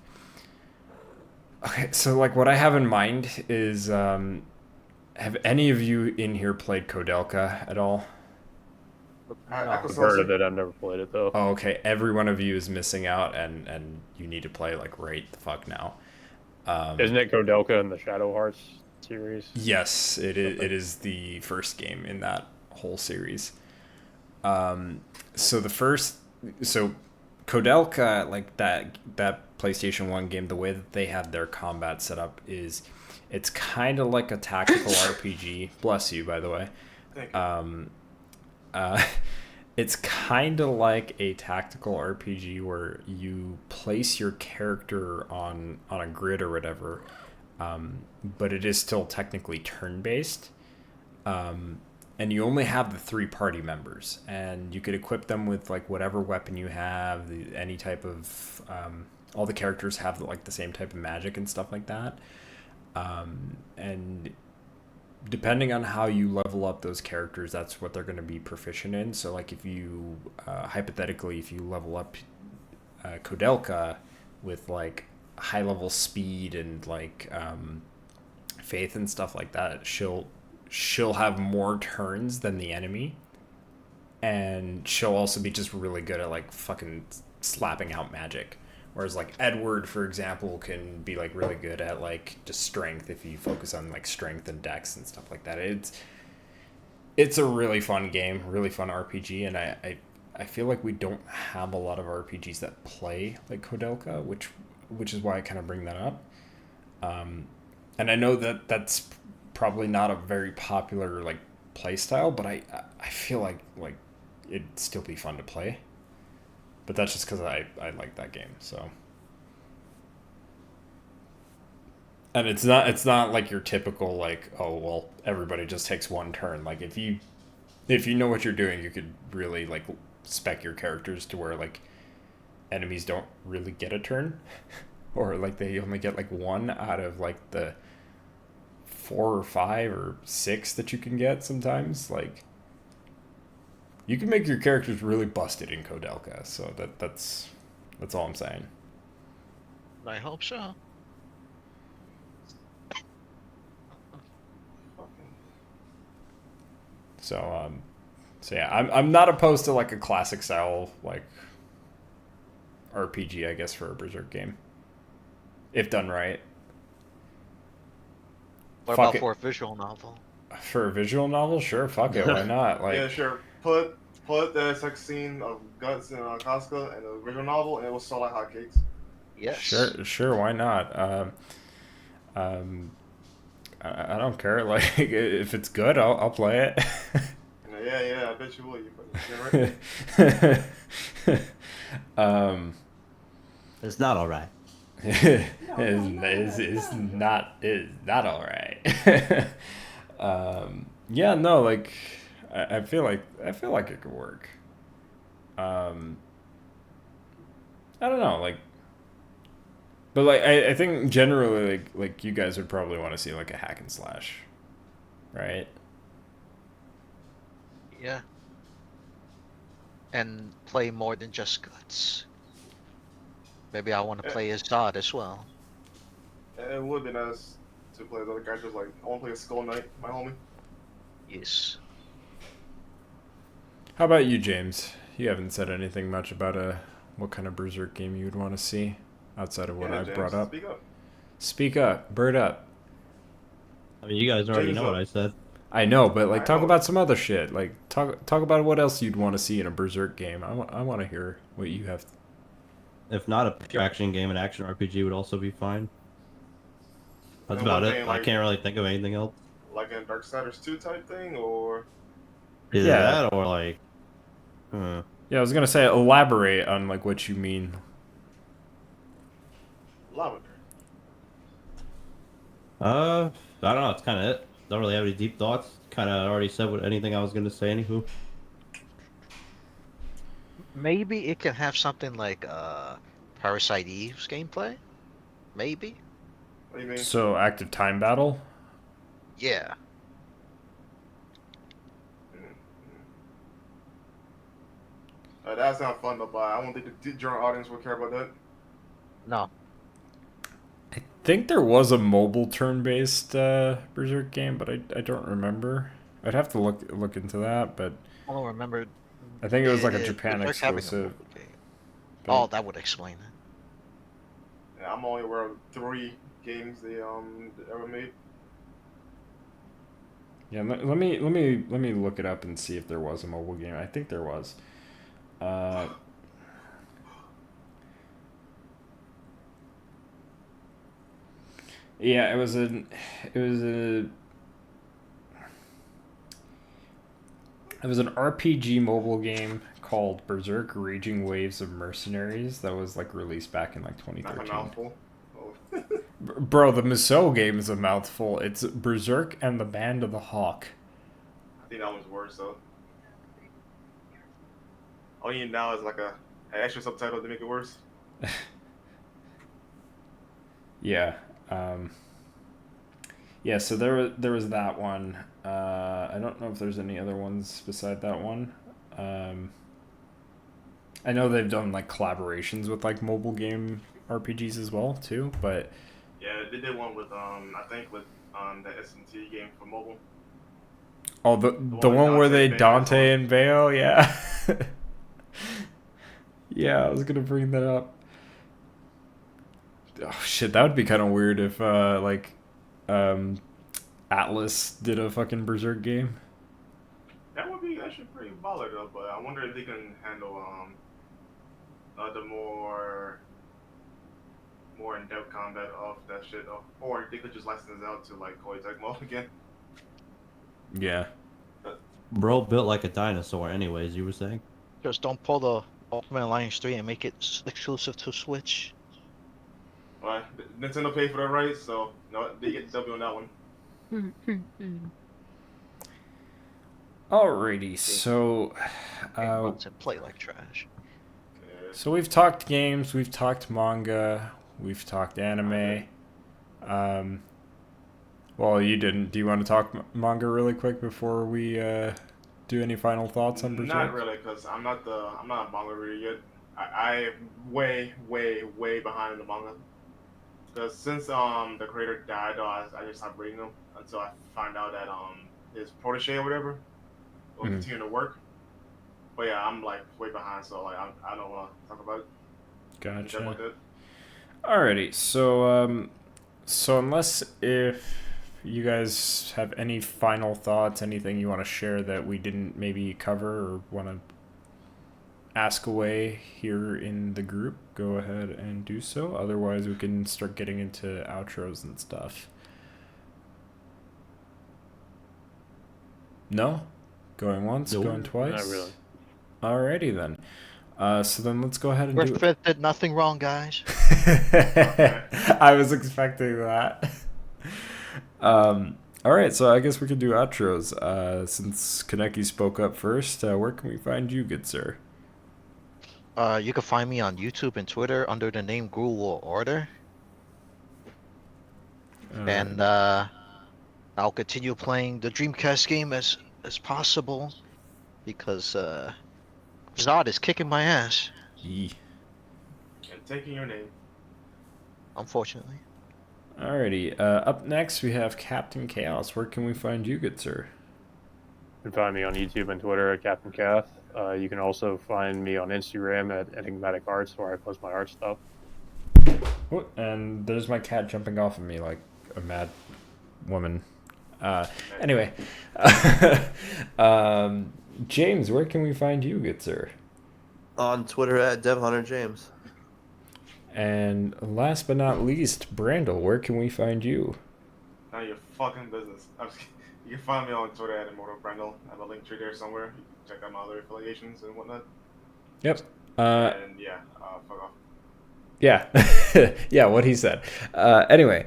Okay, so like what I have in mind is, have any of you in here played Koudelka at all? I've heard of it. I've never played it though. Oh, okay. Every one of you is missing out, and you need to play like right the fuck now. Isn't it Koudelka in the Shadow Hearts series? Yes, it is. It is the first game in that whole series. So Koudelka, like that PlayStation 1 game, the way that they had their combat set up is, it's kind of like a tactical RPG. Bless you, by the way. Thank you. It's kind of like a tactical RPG where you place your character on a grid or whatever, but it is still technically turn based. And you only have the 3 party members, and you could equip them with like whatever weapon you have, any type of all the characters have like the same type of magic and stuff like that. And depending on how you level up those characters, that's what they're going to be proficient in. So like if you hypothetically, if you level up Kodelka with like high level speed and like faith and stuff like that, she'll have more turns than the enemy, and she'll also be just really good at like fucking slapping out magic. Whereas like Edward, for example, can be like really good at like just strength if you focus on like strength and dex and stuff like that. It's a really fun game, really fun RPG, and I feel like we don't have a lot of RPGs that play like Kodelka, which is why I kind of bring that up. And I know that that's probably not a very popular like play style, but I feel like it'd still be fun to play. But that's just because I like that game. So, and it's not like your typical like, oh well, everybody just takes one turn. Like if you know what you're doing, you could really like spec your characters to where like enemies don't really get a turn, or like they only get like one out of like the 4 or 5 or 6 that you can get sometimes. Like you can make your characters really busted in Kodelka, so that's all I'm saying. I hope so. So yeah, I'm not opposed to like a classic style like RPG, I guess, for a Berserk game, if done right. What Fuck about it. for a visual novel? For a visual novel, sure, fuck it, why not? Like, Yeah, sure. Put the sex scene of Guts and Casca in the original novel, and it will sell like hotcakes. Yes. sure, why not? I don't care. Like, if it's good, I'll play it. Yeah, I bet you will. You fucking right. It's not all right. It's not all right. Yeah, no, like I feel like it could work. I don't know, like, but like I think generally like you guys would probably want to see like a hack and slash, right? Yeah. And play more than just Guts. Maybe I want to play as Zod as well. It would be nice to play the other characters. Like I want to play a Skull Knight, my homie. Yes. How about you, James? You haven't said anything much about what kind of Berserk game you would want to see outside of what I've James, brought up. Speak up. Speak up, bird up. I mean, you guys already James, know what I said. I know, but like I talk know. about some other shit. Like talk about what else you'd want to see in a Berserk game. I want to hear what you have. If not a pure action game, an action RPG would also be fine. That's And about one it. thing, I like- can't really think of anything else. Like in Darksiders 2 type thing, or Either Yeah. that or like, Yeah, I was gonna say elaborate on like what you mean. Lavender. I don't know. It's kind of it. Don't really have any deep thoughts. Kind of already said what anything I was gonna say. Anywho, Maybe it can have something like Parasite Eve's gameplay. Maybe. What do you mean? So active time battle. Yeah. That sounds fun though, but I don't think the general audience would care about that. No. I think there was a mobile turn-based Berserk game, but I don't remember. I'd have to look into that, but I don't remember. I think it was like a Japan Berserk having a exclusive. mobile game. but- Oh, that would explain it. Yeah, I'm only aware of 3 games they ever made. Yeah, let me look it up and see if there was a mobile game. I think there was. Yeah, it was a There was an RPG mobile game called Berserk: Raging Waves of Mercenaries that was like released back in like That's a 2013. mouthful. Oh. Bro, the Musou game is a mouthful. It's Berserk and the Band of the Hawk. I think that one's worse though. All you need now is like an extra subtitle to make it worse. Yeah. Yeah, so there was that one. I don't know if there's any other ones beside that one. I know they've done like collaborations with like mobile game RPGs as well too, but Yeah, they did one with I think with the S&T game for mobile. oh, the one where they Dante and Veo, yeah. Yeah, I was gonna bring that up. Oh shit, that would be kind of weird if like Atlas did a fucking Berserk game. That would be actually pretty baller though, but I wonder if they can handle the more in-depth combat of that shit, or they could just license it out to like Koei Tecmo again. Yeah. Bro built like a dinosaur, anyways. You were saying? Just don't pull the Ultimate Alliance 3 and make it exclusive to Switch. Well, Nintendo paid for that right, so no, they get the W on that one. Alrighty, so And play like trash. Yeah. so we've talked games, we've talked manga, we've talked anime. Well, you didn't. Do you want to talk manga really quick before we do any final thoughts on Berserk? Not really, because I'm not a manga reader yet. I'm way behind the manga. Because since the creator died, I just stopped reading them until I find out that his protege or whatever will continue to work. But yeah, I'm like way behind, so like I don't want to talk about it. Gotcha. Alrighty, so unless if you guys have any final thoughts, anything you want to share that we didn't maybe cover or want to ask away here in the group, go ahead and do so. Otherwise, we can start getting into outros and stuff. No? Going once, Nope. going twice? Not really. Alrighty then. So then let's go ahead and do it. Griffith did nothing wrong, guys. I was expecting that. Alright, so I guess we could do outros. Since Kaneki spoke up first, where can we find you, good sir? You can find me on YouTube and Twitter under the name GhoulWorldOrder. And I'll continue playing the Dreamcast game as possible because Zod is kicking my ass, Yee. And taking your name. unfortunately. Alrighty, up next we have KaptainKaos. Where can we find you, good sir? You can find me on YouTube and Twitter at KaptainKaos. You can also find me on Instagram at Enigmatic Arts, where I post my art stuff. Oh, and there's my cat jumping off of me like a mad woman. Anyway, James, where can we find you, good sir? On Twitter at DevilHunterJames. And last but not least, Brandel, where can we find you? None of your fucking business. I'm just kidding. You can find me on Twitter at ImmortalBrandel. I have a link tree there somewhere. You can check out my other affiliations and whatnot. Yep. And yeah, fuck off. Yeah. Yeah, what he said. Anyway,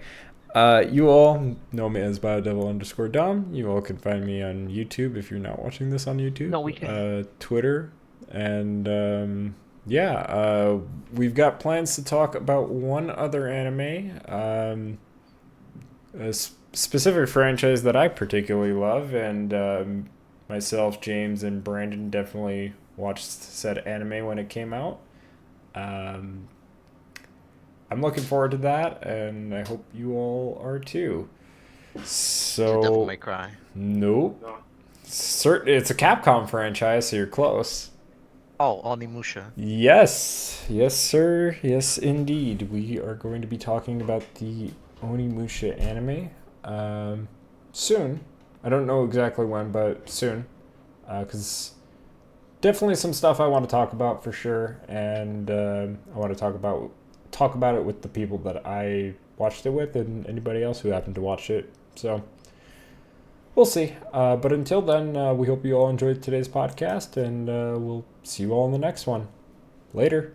you all know me as BioDevil_Dom. You all can find me on YouTube if you're not watching this on YouTube. No, we can. Twitter. And yeah, we've got plans to talk about one other anime. A specific franchise that I particularly love, and myself, James, and Brandon definitely watched said anime when it came out. I'm looking forward to that, and I hope you all are too. So, Devil May Cry. nope. No. It's a Capcom franchise, so you're close. Oh, Onimusha. Yes, yes, sir. Yes, indeed. We are going to be talking about the Onimusha anime soon. I don't know exactly when, but soon. Because definitely some stuff I want to talk about for sure, and I want to talk about it with the people that I watched it with and anybody else who happened to watch it. So we'll see. But until then, we hope you all enjoyed today's podcast, and we'll see you all in the next one. Later.